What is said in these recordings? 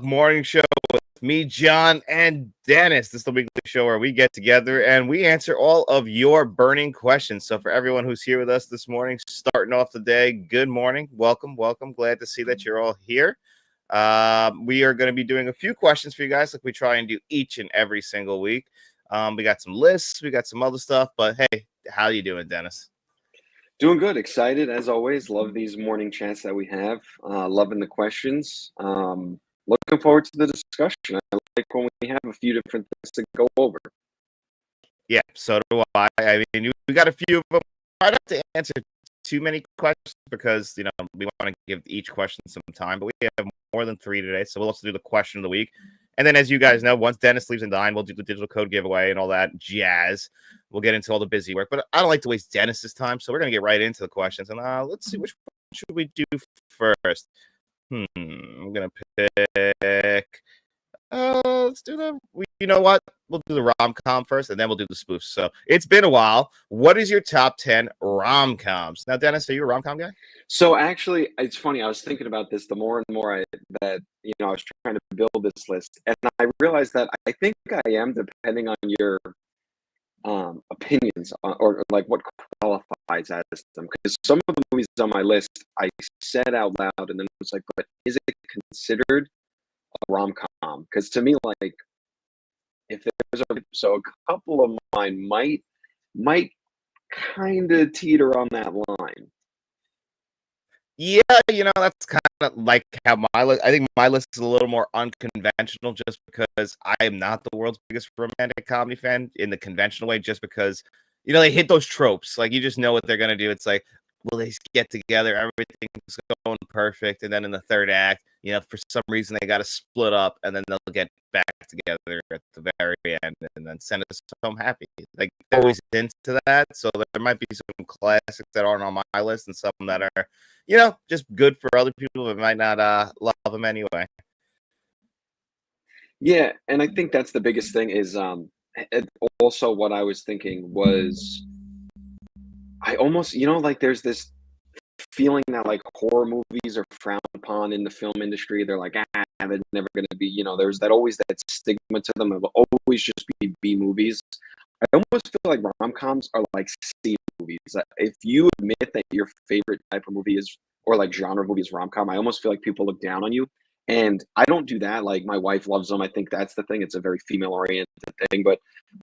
Morning Show with me, John, and Dennis. This is the weekly show where we get together and we answer all of your burning questions. So, for everyone who's here with us this morning, starting off the day, good morning. Welcome. Glad to see that you're all here. We are going to be doing a few questions for you guys like we try and do each and every single week. We got some lists, we got some other stuff, but hey, how you doing, Dennis? Doing good. Excited as always. Love these morning chats that we have. Loving the questions. Looking forward to the discussion. I like when we have a few different things to go over. Yeah, so do I. I mean, we got a few of them. I don't have to answer too many questions because, we want to give each question some time, but we have more than 3 today, so we'll also do the question of the week. And then, as you guys know, once Dennis leaves and dine, we'll do the digital code giveaway and all that jazz. We'll get into all the busy work, but I don't like to waste Dennis's time, so we're going to get right into the questions. And let's see, which one should we do first? I'm going to pick... let's do you know what? We'll do the rom-com first, and then we'll do the spoofs. So it's been a while. What is your top 10 rom-coms? Now, Dennis, are you a rom-com guy? So actually, it's funny. I was thinking about this the more and more I was trying to build this list, and I realized that I think I am, depending on your opinions or like what qualifies as them. Because some of the movies on my list I said out loud, and then it was like, but is it considered a rom-com? Because to me, like, if there's a couple of mine might kind of teeter on that line. Yeah, that's kind of like how my list. I think my list is a little more unconventional, just because I am not the world's biggest romantic comedy fan in the conventional way. Just because they hit those tropes, like you just know what they're gonna do. It's like, will they get together? Everything's going perfect, and then in the third act, for some reason they got to split up, and then they'll get back together at the very end, and then send us home happy. Like, they're always into that, so there might be some classics that aren't on my list, and some that are, just good for other people, but might not love them anyway. Yeah, and I think that's the biggest thing is also what I was thinking was I almost, like there's this feeling that like horror movies are frowned upon in the film industry. They're like, they're never going to be, there's always that stigma to them of always just be B movies. I almost feel like rom-coms are like C movies. If you admit that your favorite type of movie is, or like genre movie is rom-com, I almost feel like people look down on you. And I don't do that. Like, my wife loves them. I think that's the thing. It's a very female-oriented thing. But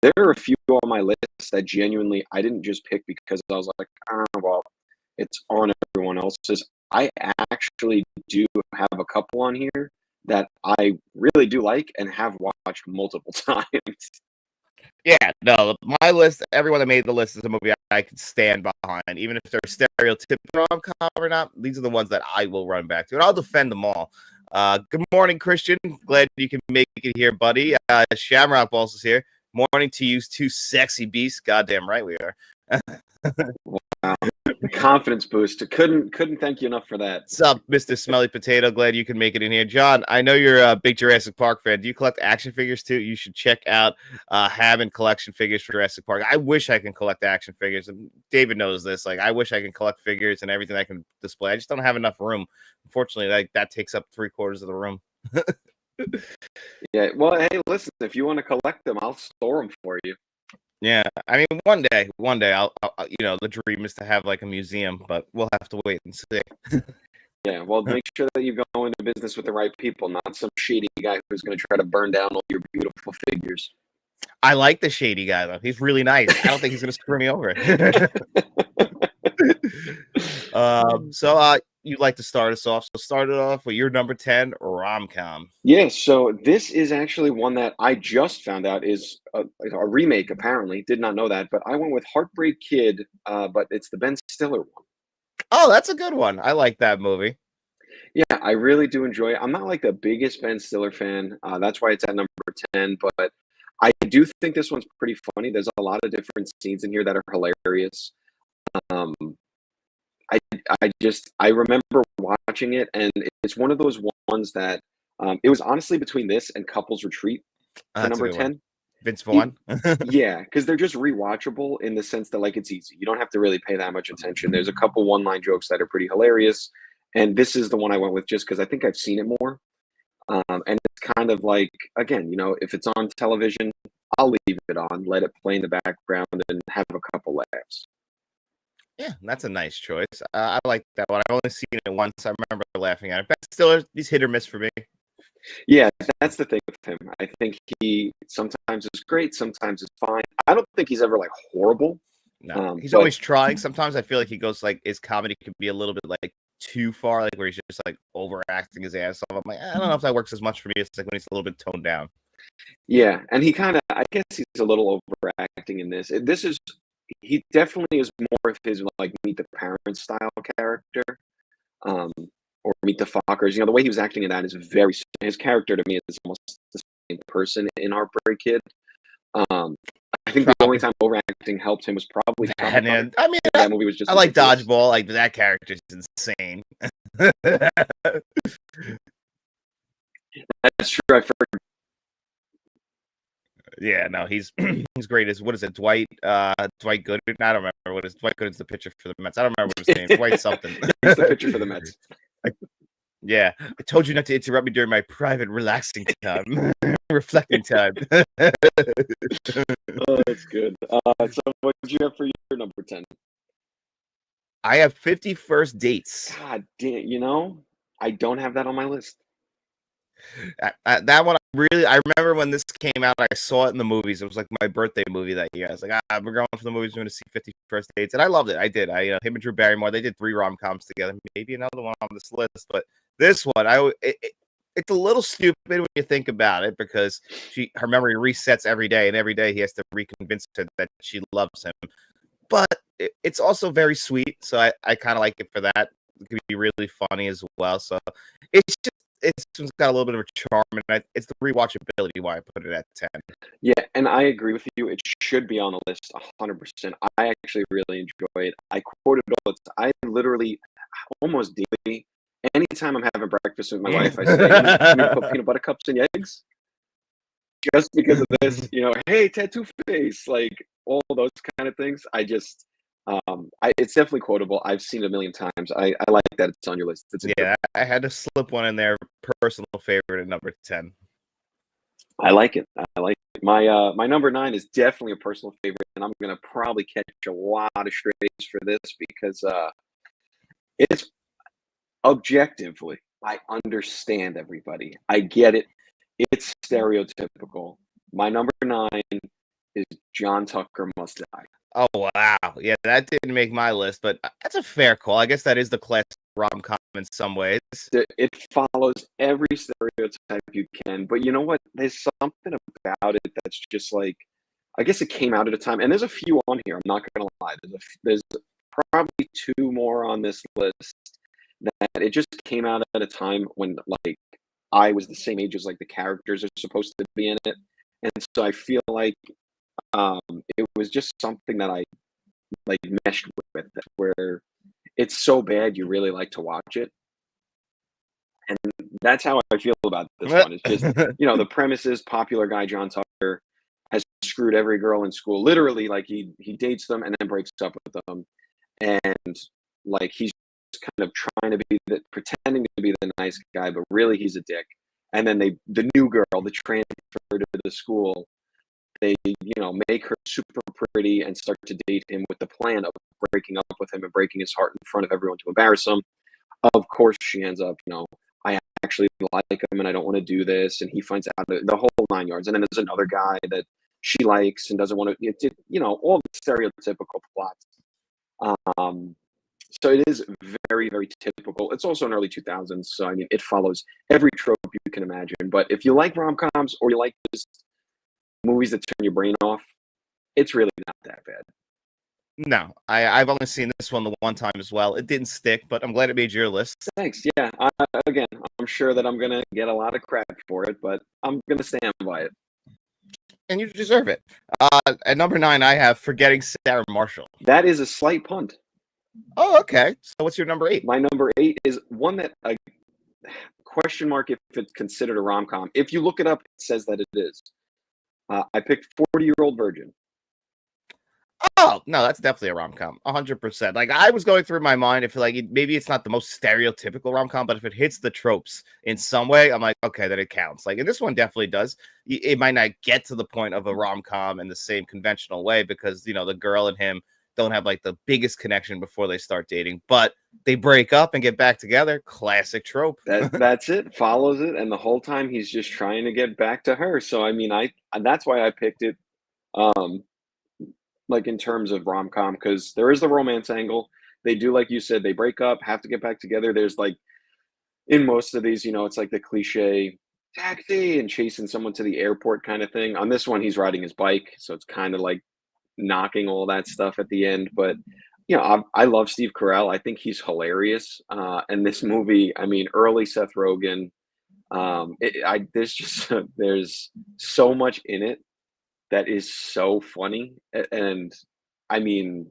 there are a few on my list that genuinely I didn't just pick because I was like, well, it's on everyone else's. I actually do have a couple on here that I really do like and have watched multiple times. Yeah, no, my list, everyone that made the list is a movie I can stand behind, even if they're stereotypical rom-com or not. These are the ones that I will run back to, and I'll defend them all. Good morning, Christian. Glad you can make it here, buddy. Shamrock Balls is here. Morning to you, two sexy beasts. Goddamn right we are. Wow. Confidence boost. Couldn't thank you enough for that. What's up, Mr. Smelly Potato? Glad you can make it in here. John, I know you're a big Jurassic Park fan. Do you collect action figures too? You should check out Hammond collection figures for Jurassic Park. I wish I can collect action figures, and David knows this. Like, I wish I can collect figures and everything I can display. I just don't have enough room. Unfortunately, like, that takes up 3/4 of the room. Yeah, well, hey, listen, if you want to collect them, I'll store them for you. Yeah, I mean, one day, I'll the dream is to have like a museum, but we'll have to wait and see. Yeah, well, make sure that you go into business with the right people, not some shady guy who's going to try to burn down all your beautiful figures. I like the shady guy, though. He's really nice. I don't think he's going to screw me over. So you'd like to start us off. So start it off with your number 10 rom-com. Yeah, so this is actually one that I just found out is a remake, apparently. Did not know that, but I went with Heartbreak Kid, but it's the Ben Stiller one. Oh, that's a good one. I like that movie. Yeah, I really do enjoy it. I'm not like the biggest Ben Stiller fan. That's why it's at number 10, but I do think this one's pretty funny. There's a lot of different scenes in here that are hilarious. I remember watching it, and it's one of those ones that it was honestly between this and Couples Retreat for number 10. Vince Vaughn. Yeah, because they're just rewatchable in the sense that, like, it's easy. You don't have to really pay that much attention. There's a couple one-line jokes that are pretty hilarious, and this is the one I went with just because I think I've seen it more. And it's kind of like, again, if it's on television, I'll leave it on, let it play in the background, and have a couple laughs. Yeah, that's a nice choice. I like that one. I've only seen it once. I remember laughing at it, but still, he's hit or miss for me. Yeah, that's the thing with him. I think he sometimes is great, sometimes is fine. I don't think he's ever like horrible. No, he's But always trying. Sometimes I feel like he goes like his comedy could be a little bit like too far, like where he's just like overacting his ass off. I'm like, I don't know if that works as much for me. It's like when he's a little bit toned down. yeah, and I guess he's a little overacting in this. He definitely is more of his like Meet the Parents style character, um, or Meet the Fockers. The way he was acting in that is his character to me is almost the same person in Heartbreak Kid. Um, I think the only Probably time overacting helped him was probably that, Tropic and I mean, That movie was just I like ridiculous. Dodgeball. Like that character is insane. That's true. I forgot. Yeah, no, he's he's great. What is it, Dwight? Dwight Gooden. I don't remember what is Dwight Gooden's the pitcher for the Mets. I don't remember what his name. Dwight something. He's the pitcher for the Mets. Yeah, I told you not to interrupt me during my private relaxing time, reflecting time. Oh, that's good. So what did you have for your number 10? I have 51st dates. God damn, I don't have that on my list. That one, I remember when this came out, I saw it in the movies. It was like my birthday movie that year. I was like, we're going for the movies. We're going to see 51st Dates. And I loved it. I did. Him and Drew Barrymore, they did 3 rom-coms together. Maybe another one on this list. But this one, it's a little stupid when you think about it because her memory resets every day. And every day he has to reconvince her that she loves him. But it's also very sweet. So I kind of like it for that. It could be really funny as well. So it's got a little bit of a charm, and it's the rewatchability why I put it at 10. Yeah, and I agree with you. It should be on the list 100%. I actually really enjoy it. I quote it all. I literally almost daily, anytime I'm having breakfast with my wife, I say, "You need to put peanut butter cups in your eggs," just because of this. Hey, tattoo face, like all those kind of things. It's definitely quotable. I've seen it a million times. I like that it's on your list. Yeah, I had to slip one in there. Personal favorite at number 10. I like it. I like it. My number 9 is definitely a personal favorite, and I'm gonna probably catch a lot of strays for this because it's objectively, I understand everybody. I get it. It's stereotypical. My number 9 is John Tucker Must Die. Oh, wow. Yeah, that didn't make my list, but that's a fair call. I guess that is the classic rom-com in some ways. It follows every stereotype you can, but you know what? There's something about it that's just like, I guess it came out at a time, and there's a few on here. I'm not gonna lie. There's probably 2 more on this list that it just came out at a time when like I was the same age as like the characters are supposed to be in it, and so I feel like it was just something that I like meshed with, where it's so bad you really like to watch it. And that's how I feel about this one. It's just, the premise is popular guy John Tucker has screwed every girl in school. Literally, like he dates them and then breaks up with them. And like he's kind of trying to be pretending to be the nice guy, but really he's a dick. And then the new girl, the transfer to the school, they make her super pretty and start to date him with the plan of breaking up with him and breaking his heart in front of everyone to embarrass him. Of course, she ends up, I actually like him and I don't want to do this. And he finds out the whole 9 yards. And then there's another guy that she likes and doesn't want to, all the stereotypical plots. So it is very, very typical. It's also in early 2000s. So, I mean, it follows every trope you can imagine. But if you like rom-coms or you like just movies that turn your brain off, it's really not that bad. No, I've only seen this one the one time as well. It didn't stick, but I'm glad it made your list. Thanks. Yeah. Again, I'm sure that I'm going to get a lot of crap for it, but I'm going to stand by it. And you deserve it. At number 9, I have Forgetting Sarah Marshall. That is a slight punt. Oh, okay. So what's your number 8? My number 8 is one that question mark if it's considered a rom-com. If you look it up, it says that it is. I picked 40-Year-Old Virgin. Oh, no, that's definitely a rom-com, 100%. Like, I was going through my mind, I feel like maybe it's not the most stereotypical rom-com, but if it hits the tropes in some way, I'm like, okay, then it counts. Like, and this one definitely does. It might not get to the point of a rom-com in the same conventional way because, the girl and him don't have like the biggest connection before they start dating, but they break up and get back together. Classic trope. That's it, follows it, and the whole time he's just trying to get back to her. So I mean, I that's why I picked it. Um, like in terms of rom-com, because there is the romance angle. They do, like you said, they break up, have to get back together. There's like in most of these, it's like the cliche taxi and chasing someone to the airport kind of thing. On this one, he's riding his bike, so it's kind of like knocking all that stuff at the end. But I love Steve Carell. I think he's hilarious. And this movie, I mean, early Seth Rogen. There's just there's so much in it that is so funny. And I mean,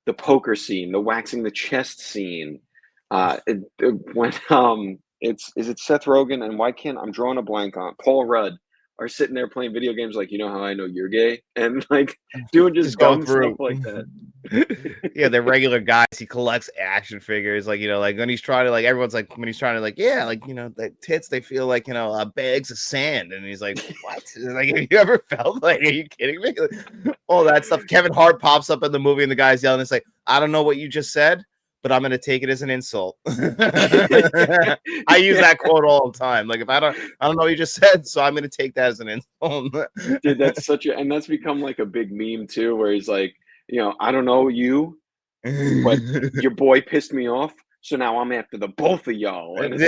the poker scene, the waxing the chest scene, when it's is it Seth Rogen and why can't I'm drawing a blank on Paul Rudd are sitting there playing video games like, how I know you're gay, and like doing just Just going dumb stuff through. like that. Yeah, they're regular guys. He collects action figures, like like when he's trying to like everyone's like when he's trying to like yeah, like the tits they feel like bags of sand, and he's like what? Like have you ever felt like are you kidding me? Like, all that stuff. Kevin Hart pops up in the movie and the guy's yelling. It's like I don't know what you just said, but I'm gonna take it as an insult. I use that quote all the time. Like if I don't know what you just said, so I'm gonna take that as an insult. Dude, that's and that's become like a big meme too, where he's like, I don't know you, but your boy pissed me off, so now I'm after the both of y'all. And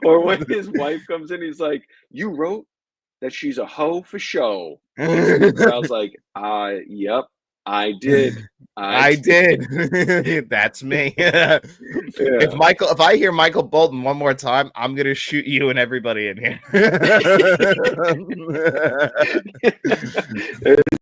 or when his wife comes in, he's like, "You wrote that she's a hoe for show." And Steve Carell's like, yep, I did. I did. That's me. If I hear Michael Bolton one more time, I'm gonna shoot you and everybody in here.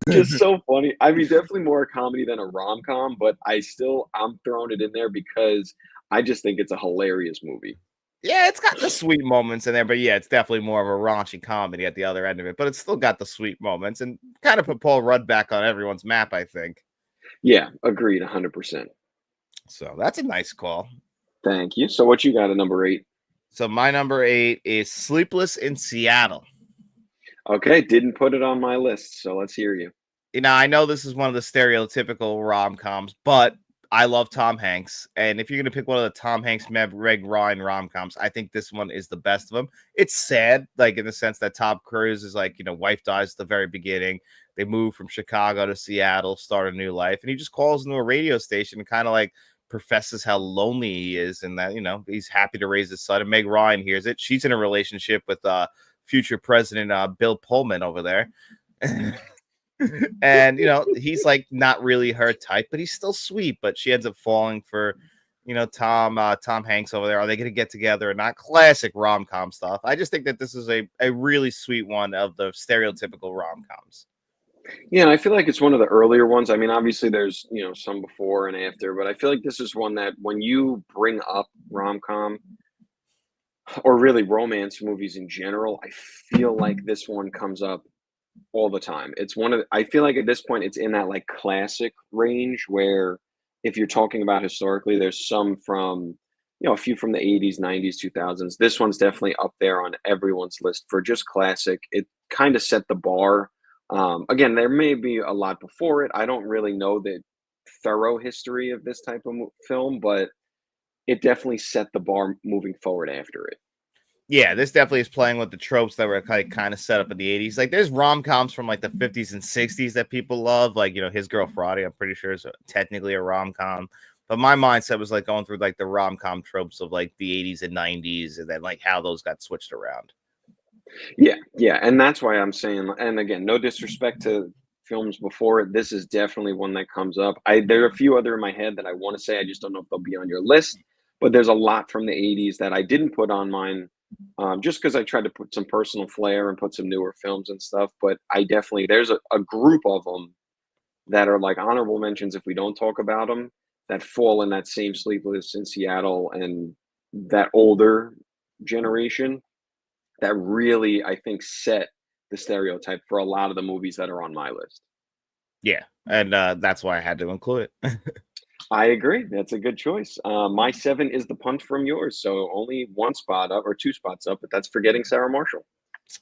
It's just so funny. I mean, definitely more a comedy than a rom-com, but I'm throwing it in there because I just think it's a hilarious movie. Yeah, it's got the sweet moments in there, but yeah, it's definitely more of a raunchy comedy at the other end of it. But it's still got the sweet moments and kind of put Paul Rudd back on everyone's map, I think. Yeah, agreed, 100%. So that's a nice call. Thank you. So what you got at number 8? So my number 8 is Sleepless in Seattle. Okay, didn't put it on my list, so let's hear you. I know this is one of the stereotypical rom-coms, but I love Tom Hanks. And if you're going to pick one of the Tom Hanks, Meg Ryan rom-coms, I think this one is the best of them. It's sad, like in the sense that Tom Cruise is like, wife dies at the very beginning. They move from Chicago to Seattle, start a new life. And he just calls into a radio station and kind of like professes how lonely he is and that, he's happy to raise his son. And Meg Ryan hears it. She's in a relationship with future president Bill Pullman over there. And he's like not really her type, but he's still sweet. But she ends up falling for Tom Hanks over there. Are they going to get together or not? Classic rom-com stuff. I just think that this is a really sweet one of the stereotypical rom-coms. Yeah, and I feel like it's one of the earlier ones. I mean, obviously there's some before and after, but I feel like this is one that when you bring up rom-com or really romance movies in general, I feel like this one comes up all the time. It's I feel like at this point it's in that like classic range where if you're talking about historically, there's some from, a few from the 80s, 90s, 2000s. This one's definitely up there on everyone's list for just classic. It kind of set the bar. Again, there may be a lot before it. I don't really know the thorough history of this type of film, but it definitely set the bar moving forward after it. Yeah, this definitely is playing with the tropes that were kind of set up in the 80s. Like there's rom-coms from like the 50s and 60s that people love. Like, His Girl Friday, I'm pretty sure is technically a rom-com. But my mindset was like going through like the rom-com tropes of like the 80s and 90s and then like how those got switched around. Yeah, and that's why I'm saying, and again, no disrespect to films before it, this is definitely one that comes up. There are a few other in my head that I want to say, I just don't know if they'll be on your list, but there's a lot from the 80s that I didn't put on mine, just because I tried to put some personal flair and put some newer films and stuff, but I definitely, there's a group of them that are like honorable mentions if we don't talk about them, that fall in that same Sleepless in Seattle and that older generation that really, I think, set the stereotype for a lot of the movies that are on my list. Yeah, and that's why I had to include it. I agree. That's a good choice. My 7 is the punt from yours, so only 1 spot up or 2 spots up, but that's Forgetting Sarah Marshall.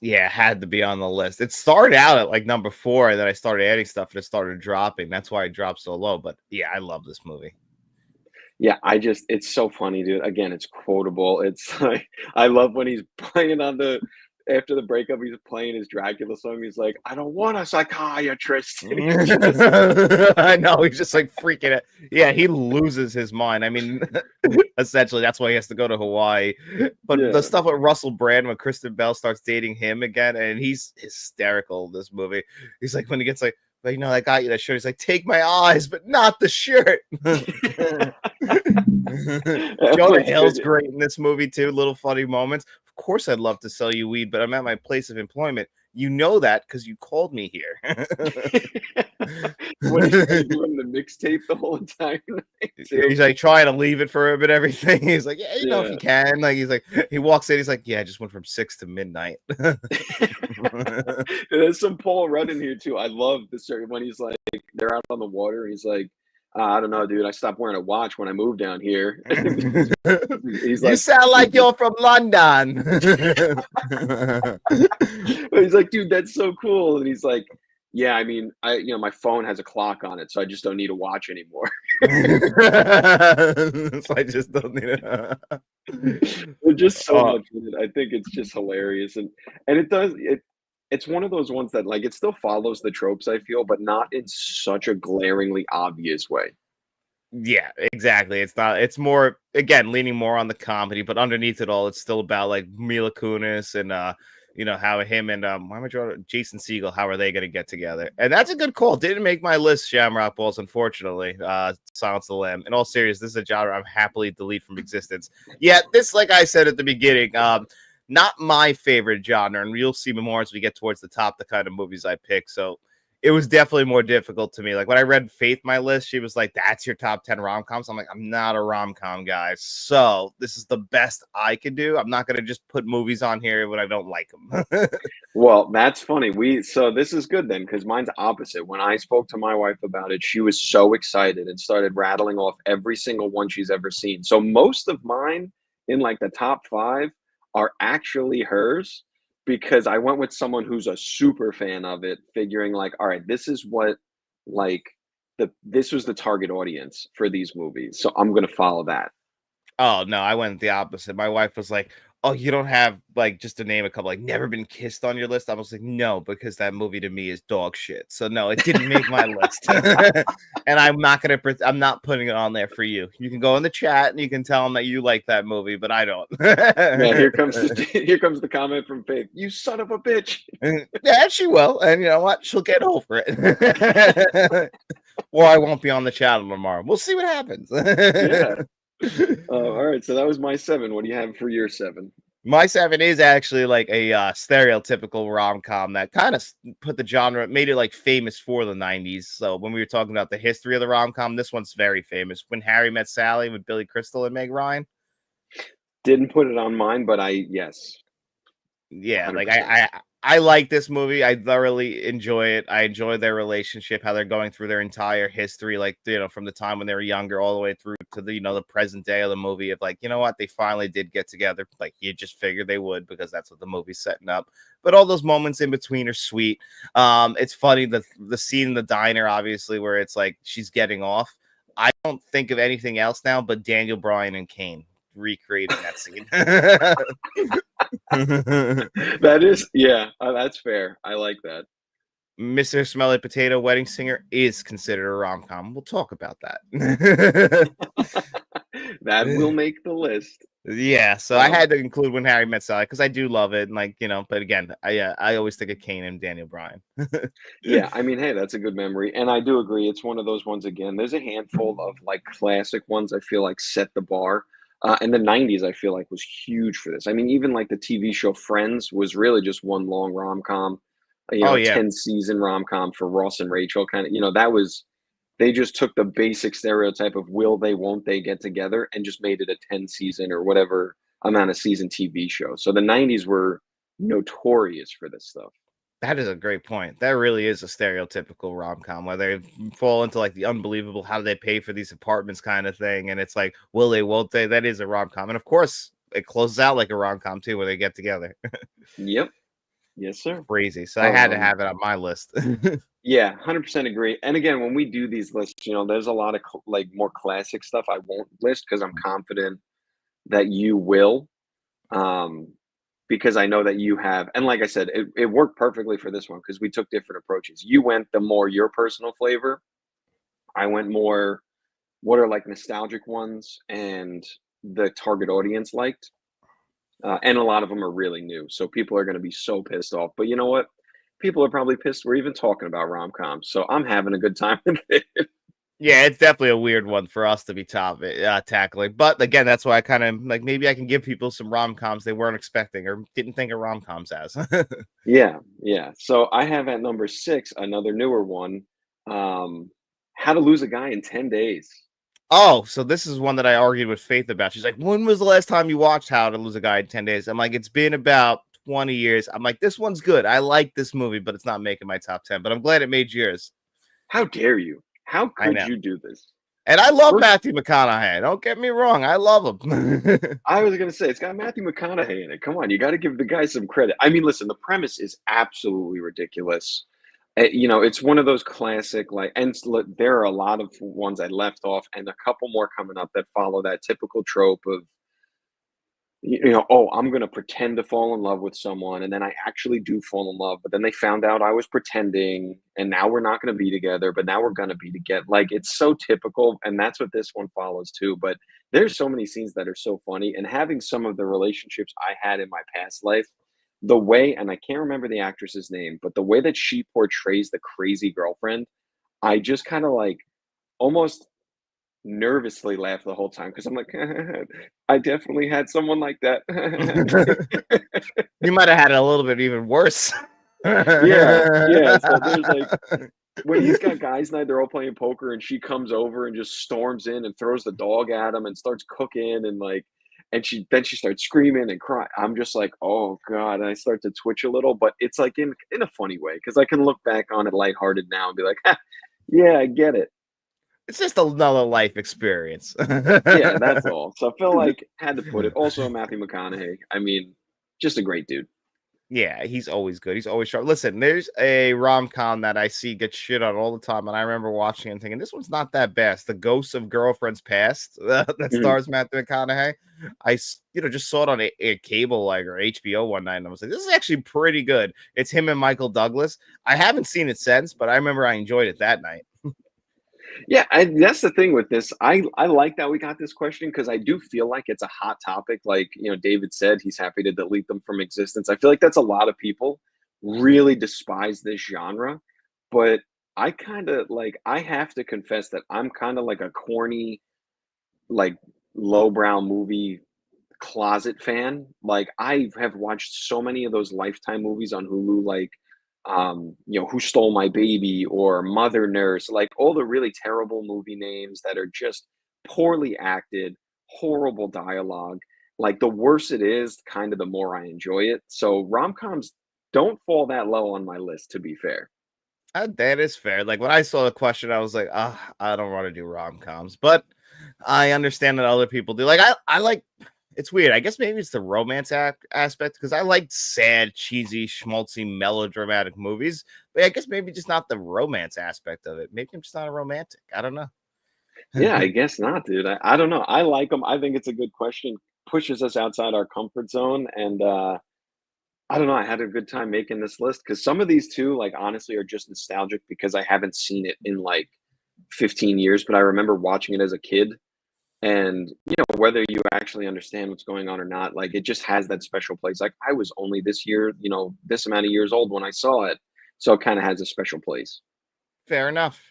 Yeah, it had to be on the list. It started out at like number 4, and then I started adding stuff, and it started dropping. That's why it dropped so low. But yeah, I love this movie. Yeah, it's so funny, dude. Again, it's quotable. It's like I love when he's playing on the after the breakup, he's playing his Dracula song. He's like, "I don't want a psychiatrist." And he's just I know he's just like freaking out. Yeah, he loses his mind. I mean, essentially, that's why he has to go to Hawaii. But the yeah. stuff with Russell Brand when Kristen Bell starts dating him again, and he's hysterical in this movie. He's like when he gets like, "But you know, I got you that shirt." He's like, "Take my eyes, but not the shirt." That Jonah was Hill's good. great in this movie too. Little funny moments. Of course, I'd love to sell you weed, but I'm at my place of employment. You know that because you called me here. When he's trying to give him the mixtape the whole entire night too. He's like trying to leave it for him and everything. He's like, yeah, you know, if you Yeah. can. Like, he's like, he walks in. He's like, yeah, I just went from 6 to midnight. There's some Paul Rudd in here too. I love the certain when he's like they're out on the water. He's like, I don't know, dude. I stopped wearing a watch when I moved down here. He's You like, sound like dude, you're from London. he's like, dude, that's so cool. And he's like, yeah, I mean, my phone has a clock on it, so I just don't need a watch anymore. So I just don't need it. There's just so Oh, much in it. I think it's just hilarious, and it's one of those ones that like it still follows the tropes, I feel, but not in such a glaringly obvious way. yeah, exactly. It's not. It's more again leaning more on the comedy, but underneath it all, it's still about like Mila Kunis and you know how him and why am I drawing Jason Segel? How are they going to get together? And that's a good call. Didn't make my list, Shamrock Balls, unfortunately. Silence of the Lamb. In all seriousness, this is a genre I'm happily delete from existence. Yeah, this, like I said at the beginning, not my favorite genre, and you'll see more as we get towards the top, the kind of movies I pick. So it was definitely more difficult to me. Like when I read Faith my list, she was like, "That's your top 10 rom coms." I'm like, I'm not a rom com guy, so this is the best I could do. I'm not gonna just put movies on here when I don't like them. Well, that's funny. So this is good then, because mine's opposite. When I spoke to my wife about it, she was so excited and started rattling off every single one she's ever seen. So most of mine in like the top 5 are actually hers because I went with someone who's a super fan of it, figuring like, all right, this is what like this was the target audience for these movies. So I'm gonna follow that. Oh no, I went the opposite. My wife was like, "Oh, you don't have like just to name a couple like Never Been Kissed on your list." I was like, "No, because that movie to me is dog shit." So no, it didn't make my list. And I'm not gonna. I'm not putting it on there for you. You can go in the chat and you can tell them that you like that movie, but I don't. Yeah, here comes the comment from Faith. You son of a bitch. Yeah, she will, and you know what? She'll get over it. Or I won't be on the channel tomorrow. We'll see what happens. Yeah. All right. So that was my 7. What do you have for your 7? My 7 is actually like a stereotypical rom com that kind of put the genre, made it like famous for the 90s. So when we were talking about the history of the rom com, this one's very famous. When Harry Met Sally with Billy Crystal and Meg Ryan. Didn't put it on mine, but yes, Yeah, like 100%. I like this movie. I thoroughly enjoy it. I enjoy their relationship, how they're going through their entire history, like you know, from the time when they were younger all the way through to the the present day of the movie. Of like, you know what, they finally did get together. Like you just figured they would because that's what the movie's setting up. But all those moments in between are sweet. It's funny the scene in the diner, obviously, where it's like she's getting off. I don't think of anything else now but Daniel Bryan and Kane recreating that scene. That is, yeah, that's fair. I like that. Mr. Smelly Potato Wedding Singer is considered a rom com. We'll talk about that. That will make the list. Yeah, so I Um, had to include When Harry Met Sally because I do love it, and like but again, I always think of Kane and Daniel Bryan. yeah, I mean, hey, that's a good memory, and I do agree. It's one of those ones again. There's a handful of like classic ones I feel like set the bar. And the '90s, I feel like was huge for this. I mean, even like the TV show Friends was really just one long rom com. Oh A yeah, 10-season rom com for Ross and Rachel, kind of. That was they just took the basic stereotype of will they, won't they get together, and just made it a 10-season or whatever amount of season TV show. So the '90s were notorious for this stuff. That is a great point. That really is a stereotypical rom-com where they fall into like the unbelievable how do they pay for these apartments kind of thing. And it's like, will they, won't they? That is a rom-com. And of course, it closes out like a rom-com too, where they get together. Yep. Yes, sir. Crazy. So I had to Um, have it on my list. yeah, 100% agree. And again, when we do these lists, there's a lot of like more classic stuff I won't list because I'm confident that you will. Um, because I know that you have, and like I said, it worked perfectly for this one because we took different approaches. You went the more your personal flavor. I went more what are like nostalgic ones and the target audience liked. And a lot of them are really new. So people are going to be so pissed off. But you know what? People are probably pissed we're even talking about rom coms. So I'm having a good time with it. Yeah, it's definitely a weird one for us to be tackling. But again, that's why I kind of like maybe I can give people some rom-coms they weren't expecting or didn't think of rom-coms as. Yeah. Yeah. So I have at number 6, another newer one. Um, How to Lose a Guy in 10 Days. Oh, so this is one that I argued with Faith about. She's like, "When was the last time you watched How to Lose a Guy in 10 Days?" I'm like, "It's been about 20 years." I'm like, "This one's good. I like this movie, but it's not making my top 10." But I'm glad it made yours. How dare you? How I could know. you do this? And I love First, Matthew McConaughey. Don't get me wrong. I love him. I was gonna say it's got Matthew McConaughey in it. Come on, you got to give the guy some credit. I mean, listen, the premise is absolutely ridiculous. It's one of those classic like, and there are a lot of ones I left off, and a couple more coming up that follow that typical trope of oh, I'm gonna pretend to fall in love with someone, and then I actually do fall in love, but then they found out I was pretending, and now we're not gonna be together, but now we're gonna be together. Like it's so typical, and that's what this one follows too. But there's so many scenes that are so funny, and having some of the relationships I had in my past life, the way, and I can't remember the actress's name, but the way that she portrays the crazy girlfriend, I just kind of like almost nervously laugh the whole time because I'm like, I definitely had someone like that. You might have had it a little bit even worse. Yeah, yeah. So there's like when he's got guys night, they're all playing poker, and she comes over and just storms in and throws the dog at him and starts cooking and like, and she starts screaming and crying. I'm just like, oh god, and I start to twitch a little, but it's like in a funny way because I can look back on it lighthearted now and be like, ha, yeah, I get it. It's just another life experience. Yeah, that's all. So I feel like had to put it. Also, Matthew McConaughey. I mean, just a great dude. Yeah, he's always good. He's always sharp. Listen, there's a rom-com that I see get shit on all the time, and I remember watching and thinking, this one's not that bad. It's The Ghosts of Girlfriends Past that Mhm. stars Matthew McConaughey. Just saw it on a cable like or HBO one night, and I was like, this is actually pretty good. It's him and Michael Douglas. I haven't seen it since, but I remember I enjoyed it that night. Yeah, that's the thing with this. I like that we got this question because I do feel like it's a hot topic. Like David said, he's happy to delete them from existence. I feel like that's a lot of people really despise this genre, but I kind of like. I have to confess that I'm kind of like a corny, like lowbrow movie closet fan. Like I have watched so many of those Lifetime movies on Hulu, like Who Stole My Baby or Mother Nurse, like all the really terrible movie names that are just poorly acted, horrible dialogue. Like the worse it is, kind of the more I enjoy it. So rom-coms don't fall that low on my list, to be fair. That is fair. Like when I saw the question, I was like, I don't want to do rom-coms, but I understand that other people do. Like I like it's weird. I guess maybe it's the romance aspect because I like sad, cheesy, schmaltzy, melodramatic movies. But I guess maybe just not the romance aspect of it. Maybe I'm just not a romantic. I don't know. Yeah, I guess not, dude. I don't know. I like them. I think it's a good question. Pushes us outside our comfort zone, and I don't know. I had a good time making this list because some of these too, like honestly, are just nostalgic because I haven't seen it in like 15 years, but I remember watching it as a kid. And whether you actually understand what's going on or not, like it just has that special place. Like I was only this year, this amount of years old when I saw it, so it kind of has a special place. Fair enough.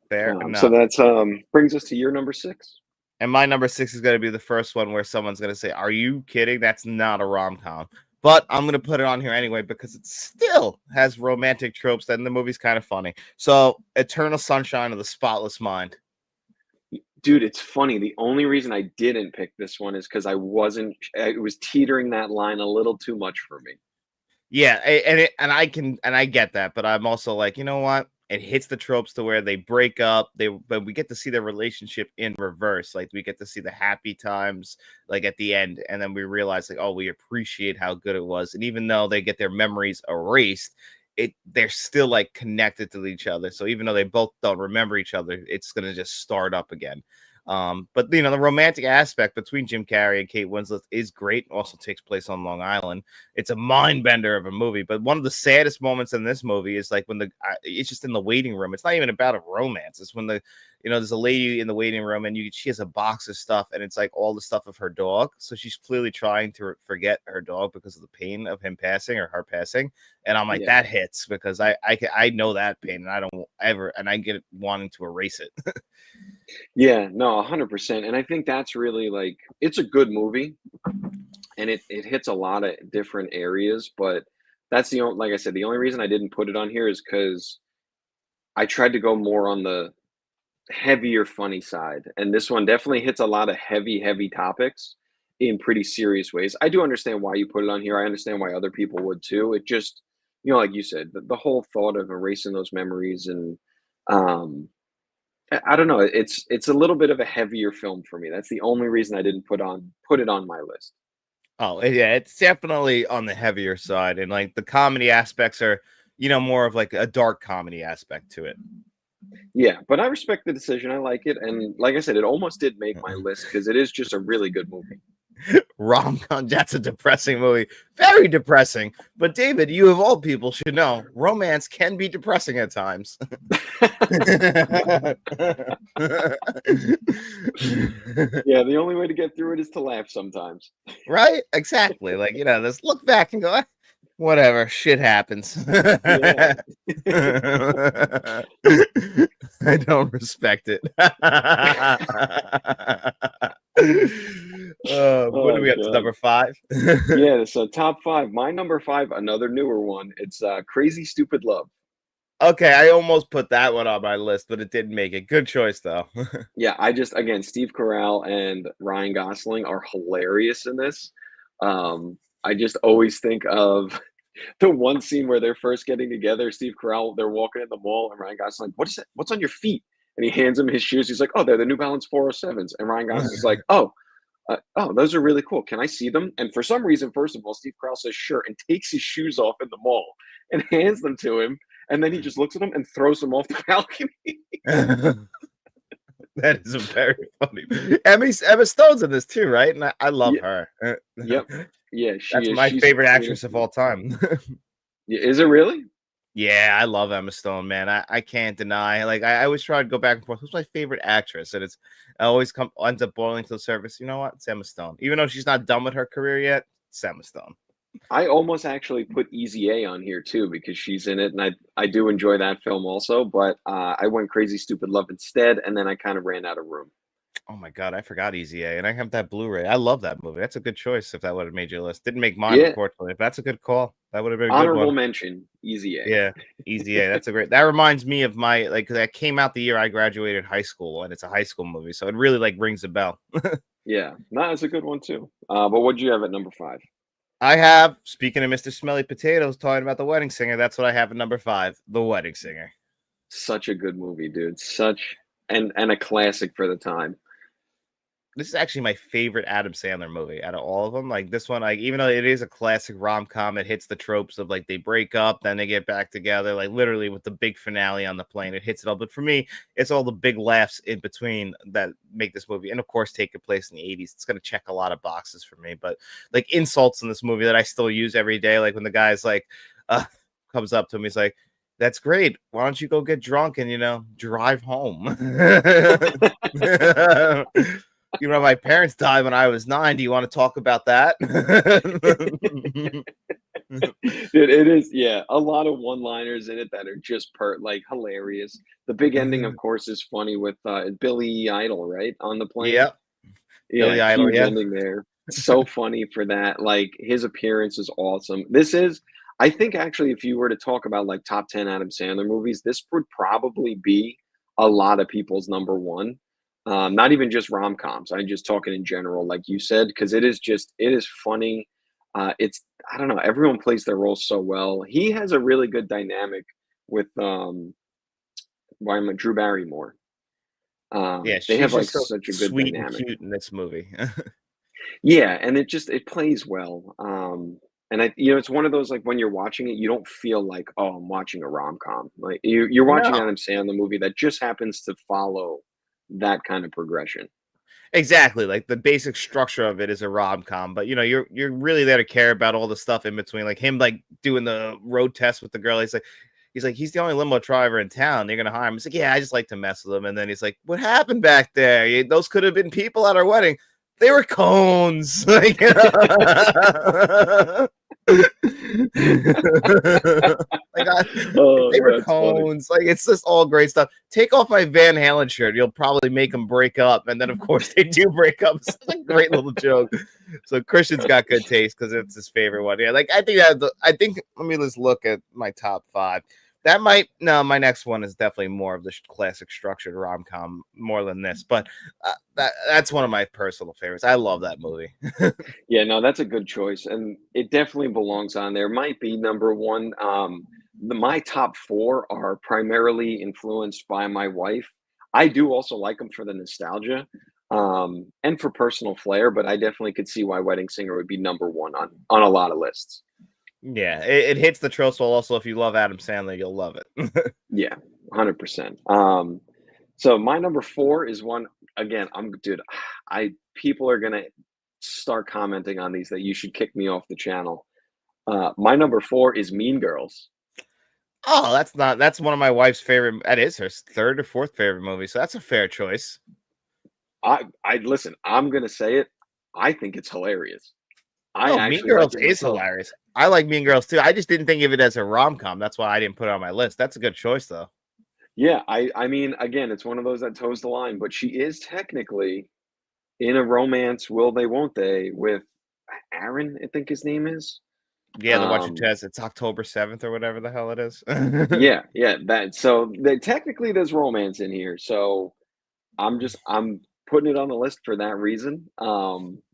Fair So enough. that's brings us to your number 6. And my number 6 is going to be the first one where someone's going to say, "Are you kidding? That's not a rom-com." But I'm going to put it on here anyway because it still has romantic tropes and the movie's kind of funny. So, Eternal Sunshine of the Spotless Mind. Dude, it's funny. The only reason I didn't pick this one is because I wasn't. It was teetering that line a little too much for me. Yeah, and I get that, but I'm also like, you know what? It hits the tropes to where they break up, but we get to see their relationship in reverse. Like we get to see the happy times like at the end, and then we realize like, oh, we appreciate how good it was. And even though they get their memories erased, they're still like connected to each other. So even though they both don't remember each other, it's gonna just start up again. But you know, the romantic aspect between Jim Carrey and Kate Winslet is great. Also takes place on Long Island. It's a mind bender of a movie. But one of the saddest moments in this movie is like when it's just in the waiting room. It's not even about a romance. It's when there's a lady in the waiting room and she has a box of stuff and it's like all the stuff of her dog. So she's clearly trying to forget her dog because of the pain of him passing or her passing. And I'm like, Yeah. that hits because I know that pain and I don't ever and I get wanting to erase it. Yeah, no, 100%. And I think that's really like it's a good movie and it hits a lot of different areas, but that's the only like I said, the only reason I didn't put it on here is because I tried to go more on the heavier funny side. And this one definitely hits a lot of heavy, heavy topics in pretty serious ways. I do understand why you put it on here. I understand why other people would too. It just, like you said, the whole thought of erasing those memories and um I don't know. It's a little bit of a heavier film for me. That's the only reason I didn't put it on my list. Oh, yeah, it's definitely on the heavier side, and like the comedy aspects are, more of like a dark comedy aspect to it. Yeah, but I respect the decision. I like it, and like I said, it almost did make my list because it is just a really good movie. Rom-com, that's a depressing movie. Very depressing. But David, you of all people should know romance can be depressing at times. Yeah, the only way to get through it is to laugh sometimes. Right? Exactly. Like, just look back and go, whatever, shit happens. Yeah. I don't respect it. What do Oh we have to god. number five? Yeah, so top 5. My number 5, another newer one. It's Crazy Stupid Love. Okay, I almost put that one on my list, but it didn't make it. Good choice though. Yeah, I just again, Steve Carell and Ryan Gosling are hilarious in this. I just always think of the one scene where they're first getting together. Steve Carell, they're walking in the mall, and Ryan Gosling's like, "What is it? What's on your feet?" And he hands him his shoes. He's like, "Oh, they're the New Balance 407s." And Ryan Gosling's like, "Oh, those are really cool. Can I see them?" And for some reason, first of all, Steve Carell says sure and takes his shoes off in the mall and hands them to him. And then he just looks at them and throws them off the balcony. That is a very funny. Emma Stone's in this too, right? And I love Yeah, her. yep. Yeah, she That's is. my She's favorite sweet as actress of can be. all time. Yeah, is it really? Yeah, I love Emma Stone, man. I can't deny. Like I always try to go back and forth. Who's my favorite actress? And it's I always ends up boiling to the surface. You know what? It's Emma Stone. Even though she's not done with her career yet, it's Emma Stone. I almost actually put Easy A on here too because she's in it, and I do enjoy that film also. But I went Crazy Stupid Love instead, and then I kind of ran out of room. Oh my god, I forgot Easy A, and I have that Blu-ray. I love that movie. That's a good choice. If that would have made your list, didn't make mine, Yeah, unfortunately. If that's a good call, that would have been a good honorable one. mention, Easy A. Yeah, Easy A. That's a great. That reminds me of my like that came out the year I graduated high school, and it's a high school movie, so it really like rings a bell. Yeah, no, that's a good one too. But what'd you have at number 5? I have, speaking of Mr. Smelly Potatoes, talking about The Wedding Singer, that's what I have at number 5, The Wedding Singer. Such a good movie, dude. Such and a classic for the time. This is actually my favorite Adam Sandler movie out of all of them. Like this one, like even though it is a classic rom-com, it hits the tropes of like they break up, then they get back together, like literally with the big finale on the plane. It hits it all. But for me, it's all the big laughs in between that make this movie, and of course, taking place in the 80s. It's gonna check a lot of boxes for me. But like insults in this movie that I still use every day, like when the guy's like comes up to him, he's like, that's great. Why don't you go get drunk and drive home? My parents died when I was 9. Do you want to talk about that? Dude, it is, yeah, a lot of one-liners in it that are just like hilarious. The big ending, of course, is funny with Billy Idol, right? On the plane. Yep. Yeah, Billy Idol, huge yeah. ending there. So funny for that. Like his appearance is awesome. I think actually, if you were to talk about like top 10 Adam Sandler movies, this would probably be a lot of people's number one. Not even just rom-coms. I'm just talking in general, like you said, because it is funny. It's I don't know, everyone plays their role so well. He has a really good dynamic with, why am I Drew Barrymore. Yeah, They have, she's like, just so such a good sweet and dynamic. cute in this movie. Yeah, and it plays well, and it's one of those, like, when you're watching it, you don't feel like, "Oh, I'm watching a rom-com." Like, you're No. watching Adam Sandler movie that just happens to follow that kind of progression. Exactly, like, the basic structure of it is a rom-com, but, you're really there to care about all the stuff in between, like, him, like, doing the road test with the girl, he's like, "He's the only limo driver in town, you're gonna hire him." He's like, "Yeah, I just like to mess with him," and then he's like, "What happened back there? Those could have been people at our wedding. They were cones." Like, like Oh, they were that's funny. cones. Like, it's just all great stuff. Take off my Van Halen shirt. You'll probably make them break up. And then, of course, they do break up. It's a great little joke. So Christian's got good taste because it's his favorite one. Yeah, like I think let me just look at my top five. That might no, my next one is definitely more of the classic structured rom com more than this, but that's one of my personal favorites. I love that movie. Yeah, no, that's a good choice, and it definitely belongs on there. Might be number 1. My top 4 are primarily influenced by my wife. I do also like them for the nostalgia, and for personal flair, but I definitely could see why Wedding Singer would be number 1 on a lot of lists. Yeah, it hits the trail. So also, if you love Adam Sandler, you'll love it. Yeah, 100%. So my number 4 is one again, dude, I people are gonna start commenting on these that you should kick me off the channel. My number 4 is Mean Girls. Oh, that's one of my wife's favorite. That is her third or fourth favorite movie, so that's a fair choice. I listen, I'm gonna say it. I think it's hilarious. I Oh, Mean actually like Girls it is myself. hilarious. I like Mean Girls too. I just didn't think of it as a rom com. That's why I didn't put it on my list. That's a good choice, though. Yeah, I mean, again, it's one of those that toes the line, but she is technically in a romance, will they, won't they, with Aaron, I think his name is. Yeah, the Watcher Um, Test. It's October 7th or whatever the hell it is. yeah, yeah, that so they technically there's romance in here. So I'm putting it on the list for that reason.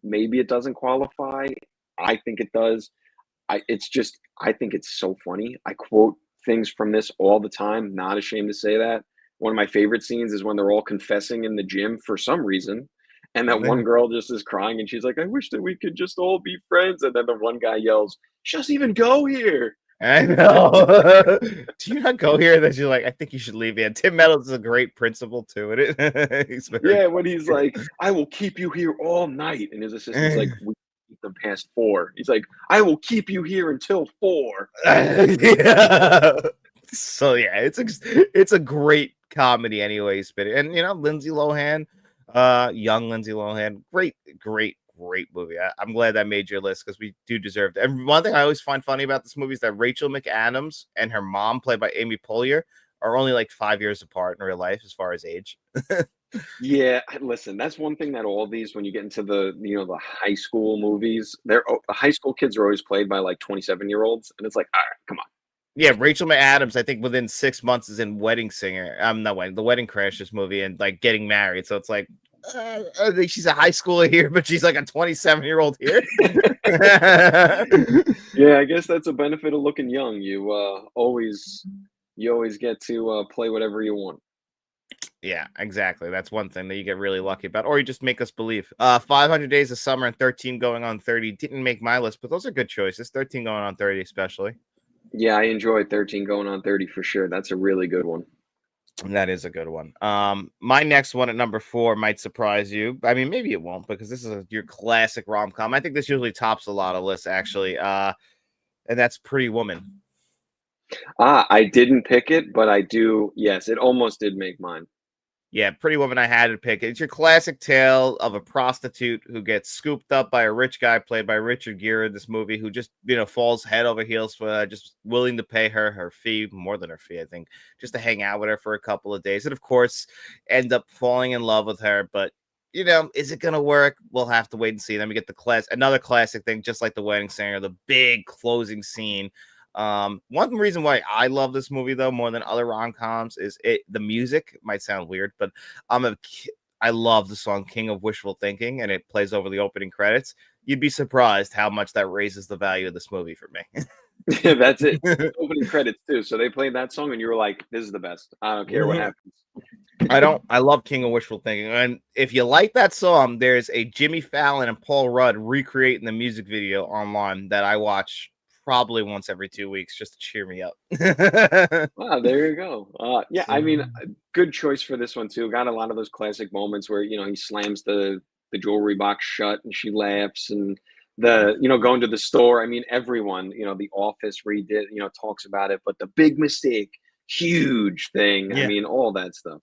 Maybe it doesn't qualify. I think it does. I think it's so funny. I quote things from this all the time, not ashamed to say that. One of my favorite scenes is when they're all confessing in the gym for some reason, and that one girl just is crying and she's like, "I wish that we could just all be friends." And then the one guy yells, "She doesn't even go here." I know. Do you not go here? That you're like, I think you should leave. Yeah, Tim Meadows is a great principal too. He's very Yeah, when he's like, "I will keep you here all night," and his assistant's funny. like, "We keep them past 4." He's like, "I will keep you here until 4." Yeah. So yeah, it's a great comedy anyways, but and Lindsay Lohan, young Lindsay Lohan, great movie. I'm glad that made your list because we do deserve it. And one thing I always find funny about this movie is that Rachel McAdams and her mom, played by Amy Poehler, are only like 5 years apart in real life as far as age. Yeah, listen, that's one thing that all these when you get into the high school movies, the high school kids are always played by, like, 27-year-olds, and it's like, "Alright, come on." Yeah, Rachel McAdams, I think within 6 months is in Wedding Singer. I'm not Wedding, the Wedding Crashers movie, and like getting married. So it's like, I think she's a high schooler here, but she's like a 27-year-old here. Yeah, I guess that's a benefit of looking young. You always get to, play whatever you want. Yeah, exactly. That's one thing that you get really lucky about, or you just make us believe. 500 Days of Summer and 13 Going on 30 didn't make my list, but those are good choices. 13 Going on 30, especially. Yeah, I enjoy 13 Going on 30 for sure. That's a really good one. That is a good one. My next one at number 4 might surprise you. I mean, maybe it won't because this is your classic rom com. I think this usually tops a lot of lists, actually. And that's Pretty Woman. I didn't pick it, but I do yes, it almost did make mine. Yeah, Pretty Woman, I had to pick it. It's your classic tale of a prostitute who gets scooped up by a rich guy played by Richard Gere in this movie, who just, falls head over heels for just willing to pay her fee, more than her fee, I think, just to hang out with her for a couple of days. And of course, end up falling in love with her. But, is it going to work? We'll have to wait and see. Then we get another classic thing, just like The Wedding Singer, the big closing scene. One reason why I love this movie though more than other rom-coms is the music might sound weird, but I love the song King of Wishful Thinking, and it plays over the opening credits. you'd be surprised how much that raises the value of this movie for me. That's it. Opening credits too. So they played that song, and you were like, "This is the best. I don't care what happens." I love King of Wishful Thinking. And if you like that song, there's a Jimmy Fallon and Paul Rudd recreating the music video online that I watch probably once every 2 weeks just to cheer me up. Wow, there you go. Yeah, I mean, good choice for this one too. Got a lot of those classic moments where he slams the jewelry box shut and she laughs, and going to the store. I mean, everyone, the Office redid, talks about it, but the big mistake, huge thing. I Yeah. mean, all that stuff.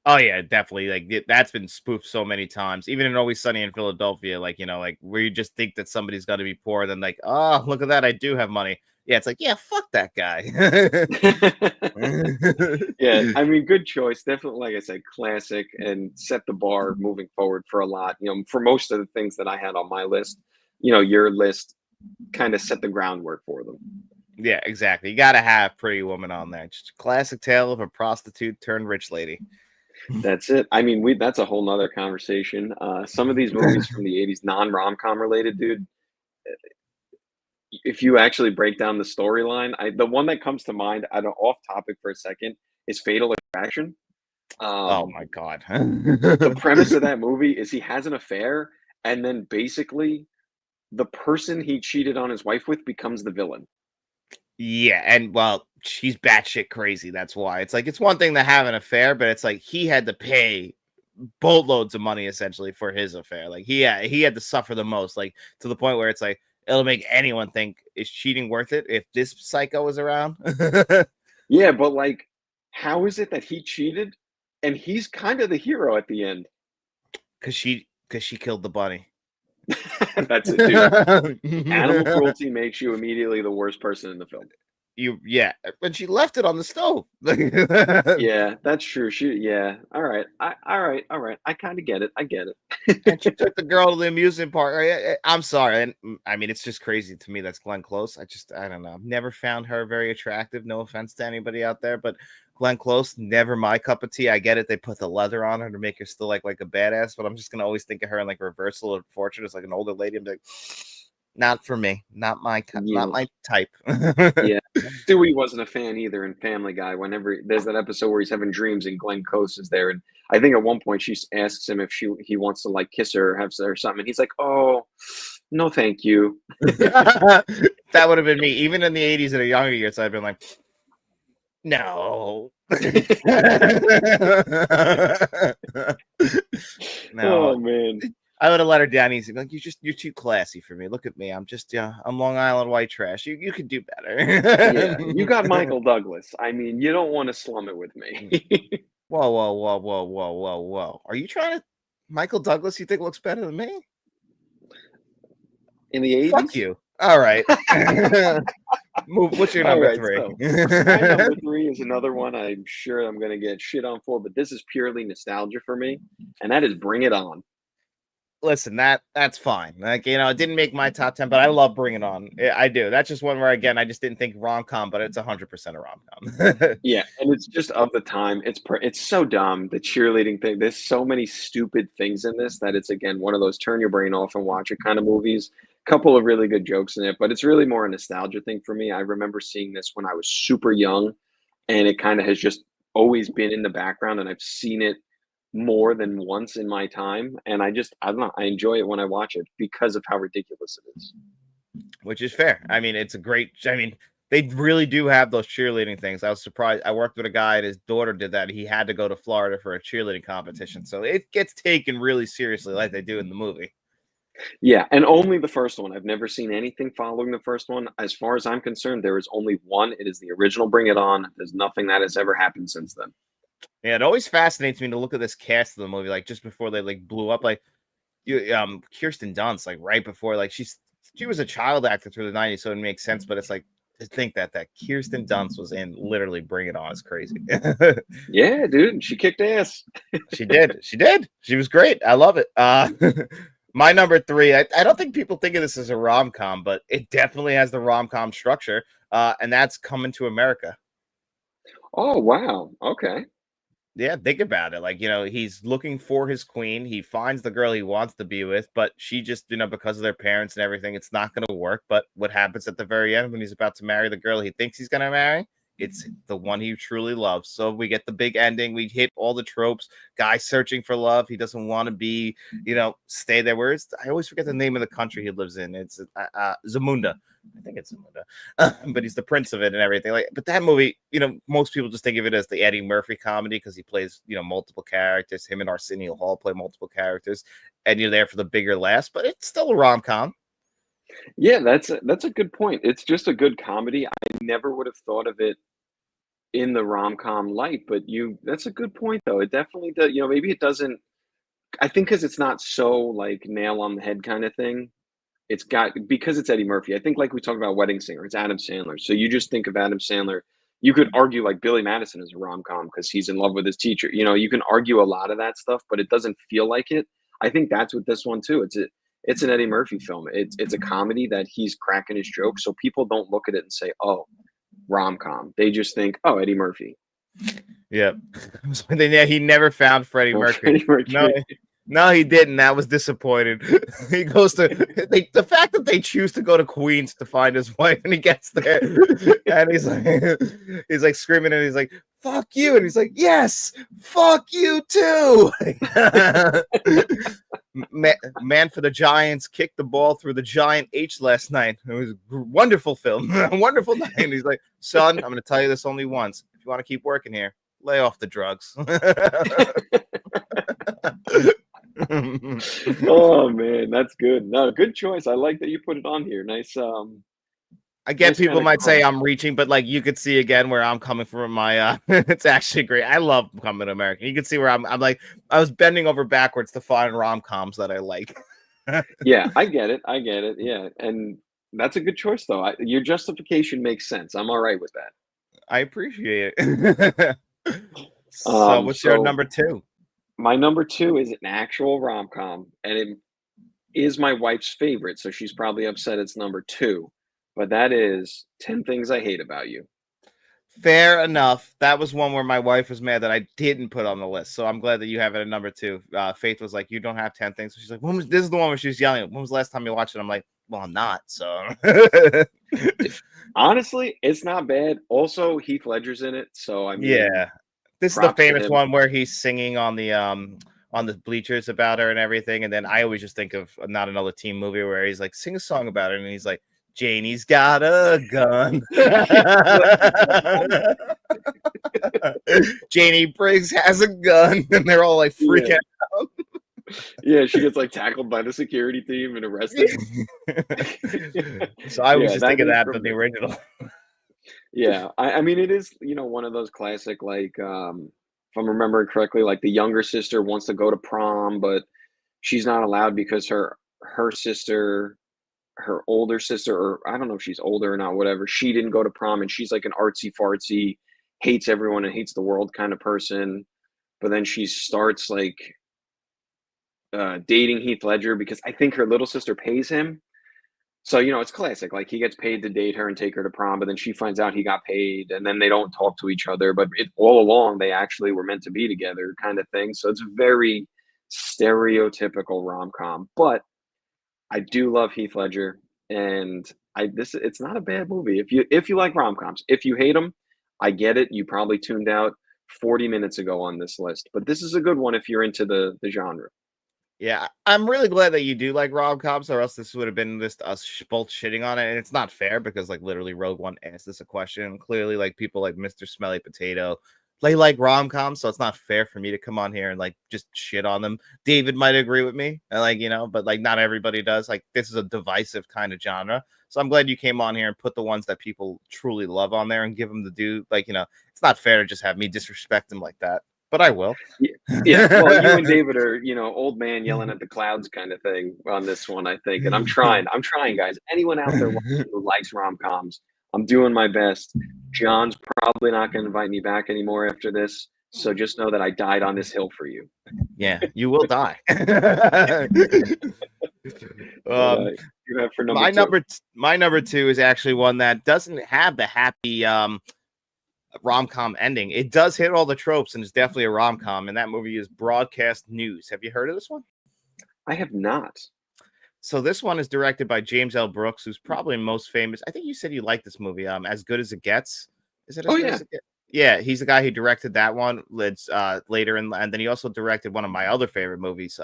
Oh yeah, definitely. Like that's been spoofed so many times, even in Always Sunny in Philadelphia. Like like where you just think that somebody's got to be poor, then like, oh look at that, I do have money. Yeah, it's like, yeah, fuck that guy. Yeah, I mean, good choice. Definitely, like I said, classic and set the bar moving forward for a lot. For most of the things that I had on my list, your list kind of set the groundwork for them. Yeah, exactly. You got to have Pretty Woman on there. Just a classic tale of a prostitute turned rich lady. That's it. I mean, that's a whole nother conversation. Some of these movies from the 80s, non-rom-com related, dude, if you actually break down the storyline, the one that comes to mind, I don't off topic for a second, is Fatal Attraction. Oh my god. The premise of that movie is he has an affair, and then basically the person he cheated on his wife with becomes the villain. Yeah, and well, she's batshit crazy. That's why it's one thing to have an affair, but it's like he had to pay boatloads of money essentially for his affair. Like he had to suffer the most, like to the point where it's like it'll make anyone think, is cheating worth it if this psycho was around? Yeah, but like, how is it that he cheated and he's kind of the hero at the end? Because she killed the bunny. That's it, dude. Animal cruelty makes you immediately the worst person in the film. Yeah, but she left it on the stove. Yeah, that's true. Yeah. All right. All right. I kind of get it. I get And she it. took the girl to the amusement park. I'm sorry. And I mean, it's just crazy to me that's Glenn Close. I don't know. I've never found her very attractive. No offense to anybody out there, but Glenn Close, never my cup of tea. I get it. They put the leather on her to make her still like a badass, but I'm just going to always think of her in like Reversal of Fortune as like an older lady. I'm like, not for me. Not Yeah. my type. Yeah. Stewie wasn't a fan either in Family Guy. Whenever there's that episode where he's having dreams and Glenn Close is there, and I think at one point she asks him if he wants to like kiss her or have or something, and he's like, "Oh, no, thank you." That would have been me. Even in the 80s and a younger years, I'd been like, no. No. Oh man. I would have let her down easy. Like, you're too classy for me. Look at me. I'm Long Island white trash. You could do better. Yeah, you got Michael Douglas. I mean, you don't want to slum it with me. Whoa, whoa, whoa, whoa, whoa, whoa, whoa. Are you trying to Michael Douglas, you think looks better than me? In the 80s? Fuck you. All right. What's your number three? So my number three is another one I'm sure I'm going to get shit on for, but this is purely nostalgia for me, and that is Bring It On. Listen, that's fine. Like, it didn't make my top 10, but I love Bring It On. I do. That's just one where, again, I just didn't think rom-com, but it's 100% a rom-com. Yeah, and it's just of the time. It's so dumb, the cheerleading thing. There's so many stupid things in this that it's, again, one of those turn your brain off and watch it kind of movies. Couple of really good jokes in it, but it's really more a nostalgia thing for me. I remember seeing this when I was super young, and it kind of has just always been in the background, and I've seen it more than once in my time, and I don't know, I enjoy it when I watch it because of how ridiculous it is. Which is fair. I mean, they really do have those cheerleading things. I was surprised. I worked with a guy and his daughter did that. He had to go to Florida for a cheerleading competition. So it gets taken really seriously like they do in the movie. Yeah, and only the first one. I've never seen anything following the first one. As far as I'm concerned, there is only one. It is the original Bring It On. There's nothing that has ever happened since then. Yeah, it always fascinates me to look at this cast of the movie, like just before they like blew up. Like Kirsten Dunst, like right before, like she was a child actor through the 90s, so it makes sense. But it's like to think that Kirsten Dunst was in literally Bring It On is crazy. Yeah, dude, she kicked ass. She did. She was great. I love it. My number three, I don't think people think of this as a rom-com, but it definitely has the rom-com structure, and that's Coming to America. Oh, wow. Okay. Yeah, think about it. Like, he's looking for his queen. He finds the girl he wants to be with, but she just, because of their parents and everything, it's not going to work. But what happens at the very end when he's about to marry the girl he thinks he's going to marry? It's the one he truly loves. So we get the big ending. We hit all the tropes. Guy searching for love. He doesn't want to be, stay there. I always forget the name of the country he lives in. It's Zamunda. I think it's Zamunda, but he's the prince of it and everything. But that movie, most people just think of it as the Eddie Murphy comedy because he plays, multiple characters. Him and Arsenio Hall play multiple characters, and you're there for the bigger laughs. But it's still a rom com. Yeah, that's a good point. It's just a good comedy. I never would have thought of it in the rom-com light, but that's a good point though. It definitely does, maybe it doesn't. I think because it's not so like nail on the head kind of thing. It's got because it's Eddie Murphy. I think like we talked about Wedding Singer, it's Adam Sandler. So you just think of Adam Sandler. You could argue like Billy Madison is a rom-com because he's in love with his teacher. You can argue a lot of that stuff, but it doesn't feel like it. I think that's what this one too. It's an Eddie Murphy film. It's a comedy that he's cracking his jokes, so people don't look at it and say, "Oh, rom-com." They just think, "Oh, Eddie Murphy." Yeah. He never found Freddie Mercury. Freddie Mercury. No, he didn't. That was disappointed. He goes to the fact that they choose to go to Queens to find his wife, and he gets there, and he's like screaming, and he's like, "Fuck you!" And he's like, "Yes, fuck you too." Man for the Giants kicked the ball through the giant H last night. It was a wonderful film, a wonderful night. And he's like, "Son, I'm going to tell you this only once. If you want to keep working here, lay off the drugs." Oh man, that's good. No, good choice. I like that you put it on here. Nice. I get nice people kinda might say combo. I'm reaching, but like you could see again where I'm coming from my it's actually great. I love Coming to America. You can see where I'm like I was bending over backwards to find rom-coms that I like. Yeah, I get it. I get it. Yeah, and that's a good choice though. Your justification makes sense. I'm all right with that. I appreciate it. So what's your So number two? my number two is an actual rom com, and it is my wife's favorite. So she's probably upset it's number two, but that is 10 Things I Hate About You. Fair enough. That was one where my wife was mad that I didn't put on the list. So I'm glad that you have it at number two. Faith was like, "You don't have 10 things." So she's like, this is the one where she was yelling. When was the last time you watched it? I'm like, "Well, I'm not." So Honestly, it's not bad. Also, Heath Ledger's in it, so I mean, yeah, this is the props to famous him. one where he's singing on the bleachers about her and everything. And then I always just think of Not Another Teen Movie where he's like, "Sing a song about her," and he's like, "Janie's got a gun." Janie Briggs has a gun, and they're all like freaking Yeah, out. yeah, she gets like tackled by the security team and arrested. So I always Yeah, just that think of is that than from the there. original. Yeah, I mean, it is, one of those classic, like, if I'm remembering correctly, like the younger sister wants to go to prom, but she's not allowed because her sister, her older sister, or I don't know if she's older or not, whatever. She didn't go to prom, and she's like an artsy fartsy, hates everyone and hates the world kind of person. But then she starts like dating Heath Ledger because I think her little sister pays him. So, it's classic. Like he gets paid to date her and take her to prom, but then she finds out he got paid and then they don't talk to each other. But all along, they actually were meant to be together, kind of thing. So it's very stereotypical rom com. But I do love Heath Ledger. And it's not a bad movie. If you like rom coms, if you hate them, I get it. You probably tuned out 40 minutes ago on this list. But this is a good one if you're into the genre. Yeah, I'm really glad that you do like rom-coms, or else this would have been just us both shitting on it. And it's not fair because, like, literally, Rogue One asked this a question. And clearly, like, people like Mr. Smelly Potato, they like rom-coms, so it's not fair for me to come on here and like just shit on them. David might agree with me, and but like not everybody does. Like, this is a divisive kind of genre, so I'm glad you came on here and put the ones that people truly love on there and give them the due. It's not fair to just have me disrespect them like that, but I will. Yeah, yeah. Well, you and David are, old man yelling at the clouds kind of thing on this one, I think. And I'm trying. I'm trying, guys. Anyone out there watching who likes rom-coms, I'm doing my best. John's probably not going to invite me back anymore after this. So just know that I died on this hill for you. Yeah, you will die. But um you have for number my two. number two is actually one that doesn't have the happy rom-com ending. It does hit all the tropes, and it's definitely a rom-com. And that movie is Broadcast News. Have you heard of this one? I have not. So this one is directed by James L. Brooks, who's probably most famous. I think you said you like this movie. As Good as It Gets. Is it Oh as good yeah. as it gets? Yeah, he's the guy who directed that one. Let's later in, and then he also directed one of my other favorite movies.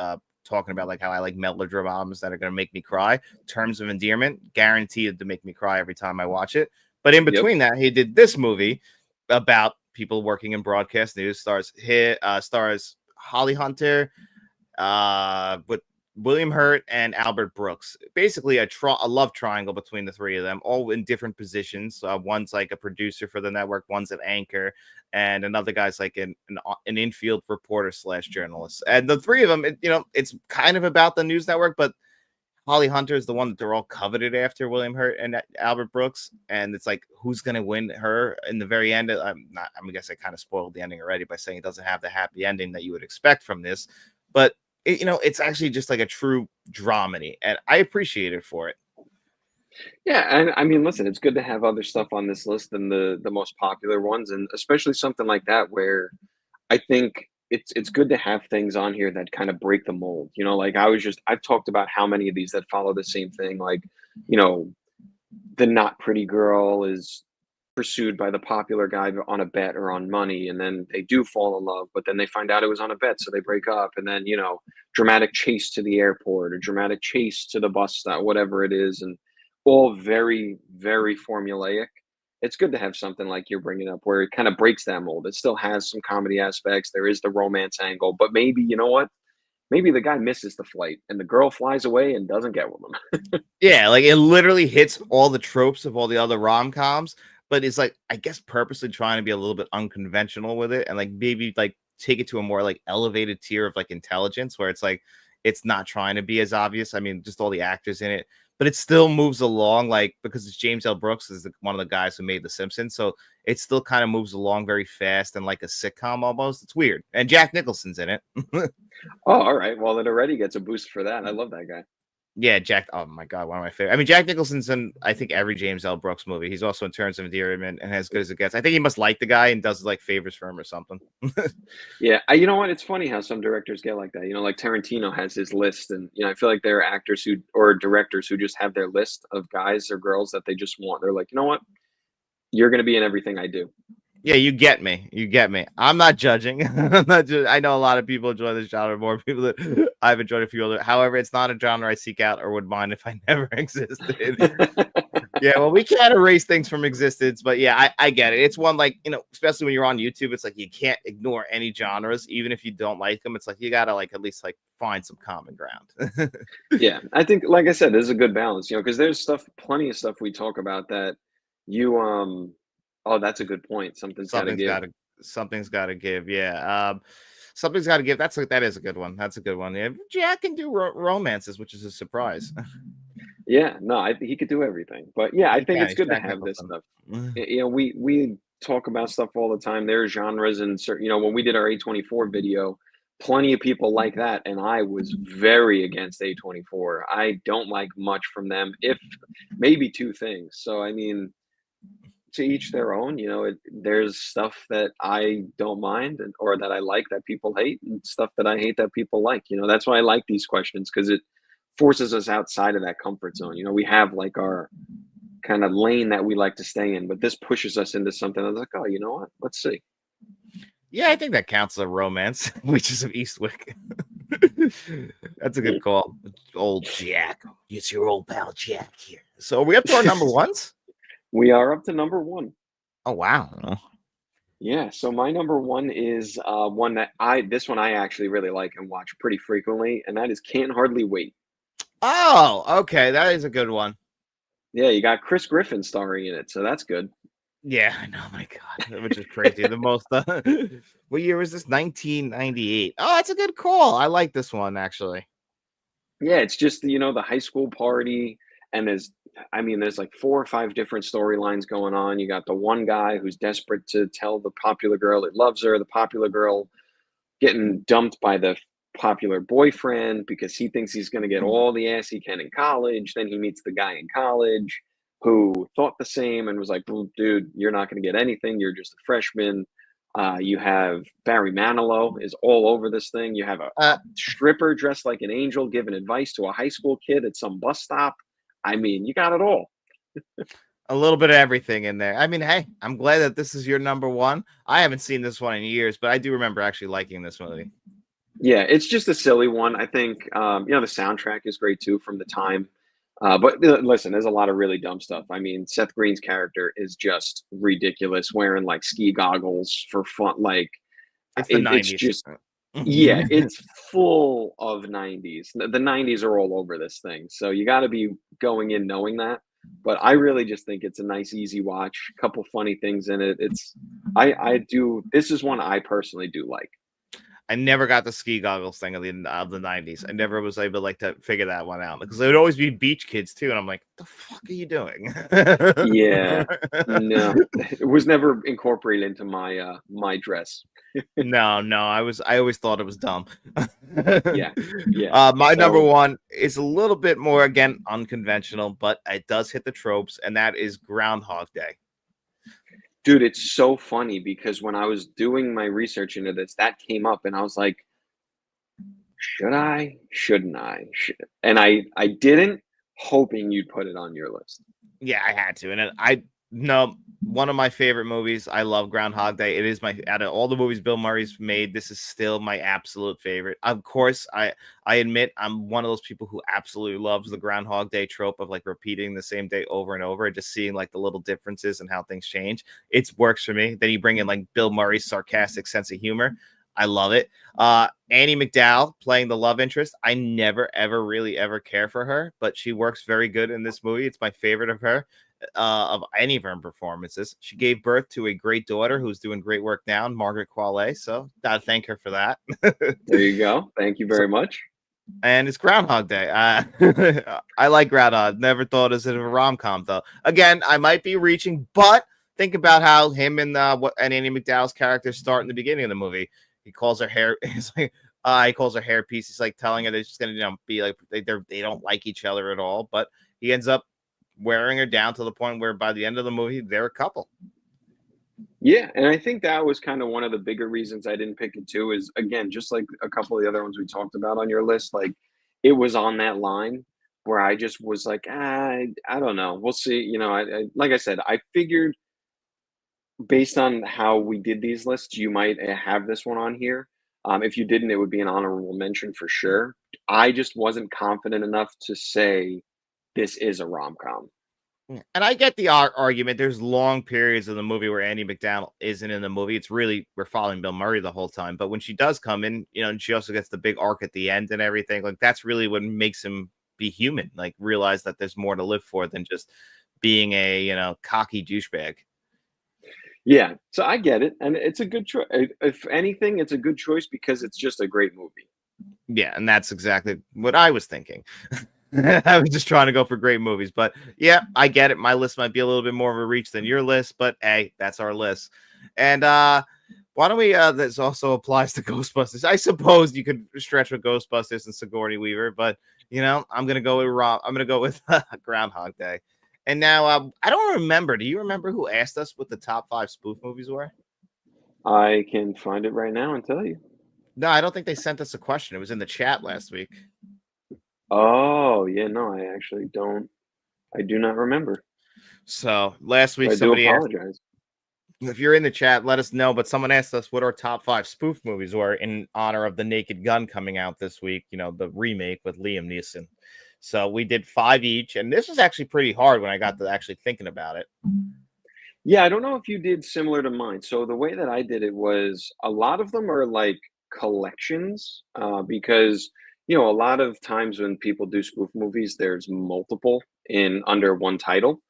Talking about like how I like melodramas that are gonna make me cry. Terms of Endearment, guaranteed to make me cry every time I watch it. But in Yep. between that, he did this movie about people working in broadcast news. Stars Holly Hunter, with William Hurt and Albert Brooks. Basically, a love triangle between the three of them, all in different positions. One's like a producer for the network, one's an anchor, and another guy's like an infield reporter slash journalist. And the three of them, it's kind of about the news network, but Holly Hunter is the one that they're all coveted after, William Hurt and Albert Brooks, and it's like who's gonna win her in the very end. I guess I kind of spoiled the ending already by saying it doesn't have the happy ending that you would expect from this, but it's actually just like a true dramedy, and I appreciate it for it. Yeah, and I mean, listen, it's good to have other stuff on this list than the most popular ones, and especially something like that where I think it's good to have things on here that kind of break the mold. Like I've talked about how many of these that follow the same thing, like, you know, the not pretty girl is pursued by the popular guy on a bet or on money, and then they do fall in love, but then they find out it was on a bet, so they break up, and then dramatic chase to the airport or dramatic chase to the bus stop, whatever it is, and all very, very formulaic. It's good to have something like you're bringing up where it kind of breaks that mold. It still has some comedy aspects. There is the romance angle, but maybe, you know what? Maybe the guy misses the flight and the girl flies away and doesn't get with him. Yeah, like it literally hits all the tropes of all the other rom-coms, but it's like I guess purposely trying to be a little bit unconventional with it and like maybe like take it to a more like elevated tier of like intelligence where it's like it's not trying to be as obvious. I mean, just all the actors in it, but it still moves along like because it's James L. Brooks is one of the guys who made The Simpsons, so it still kind of moves along very fast and like a sitcom almost. It's weird, and Jack Nicholson's in it. Oh, all right. Well, it already gets a boost for that. I love that guy. Yeah, Jack. Oh my God, one of my favorite. I mean, Jack Nicholson's in I think every James L. Brooks movie. He's also in Terms of Endearment and As Good as It Gets. I think he must like the guy and does like favors for him or something. Yeah, you know what? It's funny how some directors get like that. Like Tarantino has his list, and I feel like there are actors who or directors who just have their list of guys or girls that they just want. They're like, you know what? You're going to be in everything I do. Yeah, you get me. You get me. I'm not judging. I'm not I know a lot of people enjoy this genre more people that I've enjoyed a few other. However, it's not a genre I seek out or would mind if I never existed. Yeah, well, we can't erase things from existence, but yeah, I get it. It's one like, especially when you're on YouTube, it's like you can't ignore any genres, even if you don't like them. It's like you gotta like at least like find some common ground. Yeah, I think, like I said, there's a good balance, because there's plenty of stuff we talk about that you, oh, that's a good point. Something's got to Something's give. gotta something's gotta give. Yeah. Something's gotta give. That is a good one. That's a good one. Yeah, Jack can do romances, which is a surprise. Yeah, no, he could do everything. But yeah, I He think can. it's He's good to Jack have this Nicholson. stuff. We talk about stuff all the time. There are genres and certain, when we did our A24 video, plenty of people like that, and I was very against A24. I don't like much from them, if maybe two things. So I mean, to each their own. There's stuff that I don't mind or that I like that people hate, and stuff that I hate that people like. That's why I like these questions, because it forces us outside of that comfort zone. We have like our kind of lane that we like to stay in, but this pushes us into something that's like, oh, you know what? Let's see. Yeah, I think that counts as a romance, Witches of Eastwick. That's a good call. Old Jack. It's your old pal Jack here. So are we up to our number ones? We are up to number one. Oh wow. Yeah, so my number one is one that this one I actually really like and watch pretty frequently, and that is Can't Hardly Wait. Oh, okay. That is a good one. Yeah, you got Chris Griffin starring in it, so that's good. Yeah, I know. My God, which is crazy. The most. What year was this? 1998. Oh, that's a good call. I like this one actually. Yeah, it's just, the high school party, and there's like four or five different storylines going on. You got the one guy who's desperate to tell the popular girl he loves her, the popular girl getting dumped by the popular boyfriend because he thinks he's going to get all the ass he can in college. Then he meets the guy in college. who thought the same and was like, "Well, dude, you're not going to get anything. You're just a freshman." You have Barry Manilow is all over this thing. You have Uh, a stripper dressed like an angel giving advice to a high school kid at some bus stop. I mean, you got it all. a little bit of everything in there. I mean, hey, I'm glad that this is your number one. I haven't seen this one in years, but I do remember actually liking this movie. Yeah, it's just a silly one. I think the soundtrack is great too from the time. But listen, there's a lot of really dumb stuff. I mean, Seth Green's character is just ridiculous, wearing like ski goggles for fun. Like It's the it's 90s. just yeah, it's full of 90s. The 90s are all over this thing. So you got to be going in knowing that. But I really just think it's a nice, easy watch. Couple funny things in it. I do. This is one I personally do like. I never got the ski goggles thing of the 90s. I never was able to figure that one out because there would always be beach kids too, and I'm like, the fuck are you doing? Yeah, no, it was never incorporated into my dress. No, I always thought it was dumb. Yeah, yeah. My number So, one is a little bit more again unconventional, but it does hit the tropes, and that is Groundhog Day. dude, it's so funny because when I was doing my research into this, that came up, and I was like, should I? Shouldn't I? And I didn't, hoping you'd put it on your list. Yeah, I had to, and I no one of my favorite movies. I love Groundhog Day. It is my out of all the movies Bill Murray's made, this is still my absolute favorite. Of course, I admit I'm one of those people who absolutely loves the Groundhog Day trope of like repeating the same day over and over and just seeing like the little differences and how things change. It works for me. Then you bring in like Bill Murray's sarcastic sense of humor. I love it. Annie McDowell playing the love interest. I never, ever, really, ever care for her, but she works very good in this movie. It's my favorite of her, of any of her performances. She gave birth to a great daughter who's doing great work now, Margaret Qualley. So, gotta thank her for that. There you go. Thank you So, very much. and it's Groundhog Day. I like Groundhog. Never thought as a rom com though. Again, I might be reaching, but think about how him and Annie McDowell's character start in the beginning of the movie. He calls her hair. He's like, he calls her hair piece. He's like telling her that she's gonna, be like they don't like each other at all. But he ends up wearing her down to the point where by the end of the movie they're a couple. Yeah, and I think that was kind of one of the bigger reasons I didn't pick it too. Is again, just like a couple of the other ones we talked about on your list, like it was on that line where I just was like, I don't know, we'll see. I like I said, I figured based on how we did these lists, you might have this one on here. If you didn't, it would be an honorable mention for sure. I just wasn't confident enough to say this is a rom com. Yeah. And I get the argument. There's long periods of the movie where Andy McDowell isn't in the movie. It's really we're following Bill Murray the whole time. But when she does come in, and she also gets the big arc at the end and everything. Like that's really what makes him be human. Like realize that there's more to live for than just being a cocky douchebag. Yeah, so I get it, and it's a good choice. If anything, it's a good choice because it's just a great movie. Yeah, and that's exactly what I was thinking. I was just trying to go for great movies, but yeah, I get it. My list might be a little bit more of a reach than your list, but hey, that's our list. And why don't we this also applies to Ghostbusters. I suppose you could stretch with Ghostbusters and Sigourney Weaver, but I'm gonna go with I'm gonna go with Groundhog Day. And now I don't remember. Do you remember who asked us what the top 5 spoof movies were? I can find it right now and tell you. No, I don't think they sent us a question. It was in the chat last week. Oh, yeah, no, I actually don't. I do not remember. So last week I do somebody asked, apologize. if you're in the chat, let us know. But someone asked us what our top 5 spoof movies were in honor of The Naked Gun coming out this week, the remake with Liam Neeson. So we did 5 each, and this was actually pretty hard when I got to actually thinking about it. Yeah, I don't know if you did similar to mine. So the way that I did it was a lot of them are like collections, because a lot of times when people do spoof movies, there's multiple in under one title.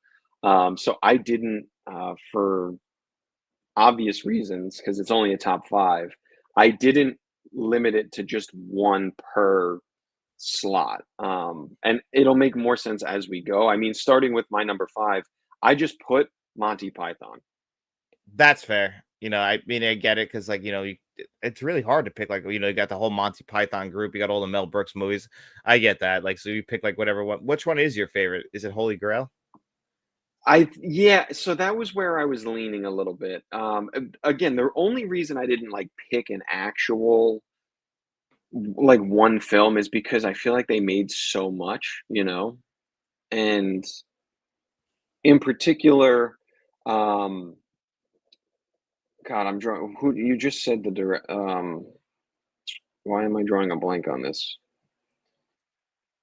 So I didn't, for obvious reasons, because it's only a top five. I didn't limit it to just one per slot. And it'll make more sense as we go. I mean, starting with my number five, I just put Monty Python. That's fair. I mean, I get it because, like, it's really hard to pick. Like, you got the whole Monty Python group. You got all the Mel Brooks movies. I get that. Like, so you pick like whatever one. Which one is your favorite? Is it Holy Grail? Yeah, so that was where I was leaning a little bit. Again, the only reason I didn't like pick an actual like one film is because I feel like they made so much, you know? And in particular, um, God, I'm drawing who you just said the direct why am I drawing a blank on this?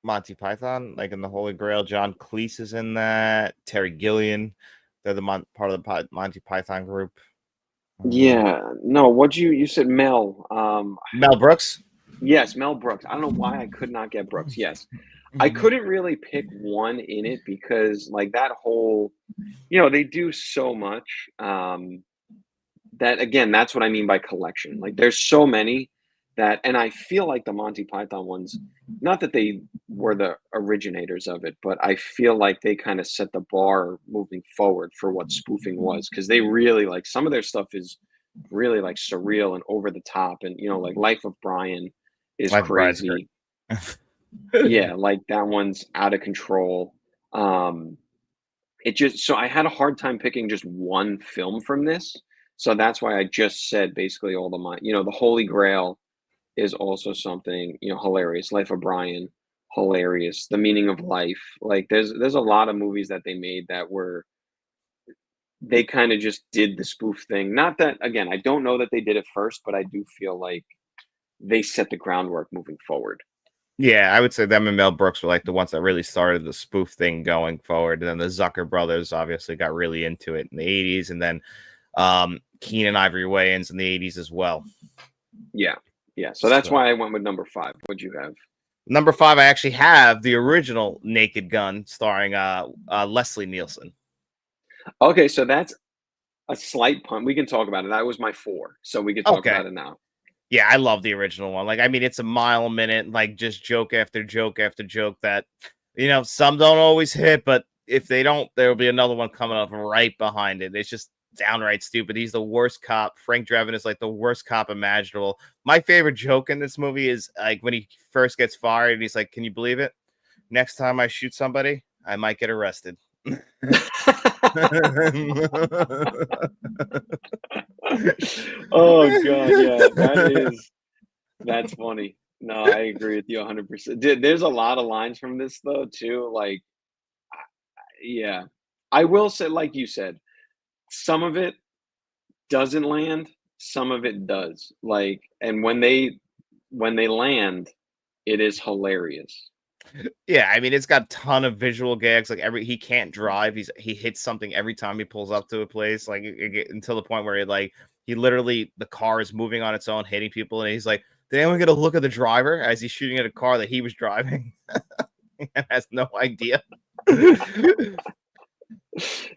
Monty Python, like in the Holy Grail. John Cleese is in that. Terry Gilliam, they're the part of the Monty Python group. Yeah, no, what you said Mel. Mel Brooks. Yes, Mel Brooks. I don't know why I could not get Brooks. Yes. I couldn't really pick one in it because like that whole, they do so much. That again, that's what I mean by collection. Like there's so many that, and I feel like the Monty Python ones, not that they were the originators of it, but I feel like they kind of set the bar moving forward for what spoofing was because they really like some of their stuff is really like surreal and over the top, and like Life of Brian is Life of Brian's crazy. great. Yeah, like that one's out of control. Um, it just so I had a hard time picking just one film from this. So that's why I just said basically all the mine. The Holy Grail is also something, hilarious. Life of Brian, hilarious. The Meaning of Life. Like there's a lot of movies that they made that were they kind of just did the spoof thing. Not that again, I don't know that they did it first, but I do feel like they set the groundwork moving forward. Yeah, I would say them and Mel Brooks were like the ones that really started the spoof thing going forward. And then the Zucker brothers obviously got really into it in the 80s. And then Keenan Ivory Wayans in the 80s as well. Yeah. Yeah. So that's why I went with number 5. What'd you have? Number 5, I actually have the original Naked Gun starring Leslie Nielsen. Okay, so that's a slight pun. We can talk about it. That was my 4, so we could talk Okay. about it now. Yeah, I love the original one. Like, I mean, it's a mile a minute, like just joke after joke after joke that, some don't always hit, but if they don't, there'll be another one coming up right behind it. It's just downright stupid. He's the worst cop. Frank Drebin is like the worst cop imaginable. My favorite joke in this movie is like when he first gets fired and he's like, "Can you believe it? Next time I shoot somebody, I might get arrested." Oh god, yeah, that's funny. No, I agree with you 100%. There's a lot of lines from this though too, like, yeah. I will say, like you said, some of it doesn't land, some of it does. Like, and when they land, it is hilarious. Yeah, I mean, it's got a ton of visual gags. Like he can't drive. He hits something every time he pulls up to a place. Like until the point where he literally the car is moving on its own, hitting people, and he's like, "Did anyone get a look at the driver as he's shooting at a car that he was driving?" And has no idea.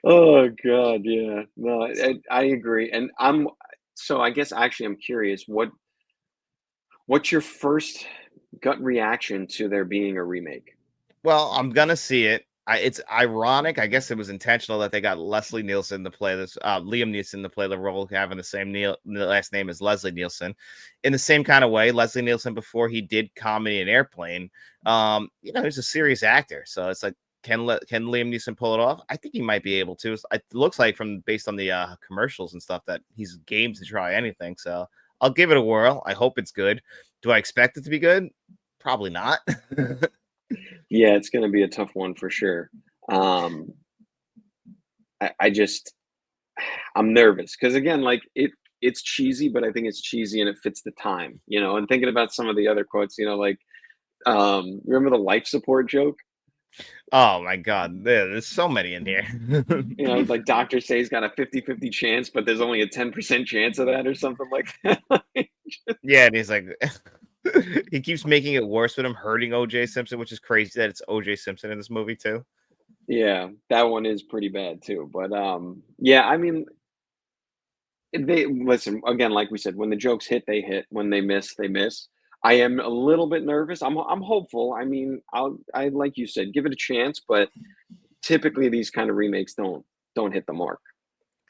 Oh god, yeah. No, I agree, and so I guess actually I'm curious, what's your first gut reaction to there being a remake? Well, I'm gonna see it. It's ironic. I guess it was intentional that they got Leslie Nielsen to play this, Liam Neeson to play the role, having the same last name as Leslie Nielsen. In the same kind of way, Leslie Nielsen before he did comedy and Airplane, he's a serious actor. So it's like, can Liam Neeson pull it off? I think he might be able to. It looks like based on the commercials and stuff that he's game to try anything. So I'll give it a whirl. I hope it's good. Do I expect it to be good? Probably not. Yeah, it's gonna be a tough one for sure. Um, I just I'm nervous because again, like it's cheesy, but I think it's cheesy and it fits the time, And thinking about some of the other quotes, like remember the life support joke? Oh my god, there's so many in here. Like doctors say he's got a 50-50 chance, but there's only a 10% chance of that or something like that. Yeah, and he's like he keeps making it worse with him hurting OJ Simpson, which is crazy that it's OJ Simpson in this movie too. Yeah, that one is pretty bad too. But yeah, I mean, they listen again, like we said, when the jokes hit, they hit. When they miss, they miss. I am a little bit nervous. I'm hopeful. I mean, I like you said, give it a chance, but typically these kind of remakes don't hit the mark.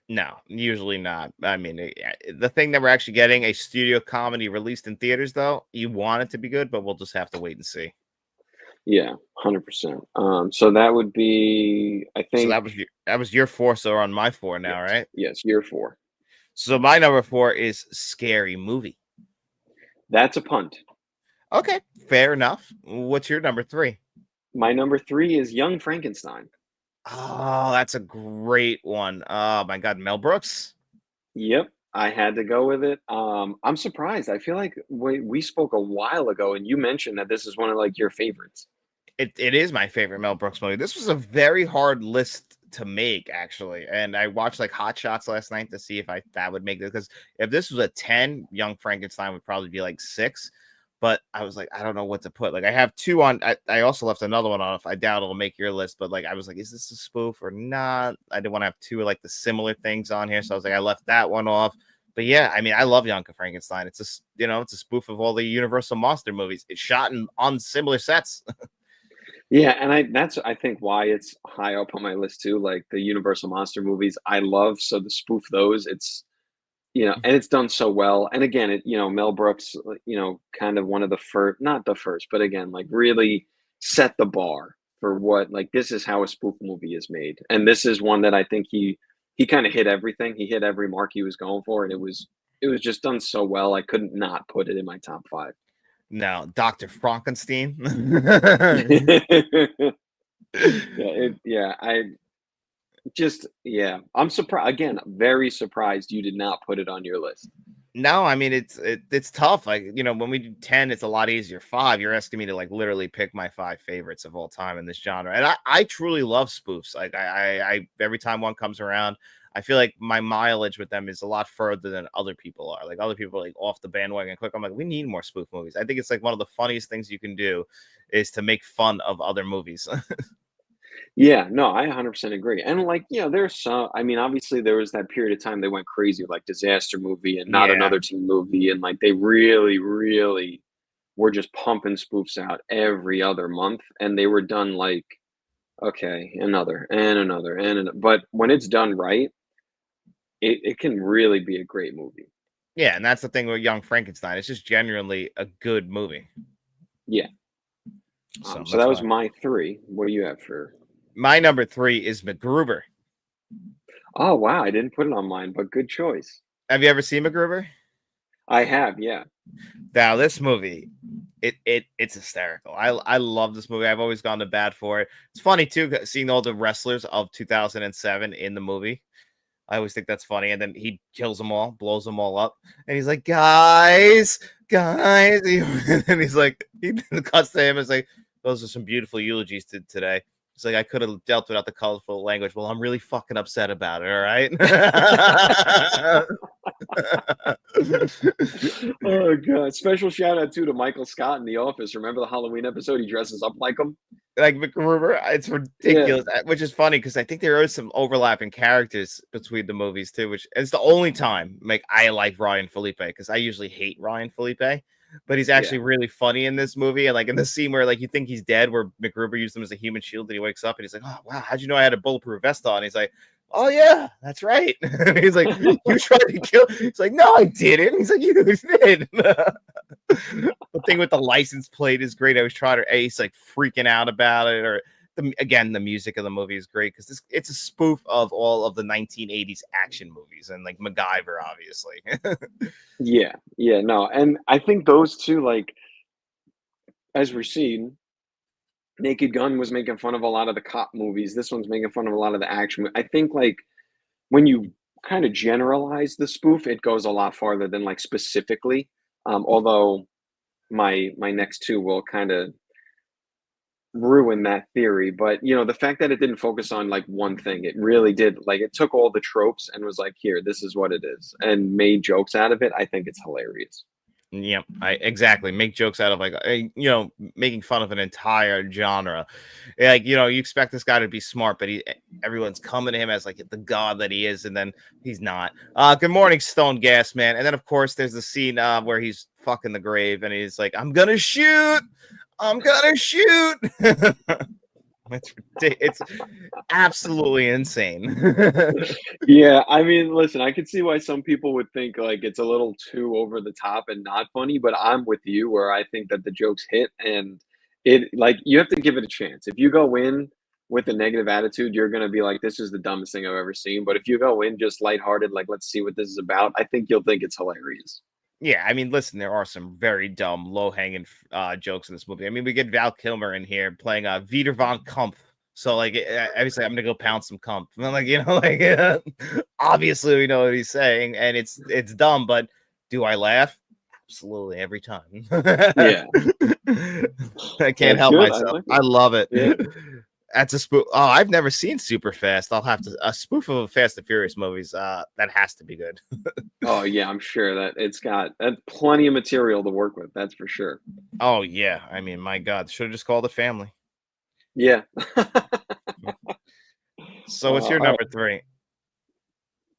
No, usually not. I mean, the thing that we're actually getting a studio comedy released in theaters, though, you want it to be good, but we'll just have to wait and see. Yeah, 100%. So that would be, I So think, that was your 4, so we're on my 4 now, yes, right? yes, year 4. So my number 4 is Scary Movie. That's a punt. Okay, fair enough. What's your number 3? My number 3 is Young Frankenstein. Oh, that's a great one. Oh my god, Mel Brooks? Yep, I had to go with it. I'm surprised. I feel like we spoke a while ago, and you mentioned that this is one of like your favorites. It is my favorite Mel Brooks movie. This was a very hard list to make, actually, and I watched like Hot Shots last night to see if that would make it, because if this was a 10, Young Frankenstein would probably be like 6. But I was like, I don't know what to put. Like I have 2 on. I also left another one off. I doubt it'll make your list, but like I was like, is this a spoof or not? I didn't want to have 2 of like the similar things on here, so I was like, I left that one off. But yeah, I mean, I love Young Frankenstein. It's it's a spoof of all the Universal monster movies. It's shot on similar sets. Yeah, and that's I think why it's high up on my list too. Like the Universal monster movies, I love. So to spoof those, it's and it's done so well. And again, Mel Brooks, kind of one of the first, not the first, but again, like really set the bar for what, like, this is how a spoof movie is made. And this is one that I think he kind of hit everything. He hit every mark he was going for, and it was just done so well. I couldn't not put it in my top 5. Now, Dr. Frankenstein. Yeah, I just, yeah, I'm surprised again, very surprised you did not put it on your list. No, I mean it's tough. Like, when we do 10, it's a lot easier. 5, you're asking me to like literally pick my 5 favorites of all time in this genre. And I truly love spoofs. Like I every time one comes around, I feel like my mileage with them is a lot further than other people are. Like other people are like off the bandwagon quick. I'm like, we need more spoof movies. I think it's like one of the funniest things you can do is to make fun of other movies. Yeah, no, I 100% agree. And like, there's some, I mean, obviously there was that period of time they went crazy with like Disaster Movie and Not Yeah. Another Teen Movie. And like they really, really were just pumping spoofs out every other month. And they were done like, okay, another and another and another. But when it's done right, it can really be a great movie. Yeah, and that's the thing with Young Frankenstein. It's just genuinely a good movie. Yeah. So So that's that was why. my 3. What do you have for? My number 3 is MacGruber. Oh, wow. I didn't put it on mine, but good choice. Have you ever seen MacGruber? I have, yeah. Now this movie, it's hysterical. I love this movie. I've always gone to bat for it. It's funny too, seeing all the wrestlers of 2007 in the movie. I always think that's funny. And then he kills them all, blows them all up, and he's like, guys, and he's like, he cuts to him and is like, those are some beautiful eulogies today. It's like, I could have dealt without the colorful language. Well, I'm really fucking upset about it. All right. Oh god! Special shout out too to Michael Scott in The Office. Remember the Halloween episode? He dresses up like him. Like McGruber, it's Yeah, ridiculous, which is funny because I think there are some overlapping characters between the movies too, which is the only time like I like Ryan Felipe, because I usually hate Ryan Felipe, but he's yeah. actually really funny in this movie. And like in the scene where like you think he's dead, where McGruber used him as a human shield, and he wakes up and he's like, "Oh wow, how'd you know I had a bulletproof vest on?" He's like, "Oh yeah, that's right." He's like, "You tried to kill." He's like, "No, I didn't." He's like, "You did." The thing with the license plate is great. I was trying to, he's like freaking out about it. Or again, the music of the movie is great because it's a spoof of all of the 1980s action movies and like MacGyver, obviously. Yeah, yeah, no, and I think those two, like, as we're seeing, Naked Gun was making fun of a lot of the cop movies. This one's making fun of a lot of the action. I think like when you kind of generalize the spoof, it goes a lot farther than like specifically. Although my next two will kind of ruin that theory, but the fact that it didn't focus on like one thing, it really did. Like it took all the tropes and was like, here, this is what it is, and made jokes out of it. I think it's hilarious. Yeah, I exactly make jokes out of like making fun of an entire genre. Like you expect this guy to be smart, but everyone's coming to him as like the god that he is, and then he's not. Good morning, Stone Gas Man. And then of course there's the scene where he's fucking the grave, and he's like, "I'm gonna shoot, I'm gonna shoot." It's absolutely insane. Yeah, I mean, listen, I could see why some people would think like it's a little too over the top and not funny, but I'm with you where I think that the jokes hit, and It like, you have to give it a chance. If you go in with a negative attitude, you're gonna be like, "This is the dumbest thing I've ever seen." But if you go in just lighthearted, like, "Let's see what this is about," I think you'll think it's hilarious. Yeah, I mean, listen, there are some very dumb, low-hanging jokes in this movie. I mean, we get Val Kilmer in here playing Vita von Kump. So, like, obviously, I'm gonna go pound some Kump. And I'm like, like, obviously, we know what he's saying, and it's dumb, but do I laugh? Absolutely, every time. Yeah, I can't that's help good, I myself. like I it. love it. Yeah. That's a spoof. Oh, I've never seen Super Fast. I'll have to a spoof of a Fast and Furious movies. That has to be good. Oh, yeah, I'm sure that it's got plenty of material to work with, that's for sure. Oh yeah, I mean, my God, should have just called it Family. Yeah. So what's your Alright. number three?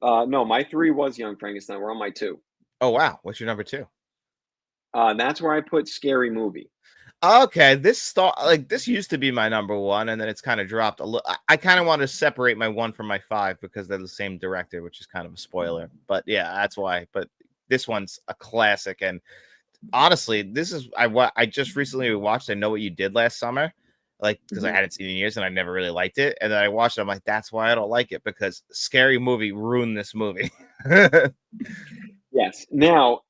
No, my 3 was Young Frankenstein, we're on my 2. Oh wow, what's your number two? That's where I put Scary Movie. Okay, this used to be my number one, and then it's kind of dropped a little. I kind of want to separate my one from my five because they're the same director, which is kind of a spoiler. But yeah, that's why. But this one's a classic, and honestly, this is I just recently watched. I Know What You Did Last Summer, like because I Mhm. hadn't seen it in years and I never really liked it, and then I watched it. I'm like, that's why I don't like it because Scary Movie ruined this movie. Yes. Now,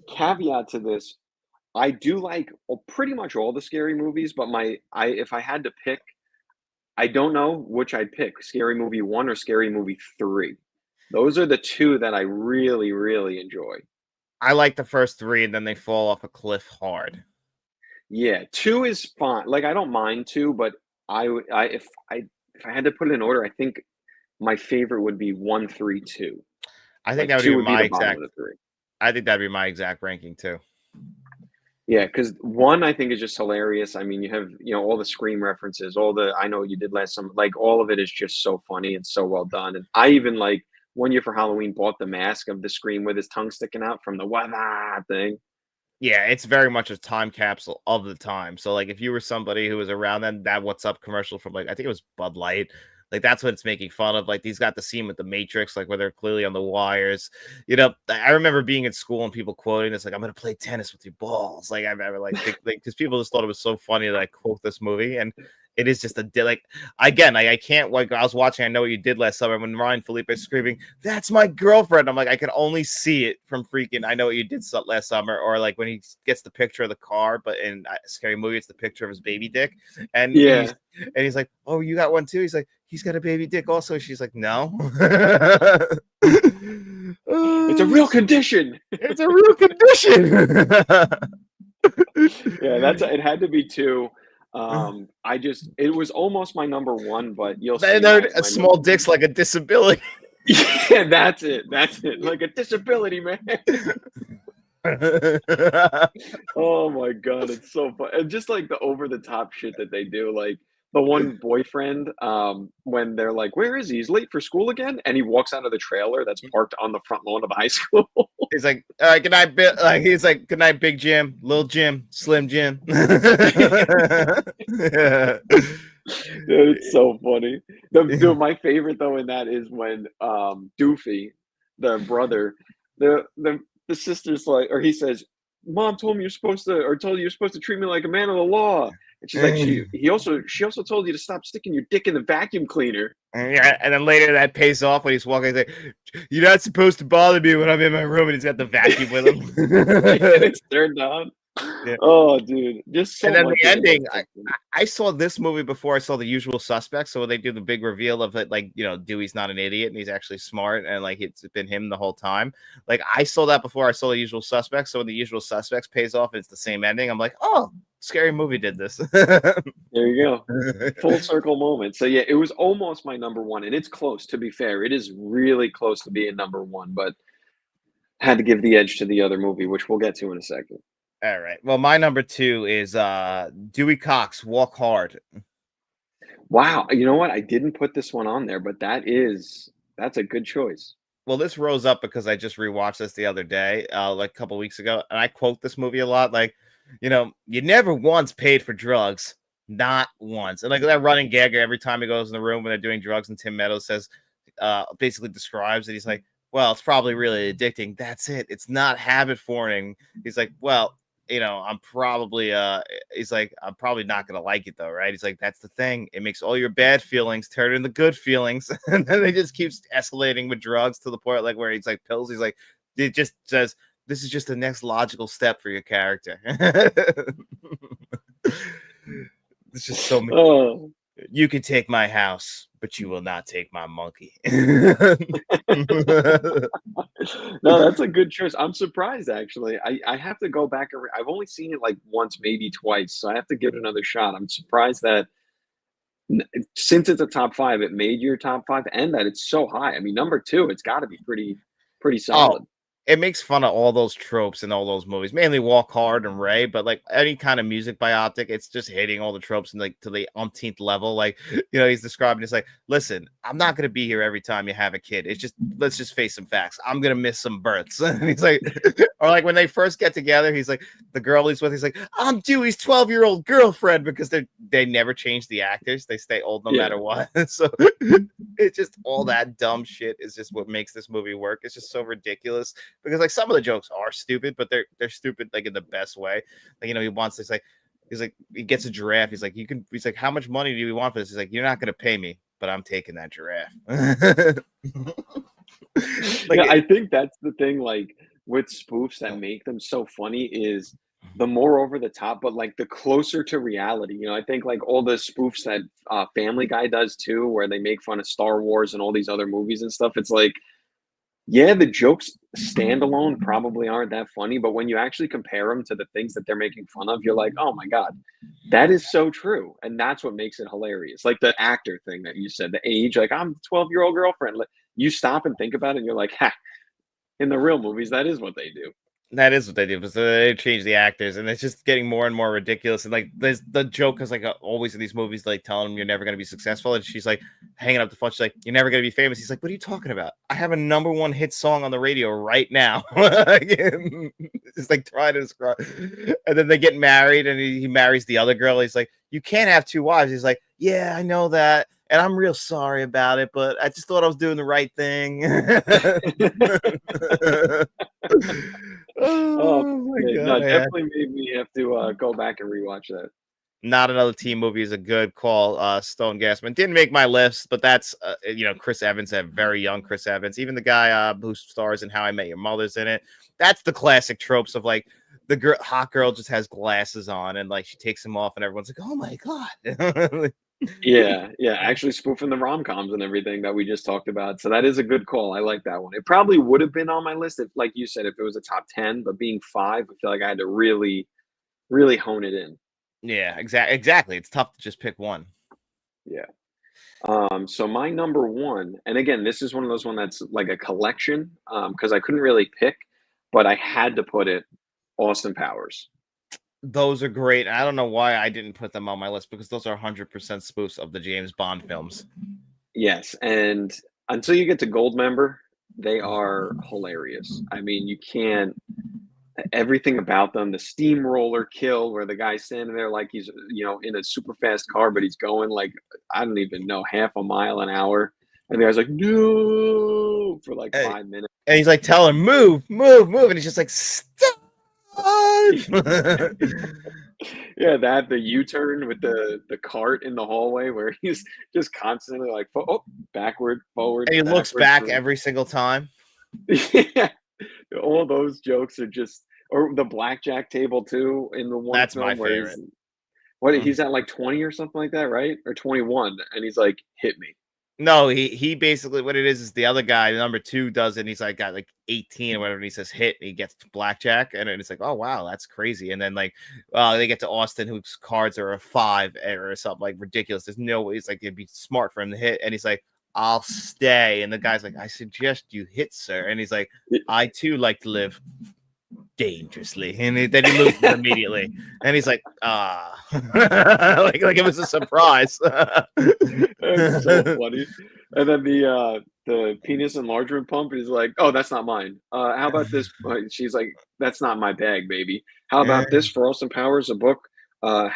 caveat to this, I do like, pretty much all the scary movies, but if I had to pick, I don't know which I'd pick, Scary Movie 1 or Scary Movie 3. Those are the 2 that I really, really enjoy. I like the first three, and then they fall off a cliff hard. Yeah, 2 is fine. Like, I don't mind 2, but if I had to put it in order, I think my favorite would be 1, 3, 2. I think Like, that would 2 be would be my the bottom of exact. the 3. I think that'd be my exact ranking too. Yeah, because 1, I think, is just hilarious. I mean, you have, all the Scream references, all the "I Know What You Did Last Summer," like, all of it is just so funny and so well done, and I even, like, one year for Halloween bought the mask of the Scream with his tongue sticking out from the "Wah!" thing. Yeah, it's very much a time capsule of the time. So, like, if you were somebody who was around then, that "What's Up" commercial from, like, I think it was Bud Light, like, that's what it's making fun of. Like, he's got the scene with the Matrix, like, where they're clearly on the wires. I remember being in school and people quoting this, like, "I'm gonna play tennis with your balls." Like, I remember, like, because people just thought it was so funny that I quote this movie, and it is just like, again, I can't, like, I was watching I Know What You Did Last Summer when Ryan Felipe is screaming, "That's my girlfriend." I'm like, I can only see it from freaking I Know What You Did Last Summer, or like when he gets the picture of the car, but in Scary Movie, it's the picture of his baby dick, and he's Yeah. and he's like, "Oh, you got one too?" He's like, "He's got a baby dick also." She's like, "No." It's a real condition. It's a real Yeah, condition. it had to be 2. It was almost my number 1, but you'll see Then why it's a my number small 1. dick's like a disability. Yeah, that's it, like a disability, man. Oh my god, it's so fun, and just, like, the over the top shit that they do, like, the one boyfriend, when they're like, "Where is he? He's late for school again?" And he walks out of the trailer that's parked on the front lawn of the high school. He's like, "All right, good night, like he's like, good night, Big Jim, Little Jim, Slim Jim." Yeah. Dude, it's so funny. My favorite though in that is when, Doofy, the brother, the sister's like, or he says, "Mom told me you're supposed to, or told you you're supposed to treat me like a man of the law." And she's like, she also told you to stop sticking your dick in the vacuum cleaner." Yeah, and then later that pays off when he's walking. He's like, "You're not supposed to bother me when I'm in my room," and he's got the vacuum with And him. it's turned on. Yeah. Oh, dude, just And so then the much of it is ending, so funny. I saw this movie before I saw The Usual Suspects. So when they do the big reveal of it, like, Dewey's not an idiot and he's actually smart, and like it's been him the whole time. Like, I saw that before I saw The Usual Suspects. So when The Usual Suspects pays off, and it's the same ending. I'm like, oh, Scary Movie did this. There you go. Full circle moment. So yeah, it was almost my number 1, and it's close, to be fair. It is really close to being number 1, but had to give the edge to the other movie, which we'll get to in a second. All right. Well, my number two is Dewey Cox, Walk Hard. Wow, you know what? I didn't put this one on there, but that's a good choice. Well, this rose up because I just rewatched this the other day, like a couple weeks ago, and I quote this movie a lot. Like, you never once paid for drugs, not once. And like that running gag every time he goes in the room when they're doing drugs, and Tim Meadows says, basically describes it. He's like, "Well, it's probably really addicting. That's it. It's not habit forming." He's like, "Well, I'm probably he's like, I'm probably not gonna like it though, right? He's like, that's the thing. It makes all your bad feelings turn into good feelings. And then it just keeps escalating with drugs to the point like where he's like pills. He's like, it just says this is just the next logical step for your character. It's just so many. Oh. You can take my house, but you will not take my monkey. No, that's a good choice. I'm surprised actually. I have to go back and I've only seen it like once, maybe twice, so I have to give it another shot. I'm surprised that since it's a top five, it made your top five, and that it's so high. I mean, number two, it's got to be pretty Oh, solid. it makes fun of all those tropes in all those movies, mainly Walk Hard and Ray, but like any kind of music biopic, it's just hitting all the tropes and like to the umpteenth level. Like, he's describing it's like, listen, I'm not gonna be here every time you have a kid. It's just let's just face some facts. I'm gonna miss some births. And he's like, or like when they first get together, he's like, the girl he's with, he's like, I'm Dewey's 12-year-old girlfriend because they never change the actors, they stay old no Yeah. matter what. So it's just all that dumb shit is just what makes this movie work. It's just so ridiculous because like some of the jokes are stupid, but they're stupid like in the best way. Like he wants this he's like he gets a giraffe. He's like, how much money do you want for this? He's like, you're not gonna pay me, but I'm taking that giraffe. Yeah, I think that's the thing, like with spoofs that make them so funny is the more over the top, but like the closer to reality. I think like all the spoofs that Family Guy does too, where they make fun of Star Wars and all these other movies and stuff. It's like, yeah, the jokes standalone probably aren't that funny, but when you actually compare them to the things that they're making fun of, you're like, oh my God, that is so true. And that's what makes it hilarious. Like the actor thing that you said, the age, like I'm 12-year-old girlfriend. Like, you stop and think about it and you're like, ha, in the real movies, that is what they do. That is what they do. So they change the actors, and it's just getting more and more ridiculous. And like, there's the joke is like always in these movies, like telling him you're never going to be successful, and she's like hanging up the phone. She's like, "You're never going to be famous." He's like, "What are you talking about? I have a number one hit song on the radio right now." It's like trying to describe. And then they get married, and he marries the other girl. He's like, "You can't have two wives." He's like, "Yeah, I know that." And I'm real sorry about it, but I just thought I was doing the right thing. Oh, Oh my no, god, yeah. definitely made me have to go back and rewatch that. Not Another Teen Movie is a good call. Stone Gasman didn't make my list, but that's Chris Evans, a very young Chris Evans. Even the guy who stars in How I Met Your Mother's in it. That's the classic tropes of like the hot girl just has glasses on and like she takes them off and everyone's like, oh my god. Yeah, yeah, actually spoofing the rom-coms and everything that we just talked about. So that is a good call. I like that one. It probably would have been on my list if, like you said, if it was a top 10, but being five, I feel like I had to really, really hone it in. Yeah, exactly. It's tough to just pick one. Yeah. So my number one, and again, this is one of those one that's like a collection, because I couldn't really pick, but I had to put it Austin Powers. Those are great. I don't know why I didn't put them on my list because those are 100% spoofs of the James Bond films. Yes, and until you get to Goldmember, they are hilarious. I mean, you can't everything about them, the steamroller kill where the guy's standing there like he's, in a super fast car, but he's going like, I don't even know, half a mile an hour. And the guy's like, no, for like Hey, 5 minutes. and he's like telling him, move, move, move. And he's just like, stop. Yeah, that the U-turn with the cart in the hallway where he's just constantly like, oh, backward, forward, And he looks backward. back every single time. Yeah, all those jokes are just, or the blackjack table too in the one That's my film where favorite. he's at like 20 or something like that, right? Or 21, and he's like, hit me. No, he basically what it is the other guy, number two, does it. And he's like got like 18 or whatever. And he says hit, and he gets to blackjack, and it's like, oh wow, that's crazy. And then like, they get to Austin, whose cards are a 5 or something like ridiculous. There's no way. It's like it'd be smart for him to hit, and he's like, I'll stay. And the guy's like, I suggest you hit, sir. And he's like, I too like to live dangerously, and then he loses immediately, and he's like, like it was a surprise. That's so funny. And then the penis enlargement pump is like, oh, that's not mine. How about this? She's like, that's not my bag, baby. How about this for Austin Powers, a book,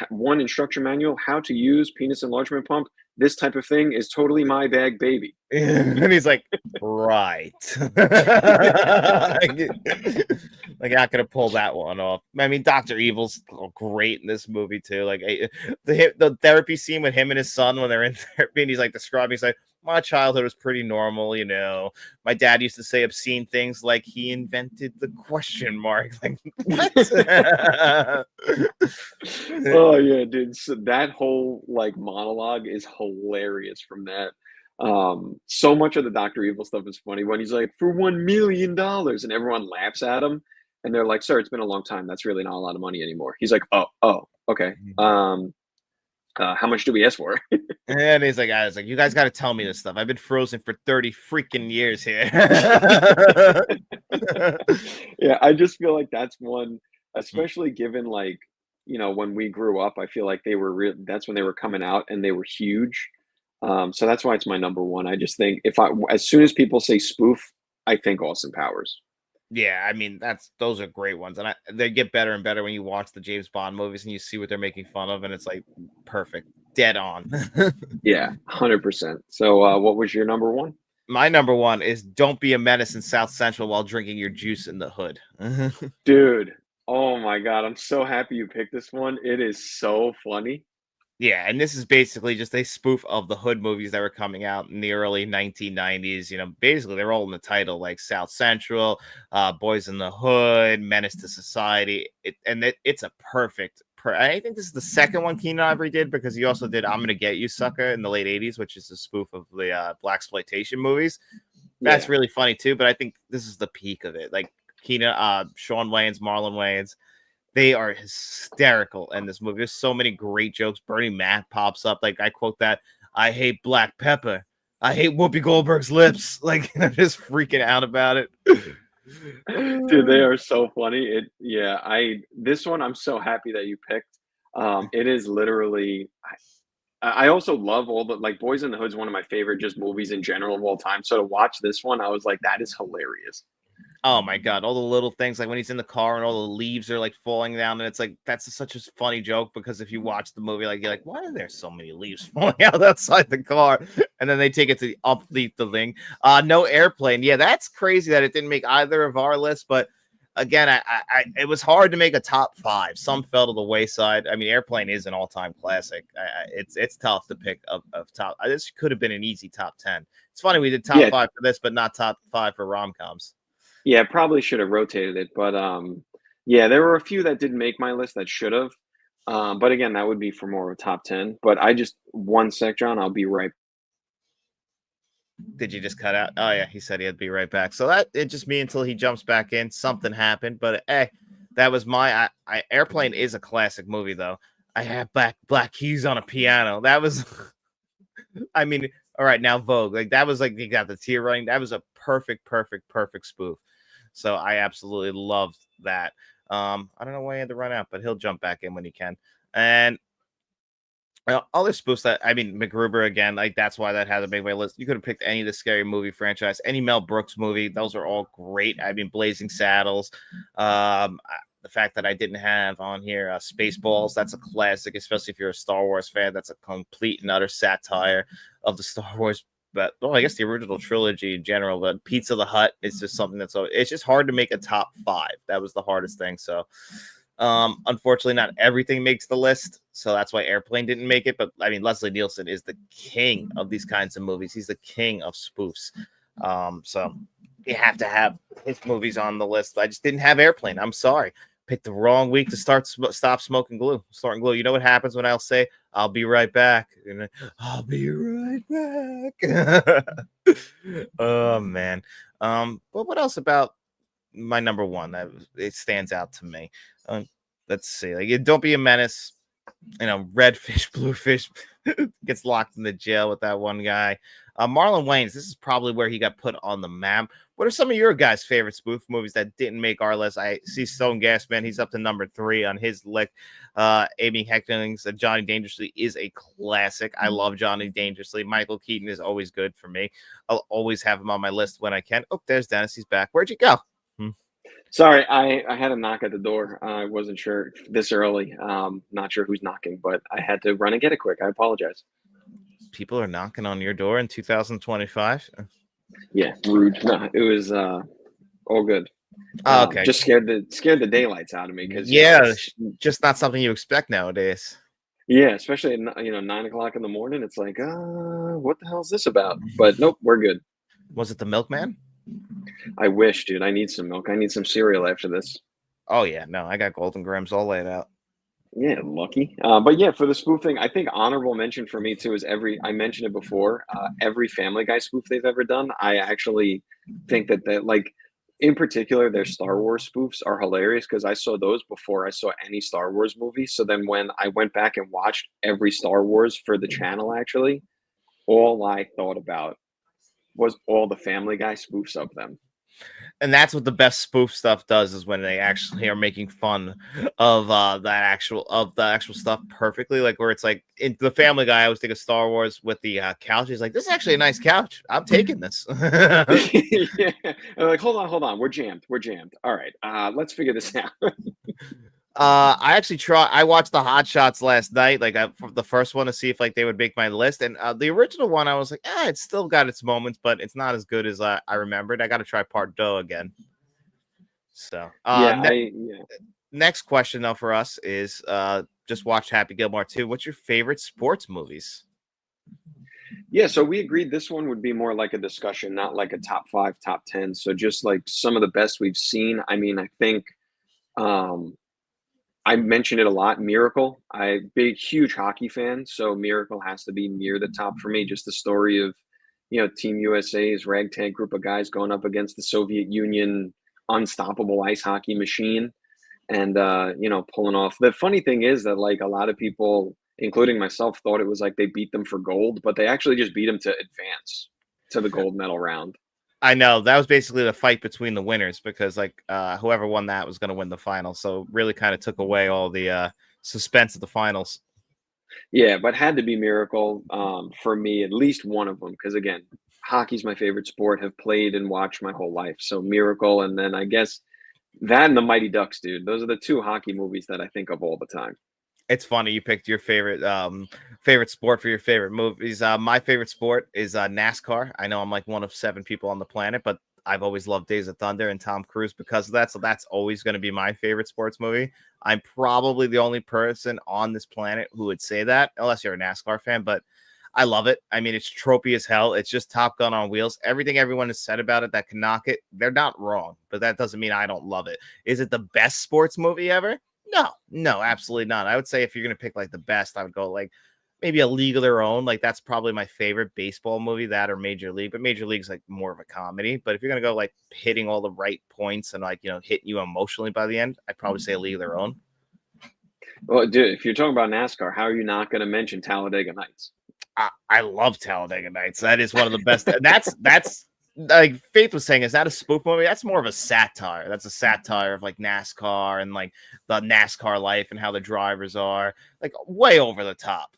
one instruction manual, how to use penis enlargement pump. this type of thing is totally my bag, baby. And he's like, right. Like, not gonna pull that one off. I mean, Dr. Evil's great in this movie too. Like the therapy scene with him and his son when they're in therapy, and he's like describing, he's like, my childhood was pretty normal, you know. My dad used to say obscene things like he invented the question mark. Like, what? Oh yeah, dude. So that whole like monologue is hilarious from that. So much of the Dr. Evil stuff is funny when he's like, for $1 million, and everyone laughs at him, and they're like, "Sir, it's been a long time. That's really not a lot of money anymore." He's like, "Oh, okay. How much do we ask for?" And he's like, I was like, you guys got to tell me this stuff. I've been frozen for 30 freaking years here. Yeah, I just feel like that's one, especially given like, when we grew up, I feel like they were real that's when they were coming out and they were huge. So that's why it's my number one. I just think as soon as people say spoof, I think Austin Powers. Yeah, I mean, those are great ones. And they get better and better when you watch the James Bond movies and you see what they're making fun of, and it's like perfect, dead on. Yeah, 100%. So, what was your number one? My number one is don't be a menace in South Central while drinking your juice in the hood. Dude, oh my God, I'm so happy you picked this one. It is so funny. Yeah, and this is basically just a spoof of the hood movies that were coming out in the early 1990s. You know, basically they're all in the title, like South Central, Boys in the Hood, Menace to Society. It's a perfect. I think this is the second one Keenan Ivory did, because he also did "I'm Gonna Get You, Sucker" in the late 80s, which is a spoof of the blaxploitation movies. That's Yeah. really funny too, but I think this is the peak of it. Like Shawn Wayans, Marlon Wayans. They are hysterical in this movie. There's so many great jokes. Bernie Mac pops up. Like, I quote that, I hate black pepper. I hate Whoopi Goldberg's lips. Like, I'm just freaking out about it. Dude, they are so funny. This one I'm so happy that you picked. It is literally I also love all the like Boys in the Hood is one of my favorite just movies in general of all time. So to watch this one, I was like, that is hilarious. Oh my god, all the little things, like when he's in the car and all the leaves are like falling down, and it's like such a funny joke, because if you watch the movie, like, you're like, why are there so many leaves falling out outside the car? And then they take it to uplift the thing. No Airplane. Yeah, that's crazy that it didn't make either of our lists, but again, it was hard to make a top five. Some fell to the wayside. I mean, Airplane is an all-time classic. It's tough to pick of top. This could have been an easy top 10. It's funny we did top Yeah. five for this, but not top five for rom-coms. Yeah, probably should have rotated it, but yeah, there were a few that didn't make my list that should have. But again, that would be for more of a top 10. But I just one sec, John, I'll be right. Did you just cut out? Oh yeah, he said he'd be right back. So it's just me until he jumps back in. Something happened, but hey, that was my Airplane is a classic movie though. I have black keys on a piano. That was, I mean, all right, now Vogue, like that was like you got the tear running. That was a perfect spoof. So I absolutely loved that. I don't know why he had to run out, but he'll jump back in when he can. And other spoofs that, I mean, MacGruber again, like that's why that had to make my list. You could have picked any of the Scary Movie franchise, any Mel Brooks movie. Those are all great. I mean, Blazing Saddles. The fact that I didn't have on here Spaceballs, that's a classic, especially if you're a Star Wars fan. That's a complete and utter satire of the Star Wars. But I guess the original trilogy in general. But Pizza the Hut is just something it's just hard to make a top five. That was the hardest thing. So. Unfortunately, not everything makes the list, so that's why Airplane didn't make it. But I mean, Leslie Nielsen is the king of these kinds of movies. He's the king of spoofs. So you have to have his movies on the list. I just didn't have Airplane. I'm sorry. Picked the wrong week to stop smoking glue. Starting glue. You know what happens when I'll say, "I'll be right back," and I'll be right back. Oh man. But what else about my number one that it stands out to me? Let's see. Like, don't be a menace. You know, red fish, blue fish gets locked in the jail with that one guy. Marlon Wayans. This is probably where he got put on the map. What are some of your guys' favorite spoof movies that didn't make our list? I see Stone Gas Man. He's up to number 3 on his list. Amy Heckling's Johnny Dangerously is a classic. I love Johnny Dangerously. Michael Keaton is always good for me. I'll always have him on my list when I can. Oh, there's Dennis. He's back. Where'd you go? Sorry, I had a knock at the door. I wasn't sure this early. Not sure who's knocking, but I had to run and get it quick. I apologize. people are knocking on your door in 2025. Yeah, rude. No, it was all good. Oh, okay. Just scared the daylights out of me because Yeah, it's just not something you expect nowadays. yeah, especially at 9 o'clock in the morning. It's like, what the hell is this about? But nope, we're good. Was it the milkman? I wish, dude. I need some milk. I need some cereal after this. Oh yeah, no, I got Golden Grams all laid out. Yeah, lucky. But yeah, for the spoof thing, I think honorable mention for me too is I mentioned it before, every Family Guy spoof they've ever done. I actually think that like in particular their Star Wars spoofs are hilarious because I saw those before I saw any Star Wars movie. So then when I went back and watched every Star Wars for the channel, actually, all I thought about was all the Family Guy spoofs of them. And that's what the best spoof stuff does is when they actually are making fun of the actual stuff perfectly, like where it's like in the Family Guy. I always think of Star Wars with the couch. He's like, this is actually a nice couch, I'm taking this. Yeah. I'm like, hold on, we're jammed. All right, let's figure this out. I watched the Hot Shots last night, like for the first one to see if like they would make my list, and the original one I was like, it's still got its moments, but it's not as good as I remembered. I got to try Part Deux again. So Yeah. next question though for us is just watched Happy Gilmore 2. What's your favorite sports movies? Yeah, so we agreed this one would be more like a discussion, not like a top five, top 10. So just like some of the best we've seen. I mean, I think um, I mentioned it a lot. Miracle. I'm big, huge hockey fan, so Miracle has to be near the top for me. Just the story of, Team USA's ragtag group of guys going up against the Soviet Union unstoppable ice hockey machine and pulling off. The funny thing is that like a lot of people, including myself, thought it was like they beat them for gold, but they actually just beat them to advance to the gold medal round. I know that was basically the fight between the winners because like whoever won that was going to win the final, so really kind of took away all the suspense of the finals. Yeah, but had to be Miracle for me, at least one of them, because again, hockey's my favorite sport. Have played and watched my whole life, so Miracle, and then I guess that and the Mighty Ducks, dude. Those are the two hockey movies that I think of all the time. It's funny you picked your favorite sport for your favorite movies. My favorite sport is NASCAR. I know I'm like one of 7 people on the planet, but I've always loved Days of Thunder and Tom Cruise because of that. So that's always going to be my favorite sports movie. I'm probably the only person on this planet who would say that, unless you're a NASCAR fan. But I love it. I mean, it's tropey as hell. It's just Top Gun on wheels. Everything everyone has said about it that can knock it, they're not wrong. But that doesn't mean I don't love it. Is it the best sports movie ever? No, absolutely not. I would say if you're gonna pick like the best, I would go like maybe A League of Their Own. Like that's probably my favorite baseball movie, that or Major League. But Major League's like more of a comedy. But if you're gonna go like hitting all the right points and like hitting you emotionally by the end, I'd probably say A League of Their Own. Well, dude, if you're talking about NASCAR, how are you not going to mention Talladega Nights? I love Talladega Nights. That is one of the best. That's like Faith was saying, is that a spoof movie? That's more of a satire. That's a satire of like NASCAR and like the NASCAR life and how the drivers are like way over the top.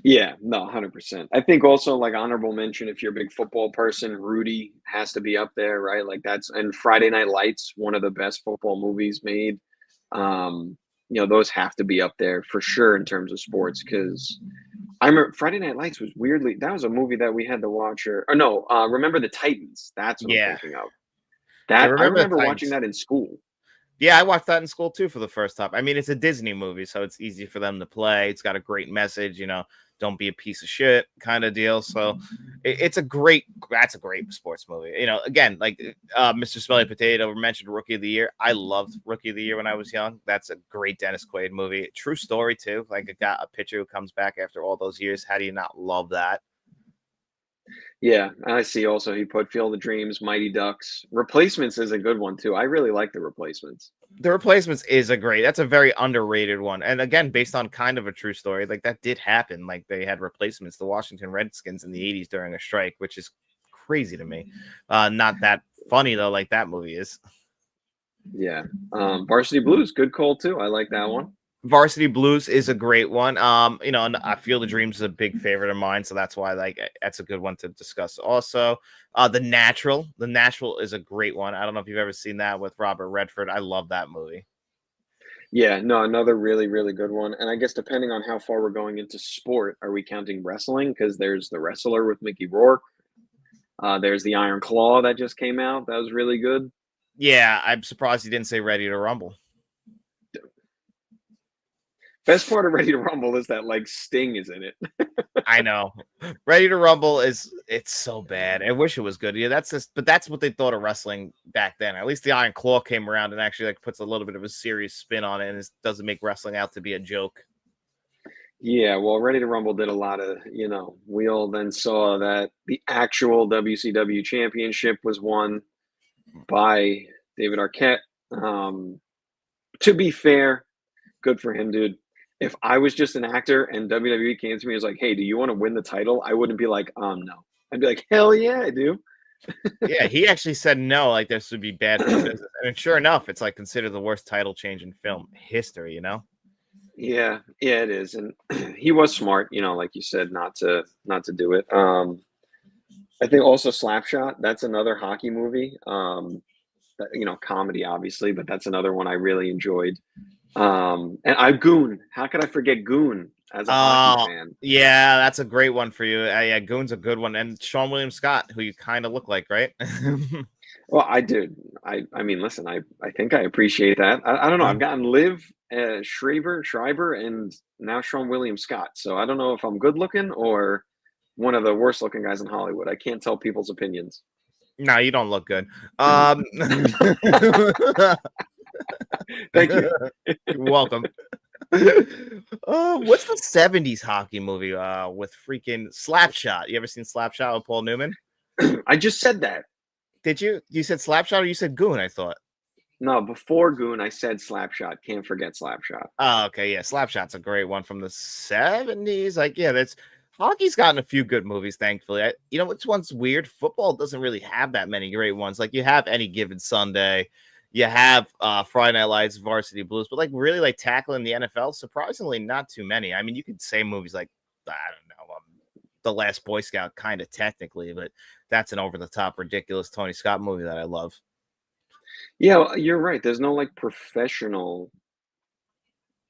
Yeah, no, 100%. I think also like honorable mention if you're a big football person, Rudy has to be up there, right? Like and Friday Night Lights, one of the best football movies made. Those have to be up there for sure in terms of sports because I remember Friday Night Lights was weirdly that was a movie that we had to watch or no, Remember the Titans. That's what I'm thinking of. I That I remember remember watching that in school. Yeah, I watched that in school too for the first time. I mean, it's a Disney movie, so it's easy for them to play. It's got a great message, don't be a piece of shit kind of deal. So that's a great sports movie. Again, like Mr. Smelly Potato mentioned Rookie of the Year. I loved Rookie of the Year when I was young. That's a great Dennis Quaid movie. True story too. Like a pitcher who comes back after all those years. How do you not love that? Yeah, I see also he put Field of Dreams, Mighty Ducks. Replacements is a good one too. I really like the Replacements. The Replacements that's a very underrated one. And again, based on kind of a true story, like that did happen. Like they had replacements, the Washington Redskins in the 80s during a strike, which is crazy to me. Not that funny though, like that movie is. Yeah. Varsity Blues, good call too. I like that one. Varsity Blues is a great one. And I Feel the Dreams is a big favorite of mine, so that's why that's a good one to discuss. Also, The Natural. The Natural is a great one. I don't know if you've ever seen that with Robert Redford. I love that movie. Yeah, no, another really, really good one. And I guess depending on how far we're going into sport, are we counting wrestling? Because there's The Wrestler with Mickey Rourke. There's the Iron Claw that just came out. That was really good. Yeah, I'm surprised he didn't say Ready to Rumble. Best part of Ready to Rumble is that like Sting is in it. I know. Ready to Rumble it's so bad. I wish it was good. Yeah, but that's what they thought of wrestling back then. At least the Iron Claw came around and actually like puts a little bit of a serious spin on it and it doesn't make wrestling out to be a joke. Yeah, well, Ready to Rumble did a lot of, we all then saw that the actual WCW championship was won by David Arquette. To be fair, good for him, dude. If I was just an actor and WWE came to me and was like, "Hey, do you want to win the title?" I wouldn't be like, no. I'd be like, "Hell yeah, I do." Yeah, he actually said no, like this would be bad for the business. And sure enough, it's like considered the worst title change in film history, you know? Yeah, yeah, it is, and he was smart, like you said, not to do it. I think also Slapshot. That's another hockey movie. Comedy, obviously, but that's another one I really enjoyed. And Goon. How could I forget Goon as a hockey Oh, fan? yeah, that's a great one for you. Yeah, Goon's a good one. And Sean William Scott, who you kind of look like, right? Well, I did. I mean, listen, I think I appreciate that. I don't know. I've gotten Liv, Schreiber, and now Sean William Scott. So I don't know if I'm good looking or one of the worst looking guys in Hollywood. I can't tell people's opinions. No, you don't look good. Thank you. You're welcome. What's the 70s hockey movie with freaking Slapshot? You ever seen Slapshot with Paul Newman? I just said that. Did you? You said Slapshot or you said Goon, I thought. No, before Goon, I said Slapshot. Can't forget Slapshot. Oh, okay, yeah. Slapshot's a great one from the 70s. Like, yeah, that's hockey's gotten a few good movies, thankfully. You know which one's weird? Football doesn't really have that many great ones. Like you have Any Given Sunday, you have Friday Night Lights, Varsity Blues, but like really like tackling the NFL, surprisingly not too many. I mean, you could say movies like I don't know, The Last Boy Scout, kind of technically, but that's an over the top, ridiculous Tony Scott movie that I love. Yeah, you're right. There's no like professional,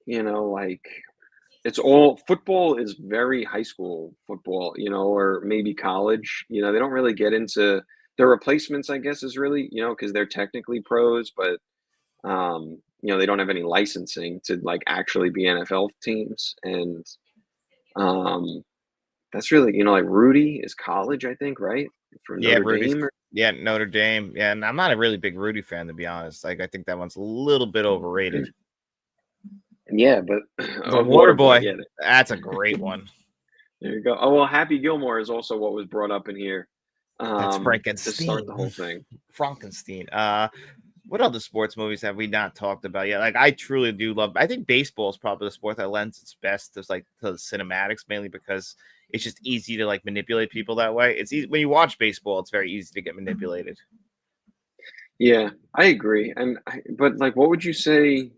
like it's all football is very high school football, or maybe college. They don't really get into their replacements, I guess, is really, because they're technically pros, but they don't have any licensing to like actually be NFL teams. And that's really, like Rudy is college, I think, right? From Yeah, Notre Dame. yeah, Notre Dame. Yeah, and I'm not a really big Rudy fan, to be honest. Like, I think that one's a little bit overrated. Yeah, but The Water Boy, Waterboy, yeah. that's a great one. There you go. Oh well, Happy Gilmore is also what was brought up in here That's to start Frankenstein. the whole thing. Frankenstein. What other sports movies have we not talked about yet? Like, I truly do love. I think baseball is probably the sport that lends its best to like to the cinematics, mainly because it's just easy to like manipulate people that way. It's easy when you watch baseball; it's very easy to get manipulated. Yeah, I agree. But like, what would you say?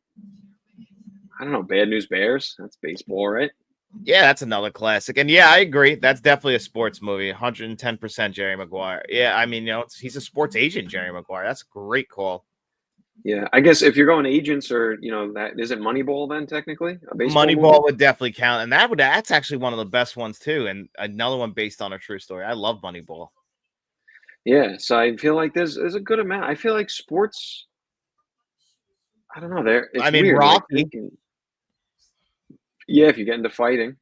I don't know. Bad News Bears. That's baseball, right? Yeah, that's another classic. And yeah, I agree. That's definitely a sports movie. 110% Jerry Maguire. Yeah, I mean, he's a sports agent, Jerry Maguire. That's a great call. Yeah, I guess if you're going agents or that is it Moneyball then technically a baseball movie? Moneyball would definitely count. And that's actually one of the best ones too. And another one based on a true story. I love Moneyball. Yeah, so I feel like there's a good amount. I feel like sports. I don't know. I It's mean, weird. Like Rocky. thinking. Yeah, if you get into fighting.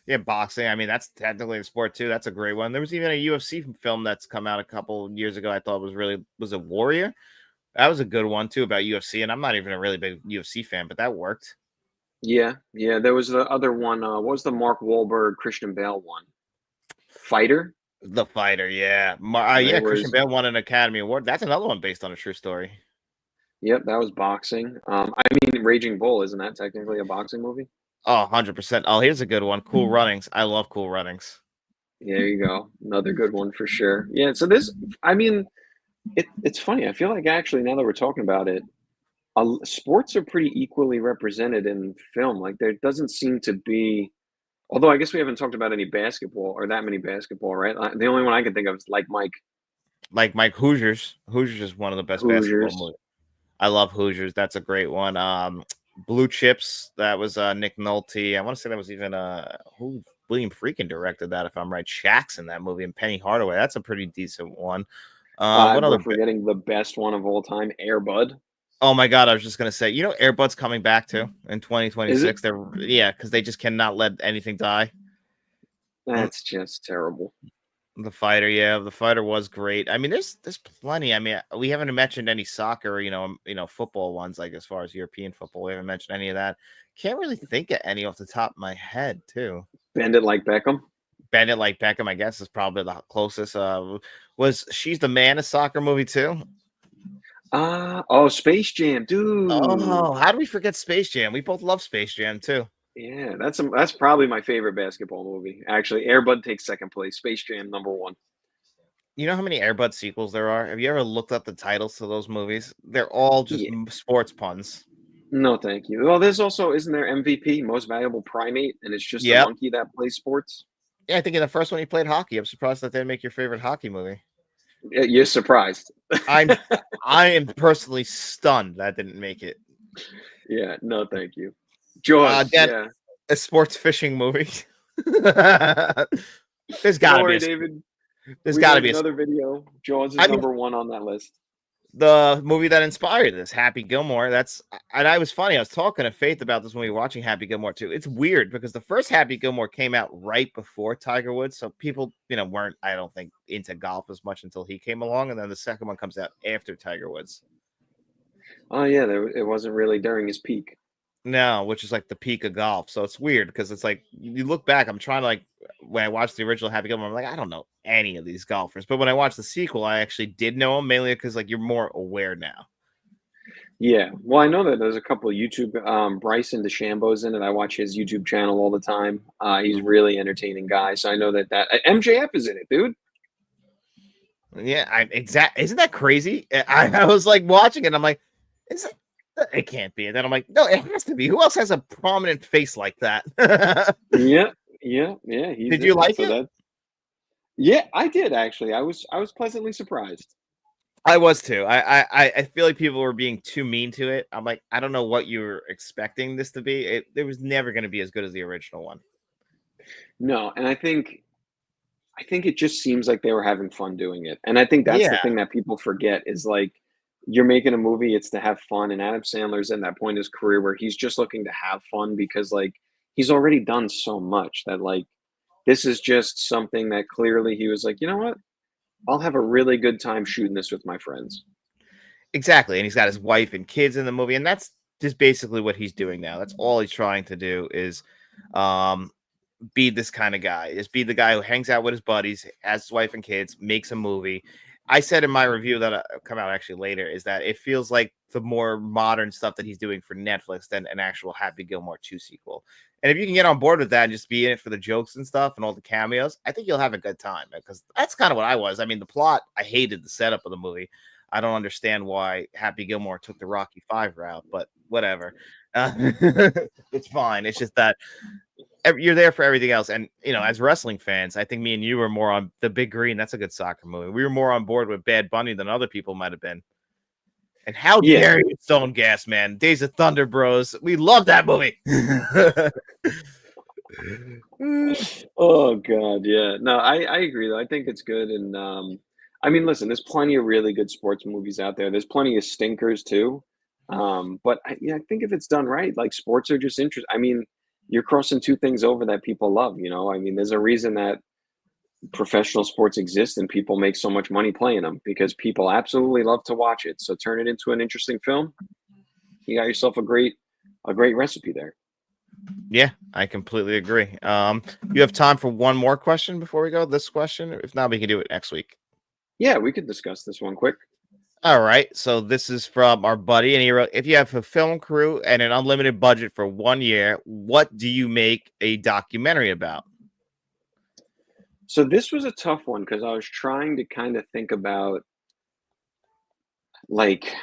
Yeah, boxing. I mean, that's technically a sport too. That's a great one. There was even a UFC film that's come out a couple years ago. I thought was a Warrior. That was a good one too about UFC. And I'm not even a really big UFC fan, but that worked. Yeah, yeah. There was the other one. What was the Mark Wahlberg Christian Bale one? Fighter. The Fighter, yeah. There Yeah, Christian was. Bale won an Academy Award. That's another one based on a true story. Yep, that was boxing. I mean, Raging Bull, isn't that technically a boxing movie? Oh, 100%. Oh, here's a good one. Cool Runnings. I love Cool Runnings. There you go. Another good one for sure. Yeah, so I mean, it's funny. I feel like actually now that we're talking about it, sports are pretty equally represented in film. Like there doesn't seem to be, although I guess we haven't talked about any basketball or that many basketball, right? The only one I can think of is like Mike Hoosiers. Hoosiers is one of the best basketball Hoosiers. movies. I love Hoosiers. That's a great one. Blue Chips. That was Nick Nolte. I want to say that was even who William Freakin directed that, if I'm right. Shaq's in that movie, and Penny Hardaway. That's a pretty decent one. What other? We're forgetting the best one of all time, Air Bud. Oh my god, I was just gonna say, Air Bud's coming back too in Is it? 2026. Yeah, because they just cannot let anything die. Mm, That's just terrible. The fighter, yeah, the fighter was great. I mean, there's plenty. I mean, we haven't mentioned any soccer, football ones, like as far as European football. We haven't mentioned any of that. Can't really think of any off the top of my head, too. Bend It Like Beckham. Bandit Like Beckham, I guess, is probably the closest. Was She's the Man a soccer movie too? Oh, Space Jam, dude. Oh, how do we forget Space Jam? We both love Space Jam too. Yeah, that's probably my favorite basketball movie. Actually, Air Bud takes second place. Space Jam number one. You know how many Air Bud sequels there are? Have you ever looked up the titles to those movies? They're all just Yeah. sports puns. No, thank you. Well, there's also isn't there MVP, Most Valuable Primate, and it's just a Yep. monkey that plays sports. Yeah, I think in the first one he played hockey. I'm surprised that didn't make your favorite hockey movie. You're surprised. I am personally stunned that didn't make it. Yeah, no, thank you. Jaws, Again, yeah. a sports fishing movie. There's got Don't to be worry, a David. there's We got to made be another video. Jaws is I mean, number one on that list. the movie that inspired this, Happy Gilmore. And I was funny. I was talking to Faith about this when we were watching Happy Gilmore too. It's weird because the first Happy Gilmore came out right before Tiger Woods, so people, weren't, I don't think, into golf as much until he came along, and then the second one comes out after Tiger Woods. Oh yeah, it wasn't really during his peak. No, which is like the peak of golf. So it's weird because it's like you look back. I'm trying to when I watched the original Happy Gilmore, I'm like, I don't know any of these golfers. But when I watched the sequel, I actually did know them, mainly because you're more aware now. Yeah, well, I know that there's a couple of YouTube. Bryson DeChambeau's in it. I watch his YouTube channel all the time. He's really entertaining guy. So I know that MJF is in it, dude. Yeah, isn't that crazy? I was like watching it. I'm like, it can't be. And then I'm like, no, it has to be. Who else has a prominent face like that? Yeah. Did you like it? Yeah, I did actually. I was pleasantly surprised. I was too. I feel like people were being too mean to it. I'm like, I don't know what you were expecting this to be. It was never going to be as good as the original one. No, and I think it just seems like they were having fun doing it. And I think that's the Yeah, thing that people forget is like you're making a movie, it's to have fun. And Adam Sandler's in that point in his career where he's just looking to have fun because like he's already done so much that like this is just something that clearly he was like, you know what? I'll have a really good time shooting this with my friends. exactly. And he's got his wife and kids in the movie, and that's just basically what he's doing now. That's all he's trying to do is um be this kind of guy. Is be the guy who hangs out with his buddies, has his wife and kids, makes a movie. I said in my review that come out actually later is that it feels like the more modern stuff that he's doing for Netflix than an actual Happy Gilmore 2 sequel. And if you can get on board with that and just be in it for the jokes and stuff and all the cameos, I think you'll have a good time because that's kind of what I was. I mean, the plot, I hated the setup of the movie. I don't understand why Happy Gilmore took the Rocky 5 route, but whatever. It's fine. It's just that you're there for everything else. And, as wrestling fans, I think me and you were more on The Big Green. That's a good soccer movie. We were more on board with Bad Bunny than other people might have been. And how Yeah. dare you, Stone Gas, man? Days of Thunder Bros. We love that movie. Oh God, yeah. No, I agree though. I think it's good. And I mean, listen, there's plenty of really good sports movies out there. There's plenty of stinkers too. But I think if it's done right, like sports are just interesting. I mean, you're crossing two things over that people love, you know? I mean, there's a reason that professional sports exist and people make so much money playing them because people absolutely love to watch it. So turn it into an interesting film. You got yourself a great recipe there. Yeah, I completely agree. You have time for one more question before we go? This question? If not, we can do it next week. Yeah, we could discuss this one quick. All right. So this is from our buddy, and he wrote, if you have a film crew and an unlimited budget for 1 year, what do you make a documentary about? So this was a tough one because I was trying to kind of think about like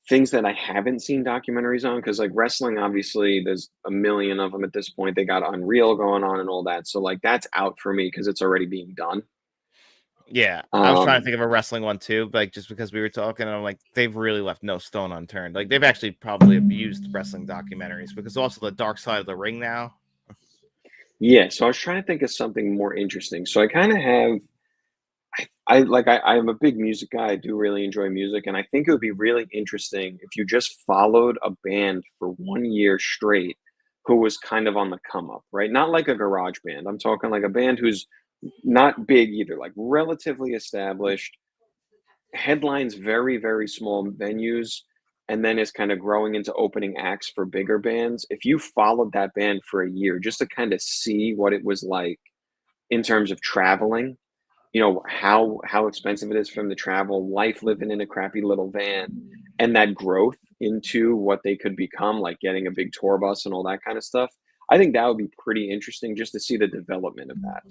things that I haven't seen documentaries on because like wrestling, obviously, there's a million of them at this point. They got Unreal going on and all that. So like that's out for me because it's already being done. Yeah, I was trying to Um, think of a wrestling one too, like just because we were talking, and I'm like, they've really left no stone unturned. Like they've actually probably abused wrestling documentaries because also the Dark Side of the Ring now. yeah, so I was trying to think of something more interesting. So I kind of have I'm a big music guy. I do really enjoy music, and I think it would be really interesting if you just followed a band for 1 year straight who was kind of on the come up, right? Not like a garage band. I'm talking like a band who's not big either, like relatively established, headlines very, very small venues, and then is kind of growing into opening acts for bigger bands. If you followed that band for a year just to kind of see what it was like in terms of traveling, how expensive it is for them to travel, life living in a crappy little van, and that growth into what they could become, like getting a big tour bus and all that kind of stuff. I think that would be pretty interesting just to see the development of that.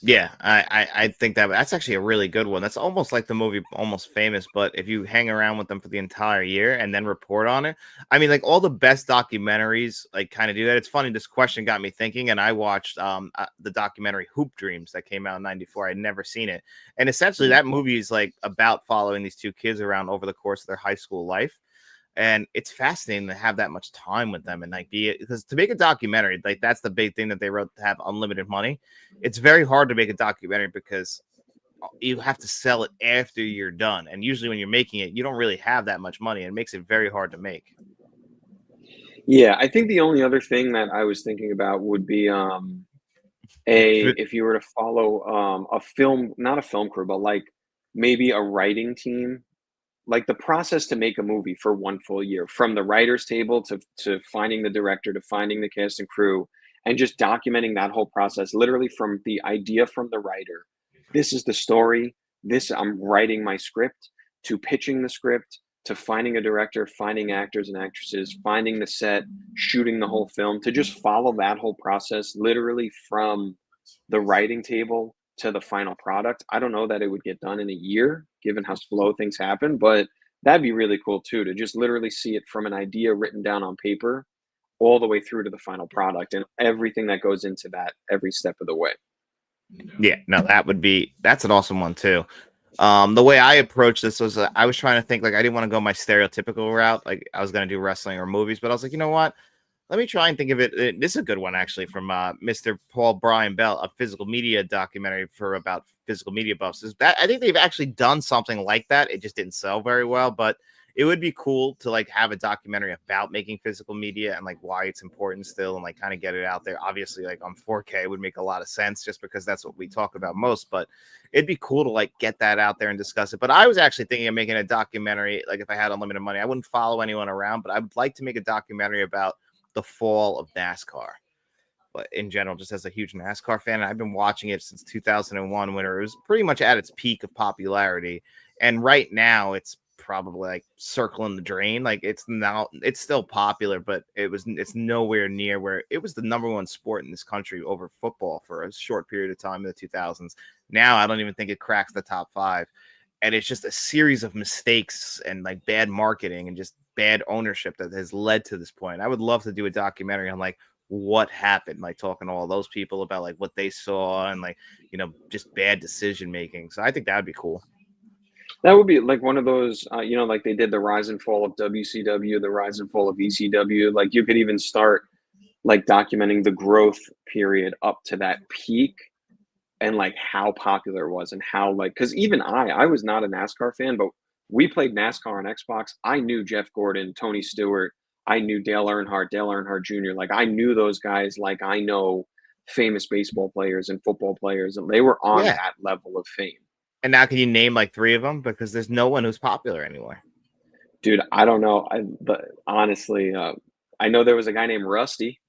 Yeah, I think that's actually a really good one. That's almost like the movie Almost Famous, but if you hang around with them for the entire year and then report on it, I mean, like all the best documentaries, like kind of do that. It's funny. This question got me thinking, and I watched the documentary Hoop Dreams that came out in '94. I'd never seen it, and essentially Mhm. that movie is like about following these two kids around over the course of their high school life, and it's fascinating to have that much time with them and like be because to make a documentary, like that's the big thing that they wrote, to have unlimited money. It's very hard to make a documentary because you have to sell it after you're done, and usually when you're making it you don't really have that much money, and it makes it very hard to make. Yeah, I think the only other thing that I was thinking about would be a F- if you were to follow a film, not a film crew, but like maybe a writing team, like the process to make a movie for 1 full year, from the writers table to finding the director to finding the cast and crew, and just documenting that whole process, literally from the idea from the writer, this is the story, this I'm writing my script, to pitching the script, to finding a director, finding actors and actresses, finding the set, shooting the whole film, to just follow that whole process literally from the writing table to the final product. I don't know that it would get done in a year, given how slow things happen, but that'd be really cool too, to just literally see it from an idea written down on paper all the way through to the final product and everything that goes into that every step of the way. yeah, no, that's an awesome one too. The way I approached this was I was trying to think, like I didn't want to go my stereotypical route, like I was going to do wrestling or movies, but I was like, you know what, let me try and think of it. This is a good one, actually, from Mr. Paul Brian Bell, a physical media documentary for about physical media buffs. Is that I think they've actually done something like that. It just didn't sell very well, but it would be cool to like have a documentary about making physical media and like why it's important still, and like kind of get it out there. Obviously, like on 4K would make a lot of sense just because that's what we talk about most. But it'd be cool to like get that out there and discuss it. But I was actually thinking of making a documentary. Like if I had unlimited money, I wouldn't follow anyone around, but I would like to make a documentary about the fall of NASCAR. But in general, just as a huge NASCAR fan, I've been watching it since 2001, when it was pretty much at its peak of popularity. And right now, it's probably like circling the drain. Like it's still popular, but it's nowhere near where it was the number one sport in this country over football for a short period of time in the 2000s. Now, I don't even think it cracks the top five, and it's just a series of mistakes and like bad marketing and just bad ownership that has led to this point. I would love to do a documentary on like what happened, like talking to all those people about like what they saw and like, just bad decision making. So I think that would be cool. That would be like one of those, like they did the rise and fall of WCW, the rise and fall of ECW. Like you could even start like documenting the growth period up to that peak and like how popular it was and how like because even I was not a NASCAR fan, but we played NASCAR on Xbox. I knew Jeff Gordon, Tony Stewart, I knew Dale Earnhardt Jr. Like I knew those guys like I know famous baseball players and football players, and they were on Yeah. that level of fame. And now can you name like three of them? Because there's no one who's popular anymore. Dude, I don't know. But honestly, I know there was a guy named Rusty.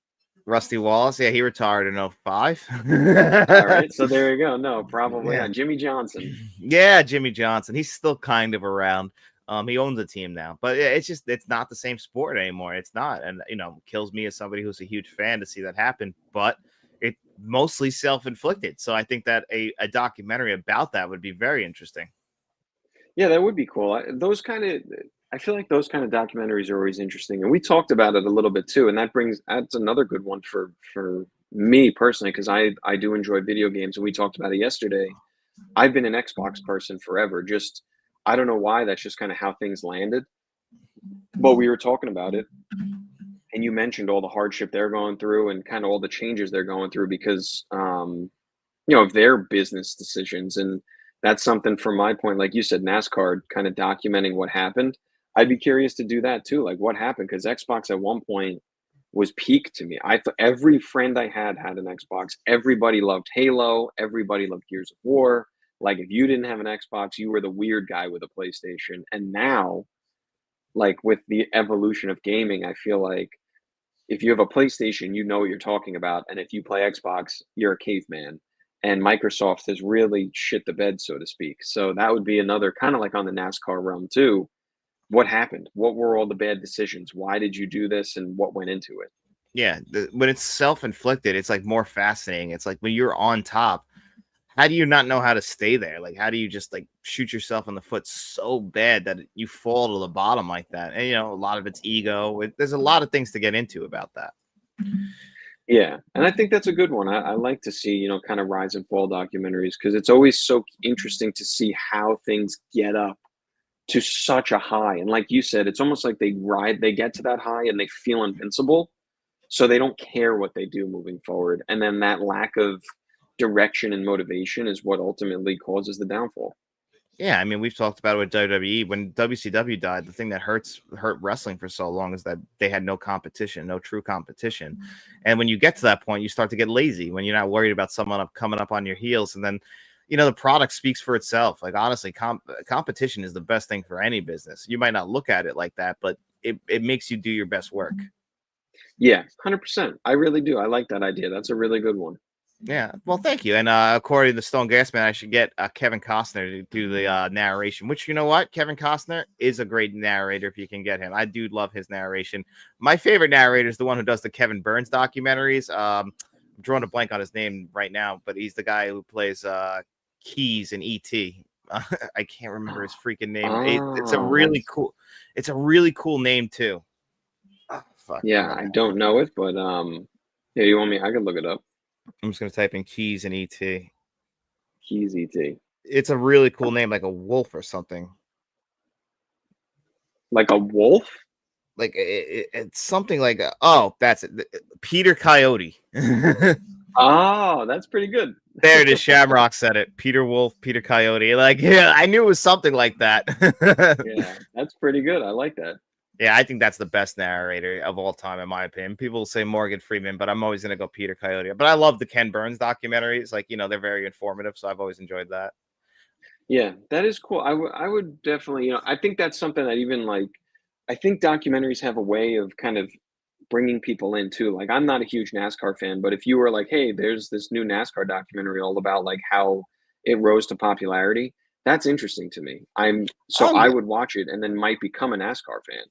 Rusty Wallace, yeah, he retired in '05. All right, so there you go. No, probably Yeah. Jimmy Johnson. Yeah, Jimmy Johnson. He's still kind of around. He owns a team now, but yeah, it's not the same sport anymore. It's not, and kills me as somebody who's a huge fan to see that happen. But it mostly self-inflicted. So I think that a documentary about that would be very interesting. Yeah, that would be cool. I feel like those kind of documentaries are always interesting, and we talked about it a little bit too. And that's another good one for me personally because I do enjoy video games, and we talked about it yesterday. I've been an Xbox person forever. Just I don't know why. That's just kind of how things landed. But we were talking about it, and you mentioned all the hardship they're going through and kind of all the changes they're going through because of their business decisions. And that's something from my point, like you said, NASCAR kind of documenting what happened. I'd be curious to do that too. Like what happened? Because Xbox at one point was peak to me. I thought every friend I had an Xbox. Everybody loved Halo. Everybody loved Gears of War. Like if you didn't have an Xbox, you were the weird guy with a PlayStation. And now, like with the evolution of gaming, I feel like if you have a PlayStation, you know what you're talking about, and if you play Xbox, you're a caveman. And Microsoft has really shit the bed, so to speak. So that would be another kind of like on the NASCAR realm too. What happened? What were all the bad decisions? Why did you do this, and what went into it? Yeah, when it's self-inflicted, it's like more fascinating. It's like when you're on top, how do you not know how to stay there? Like, how do you just like shoot yourself in the foot so bad that you fall to the bottom like that? And a lot of it's ego. There's a lot of things to get into about that. Yeah, and I think that's a good one. I like to see, kind of rise and fall documentaries because it's always so interesting to see how things get up to such a high. And like you said, it's almost like they get to that high and they feel invincible. So they don't care what they do moving forward. And then that lack of direction and motivation is what ultimately causes the downfall. Yeah, I mean, we've talked about it with WWE. When WCW died, the thing that hurt wrestling for so long is that they had no competition, no true competition. And when you get to that point, you start to get lazy when you're not worried about someone coming up on your heels. And then, the product speaks for itself. Like, honestly, competition is the best thing for any business. You might not look at it like that, but it makes you do your best work. Yeah, 100%. I really do. I like that idea. That's a really good one. Yeah, well, thank you. And according to Stone Gasman, I should get Kevin Costner to do the narration. Which, you know what, Kevin Costner is a great narrator if you can get him. I do love his narration. My favorite narrator is the one who does the Kevin Burns documentaries. I'm drawing a blank on his name right now, but he's the guy who plays Keys in E.T. I can't remember his freaking name. It's a Oh, really cool. It's a really cool name too. Oh, fuck. yeah, I don't know it, but yeah, you want me? I could look it up. I'm just gonna type in Keys in E.T. Keys ET. It's a really cool name, like a wolf or something. Like a wolf? Like it's something like that's it, Peter Coyote. Oh, that's pretty good. There it is. Shamrock said it. Peter Wolf, Peter Coyote. Like, yeah, I knew it was something like that. Yeah, that's pretty good. I like that. Yeah, I think that's the best narrator of all time, in my opinion. People say Morgan Freeman, but I'm always gonna go Peter Coyote. But I love the Ken Burns documentaries. Like, they're very informative, so I've always enjoyed that. Yeah, that is cool. I would definitely, I think that's something that even like I think documentaries have a way of kind of bringing people in too. Like I'm not a huge NASCAR fan, but if you were like, "Hey, there's this new NASCAR documentary all about like how it rose to popularity," that's interesting to me. So Oh I yeah. would watch it and then might become a NASCAR fan.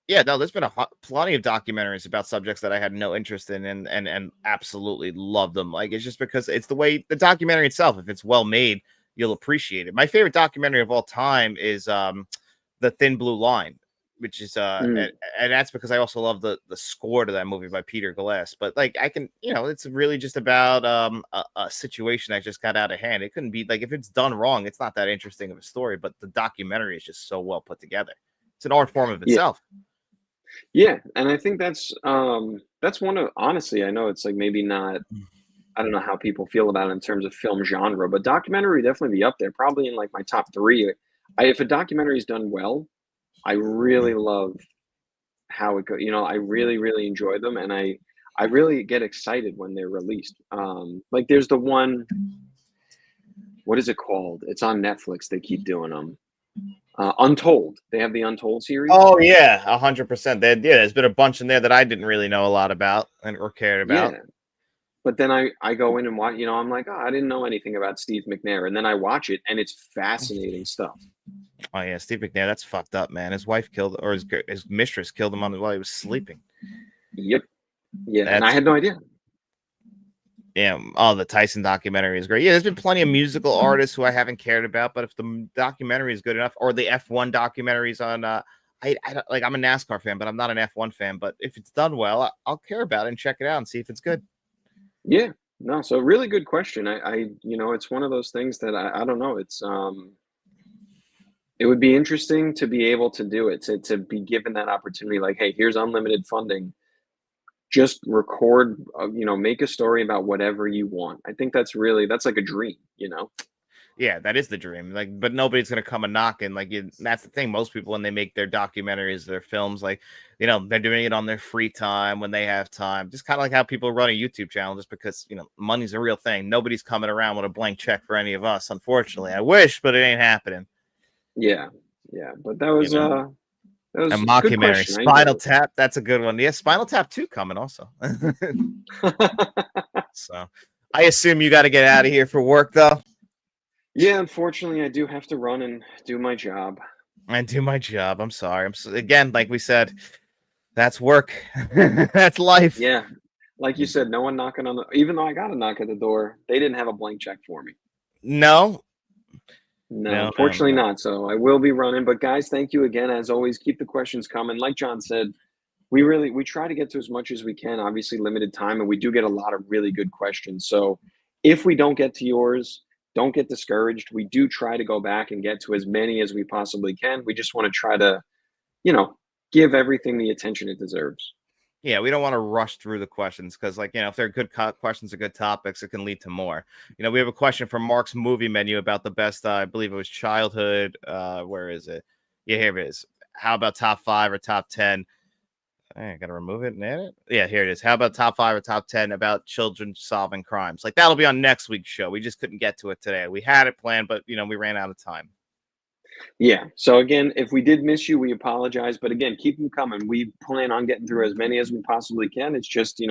Yeah, no, there's been plenty of documentaries about subjects that I had no interest in and absolutely love them. Like, it's just because it's the way the documentary itself, if it's well made, you'll appreciate it. My favorite documentary of all time is The Thin Blue Line, which is Mm, and that's because I also love the score to that movie by Peter Glass. But like I can, it's really just about a situation that just got out of hand. It couldn't be like if it's done wrong, it's not that interesting of a story, but the documentary is just so well put together. It's an art form of yeah, itself. yeah, and I think that's one of honestly, I know it's like maybe not I don't know how people feel about it in terms of film genre, but documentary would definitely be up there, probably in like my top 3. If a documentary is done well, I really love how it goes. I really, really enjoy them, and I really get excited when they're released. Like there's the one, what is it called? It's on Netflix. They keep doing them. Untold. They have the Untold series. Oh yeah, 100%. There's been a bunch in there that I didn't really know a lot about or cared about. Yeah, but then I go in and watch. I'm like, oh, I didn't know anything about Steve McNair, and then I watch it, and it's fascinating stuff. Oh yeah, Steve McNair, that's fucked up, man. His wife killed, or his mistress killed him while he was sleeping. Yep. Yeah, and I That's had no idea. yeah. Oh, the Tyson documentary is great. Yeah, there's been plenty of musical artists who I haven't cared about, but if the documentary is good enough, or the F1 documentaries on, I don't, like I'm a NASCAR fan, but I'm not an F1 fan. But if it's done well, I'll care about it and check it out and see if it's good. Yeah, No, so really good question. It's one of those things that I don't know. It would be interesting to be able to do it, to be given that opportunity. Like, hey, here's unlimited funding. Just record, make a story about whatever you want. I think that's like a dream. Yeah, that is the dream. Like, but nobody's gonna come a knocking. Like, that's the thing. Most people, when they make their documentaries, their films, like, they're doing it on their free time when they have time. Just kind of like how people run a YouTube channel, just because money's a real thing. Nobody's coming around with a blank check for any of us. Unfortunately, I wish, but it ain't happening. Yeah, yeah. But that You was know, that a was a good mockumentary, question. I enjoyed Spinal Tap. That's a good one. Yeah, Spinal Tap 2 coming also. it. So, I assume you got to get out of here for work, though. Yeah, unfortunately, I do have to run and do my job. I do my job. I'm sorry. Again, like we said, that's work. That's life. Yeah, like you said, no one knocking on the. Even though I got a knock at the door, they didn't have a blank check for me. No, No, no, no, unfortunately no. not. So I will be running. But guys, thank you again. As always, keep the questions coming. Like John said, we try to get to as much as we can. Obviously, limited time, and we do get a lot of really good questions. So if we don't get to yours, don't get discouraged. We do try to go back and get to as many as we possibly can. We just want to try to, you know, give everything the attention it deserves. Yeah, we don't want to rush through the questions because, like, if they're good questions or good topics, it can lead to more. We have a question from Mark's movie menu about the best, I believe it was childhood. Where is it? Yeah, here it is. How about top 5 or top 10? I gotta remove it and add it. Yeah, here it is. How about top 5 or top 10 about children solving crimes? Like, that'll be on next week's show. We just couldn't get to it today. We had it planned, but we ran out of time. Yeah. So again, if we did miss you, we apologize. But again, keep them coming. We plan on getting through as many as we possibly can. It's just,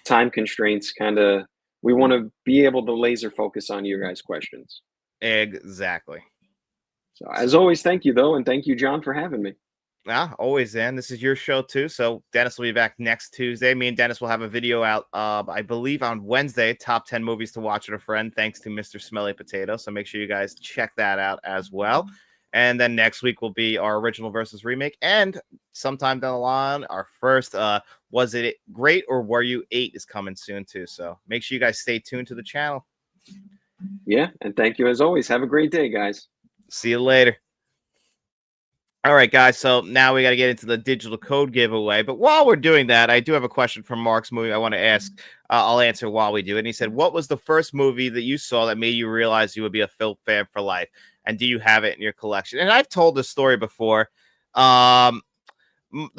time constraints kind of, we want to be able to laser focus on your guys' questions. Exactly. So as always, thank you though. And thank you, John, for having me. Always, Dan. This is your show too. So Dennis will be back next Tuesday. Me and Dennis will have a video out, I believe on Wednesday, top 10 movies to watch with a friend, thanks to Mr. Smelly Potato. So make sure you guys check that out as well. And then next week will be our original versus remake. And sometime down the line, our first Was It Great or Were You 8 is coming soon too. So make sure you guys stay tuned to the channel. Yeah. And thank you as always. Have a great day, guys. See you later. All right, guys. So now we got to get into the digital code giveaway. But while we're doing that, I do have a question from Mark's movie I want to ask. I'll answer while we do it. And he said, what was the first movie that you saw that made you realize you would be a film fan for life? And do you have it in your collection? And I've told this story before. The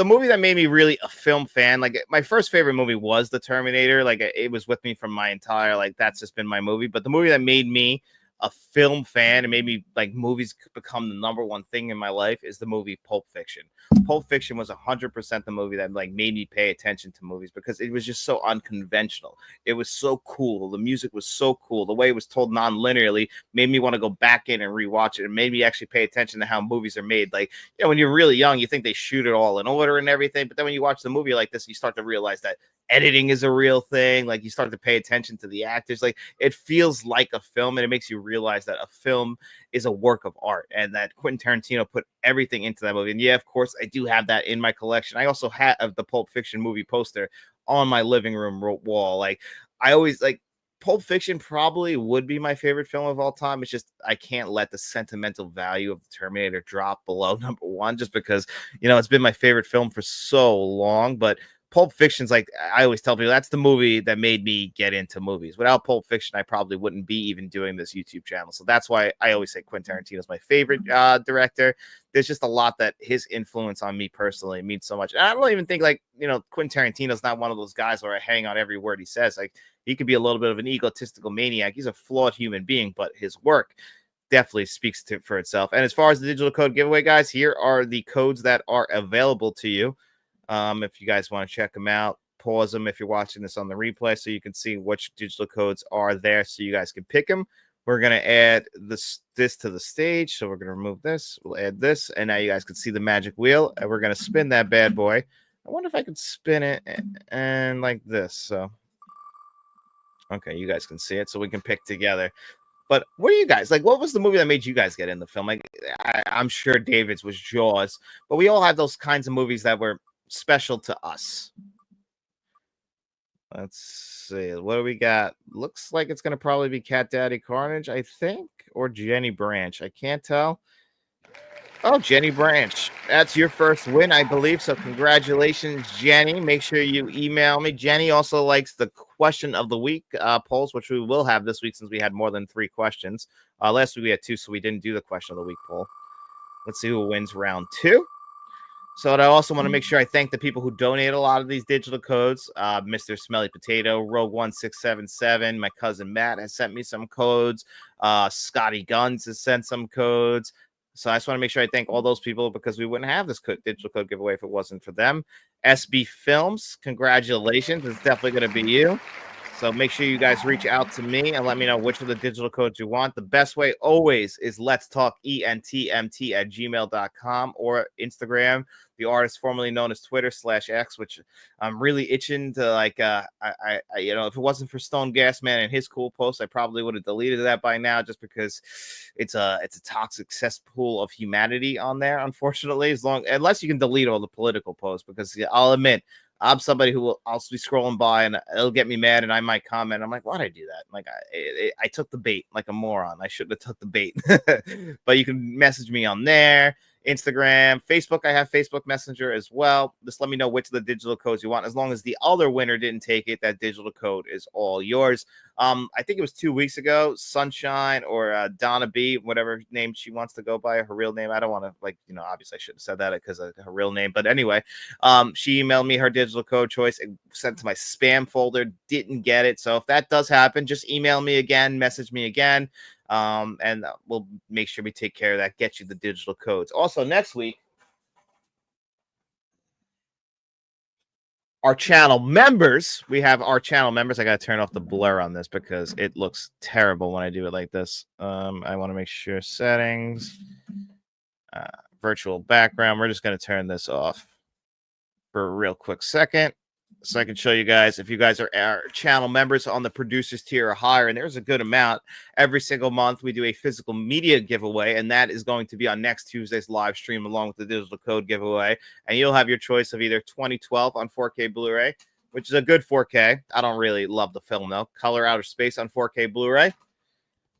movie that made me really a film fan, like my first favorite movie was The Terminator. Like it was with me from my entire, like that's just been my movie. But the movie that made me a film fan and made me like movies become the number one thing in my life is the movie Pulp Fiction. Pulp Fiction was 100% the movie that like made me pay attention to movies because it was just so unconventional. It was so cool. The music was so cool. The way it was told non-linearly made me want to go back in and rewatch it. It made me actually pay attention to how movies are made. Like, when you're really young, you think they shoot it all in order and everything. But then when you watch the movie like this, you start to realize that editing is a real thing. Like you start to pay attention to the actors. Like it feels like a film and it makes you realize that a film is a work of art and that Quentin Tarantino put everything into that movie. And yeah, of course, I do have that in my collection. I also have the Pulp Fiction movie poster on my living room wall. Like I always like Pulp Fiction probably would be my favorite film of all time. It's just I can't let the sentimental value of the Terminator drop below number one just because, it's been my favorite film for so long. But Pulp Fiction's like I always tell people that's the movie that made me get into movies. Without Pulp Fiction, I probably wouldn't be even doing this YouTube channel. So that's why I always say Quentin Tarantino is my favorite director. There's just a lot that his influence on me personally means so much. And I don't even think like, Quentin Tarantino's not one of those guys where I hang on every word he says. Like he could be a little bit of an egotistical maniac. He's a flawed human being, but his work definitely speaks for itself. And as far as the digital code giveaway, guys, here are the codes that are available to you. If you guys want to check them out, pause them if you're watching this on the replay so you can see which digital codes are there so you guys can pick them. We're going to add this to the stage. So we're going to remove this. We'll add this. And now you guys can see the magic wheel. And we're going to spin that bad boy. I wonder if I can spin it and like this. So, okay, you guys can see it. So we can pick together. But what are you guys like? What was the movie that made you guys get in the film? Like, I'm sure David's was Jaws, but we all have those kinds of movies that were special to us. Let's see. What do we got? Looks like it's gonna probably be Cat Daddy Carnage, I think, or Jenny Branch. I can't tell. Oh, Jenny Branch. That's your first win, I believe. So congratulations, Jenny. Make sure you email me. Jenny also likes the question of the week polls, which we will have this week since we had more than 3 questions. Last week we had 2, so we didn't do the question of the week poll. Let's see who wins round 2. So I also want to make sure I thank the people who donate a lot of these digital codes. Mr. Smelly Potato, Rogue1677, my cousin Matt has sent me some codes. Scotty Guns has sent some codes. So I just want to make sure I thank all those people because we wouldn't have this digital code giveaway if it wasn't for them. SB Films, congratulations. It's definitely going to be you. So make sure you guys reach out to me and let me know which of the digital codes you want. The best way always is letstalkentmt@gmail.com or Instagram, the artist formerly known as Twitter/X, which I'm really itching to like. If it wasn't for Stone Gas Man and his cool post, I probably would have deleted that by now, just because it's a toxic cesspool of humanity on there. Unfortunately, unless you can delete all the political posts, because I'll admit. I'm somebody who will also be scrolling by and it'll get me mad and I might comment. I'm like, why'd I do that? Like, I took the bait like a moron. I shouldn't have took the bait. But you can message me on there, Instagram, Facebook. I have Facebook Messenger as well. Just let me know which of the digital codes you want. As long as the other winner didn't take it, that digital code is all yours. I think it was 2 weeks ago, Sunshine or Donna B, whatever name she wants to go by, her real name. I don't want to obviously I shouldn't have said that because of her real name. But anyway, she emailed me her digital code choice and sent to my spam folder. Didn't get it. So if that does happen, just email me again, message me again. And we'll make sure we take care of that, get you the digital codes. Also, next week, our channel members, we have our channel members. I got to turn off the blur on this because it looks terrible when I do it like this. I want to make sure settings, virtual background. We're just going to turn this off for a real quick second so I can show you guys. If you guys are our channel members on the producers tier or higher, and there's a good amount, every single month we do a physical media giveaway, and that is going to be on next Tuesday's live stream along with the digital code giveaway. And you'll have your choice of either 2012 on 4K Blu-ray, which is a good 4K. I don't really love the film though. Color Outer Space on 4K Blu-ray.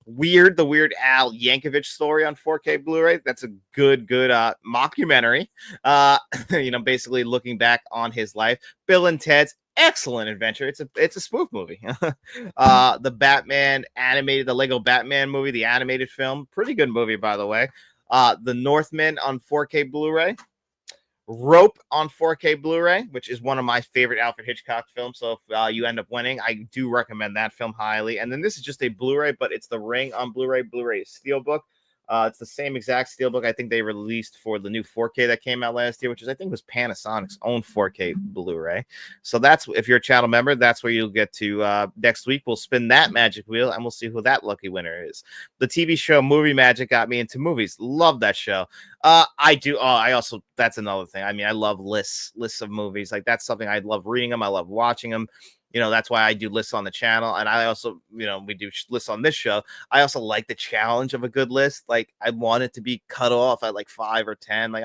The Weird Al Yankovic story on 4K Blu-ray. That's a good mockumentary. Basically looking back on his life. Bill and Ted's Excellent Adventure. It's a spoof movie. The Batman animated, the Lego Batman movie, the animated film. Pretty good movie, by the way. The Northman on 4K Blu-ray. Rope on 4K Blu-ray, which is one of my favorite Alfred Hitchcock films. So if you end up winning, I do recommend that film highly. And then this is just a Blu-ray, but it's the Ring on Blu-ray. Blu-ray Steelbook. It's the same exact Steelbook I think they released for the new 4K that came out last year, which is I think was Panasonic's own 4K Blu-ray. So that's, if you're a channel member, that's where you'll get to next week. We'll spin that magic wheel and we'll see who that lucky winner is. The TV show Movie Magic got me into movies. Love that show. I do. I also, that's another thing. I mean, I love lists of movies. Like that's something I love reading them. I love watching them. That's why I do lists on the channel. And I also, we do lists on this show. I also like the challenge of a good list. Like I want it to be cut off at like 5 or 10. Like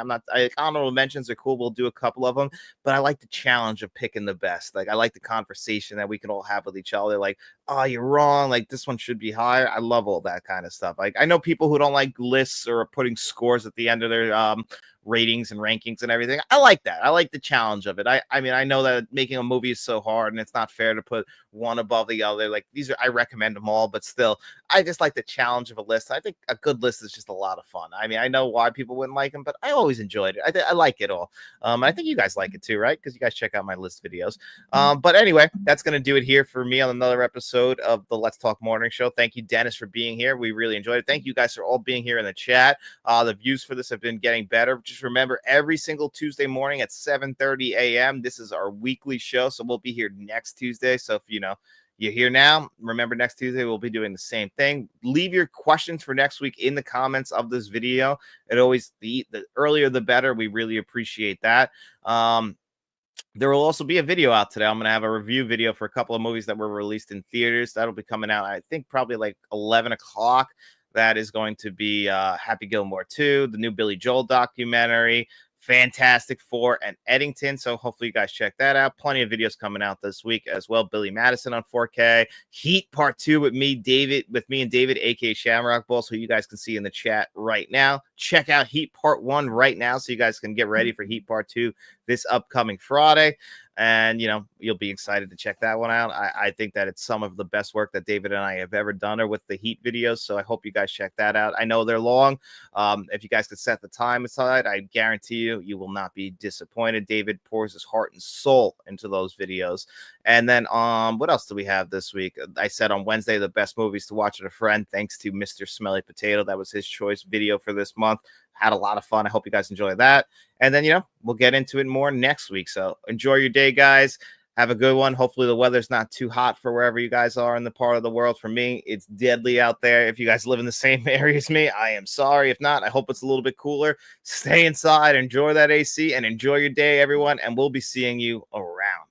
honorable mentions are cool. We'll do a couple of them, but I like the challenge of picking the best. Like I like the conversation that we can all have with each other. Like, oh, you're wrong. Like this one should be higher. I love all that kind of stuff. Like I know people who don't like lists or putting scores at the end of their ratings and rankings and everything. I like that. I like the challenge of it. I mean, I know that making a movie is so hard and it's not fair to put one above the other. Like I recommend them all, but still, I just like the challenge of a list. I think a good list is just a lot of fun. I mean, I know why people wouldn't like them, but I always enjoyed it. I like it all. I think you guys like it too, right? Because you guys check out my list videos. But anyway, that's going to do it here for me on another episode of the Let's Talk Morning Show. Thank you, Dennis, for being here. We really enjoyed it. Thank you guys for all being here in the chat. The views for this have been getting better. Just remember, every single Tuesday morning at 7:30 a.m. This is our weekly show, so we'll be here next Tuesday. So if you're here now, remember next Tuesday we'll be doing the same thing. Leave your questions for next week in the comments of this video. It always the earlier the better. We really appreciate that. There will also be a video out today. I'm going to have a review video for a couple of movies that were released in theaters. That'll be coming out, I think, probably like 11 o'clock. That is going to be Happy Gilmore 2, the new Billy Joel documentary, Fantastic Four and Eddington. So hopefully you guys check that out. Plenty of videos coming out this week as well. Billy Madison on 4K. Heat Part 2 with me and David, aka Shamrock Balls, who you guys can see in the chat right now. Check out Heat Part 1 right now so you guys can get ready for Heat Part 2 this upcoming Friday. And, you'll be excited to check that one out. I think that it's some of the best work that David and I have ever done with the Heat videos. So I hope you guys check that out. I know they're long. If you guys could set the time aside, I guarantee you will not be disappointed. David pours his heart and soul into those videos. And then, what else do we have this week? I said on Wednesday, the best movies to watch with a friend, thanks to Mr. Smelly Potato. That was his choice video for this month. Had a lot of fun. I hope you guys enjoy that. And then, we'll get into it more next week. So enjoy your day, guys. Have a good one. Hopefully the weather's not too hot for wherever you guys are in the part of the world. For me, it's deadly out there. If you guys live in the same area as me, I am sorry. If not, I hope it's a little bit cooler. Stay inside, enjoy that AC, and enjoy your day, everyone. And we'll be seeing you around.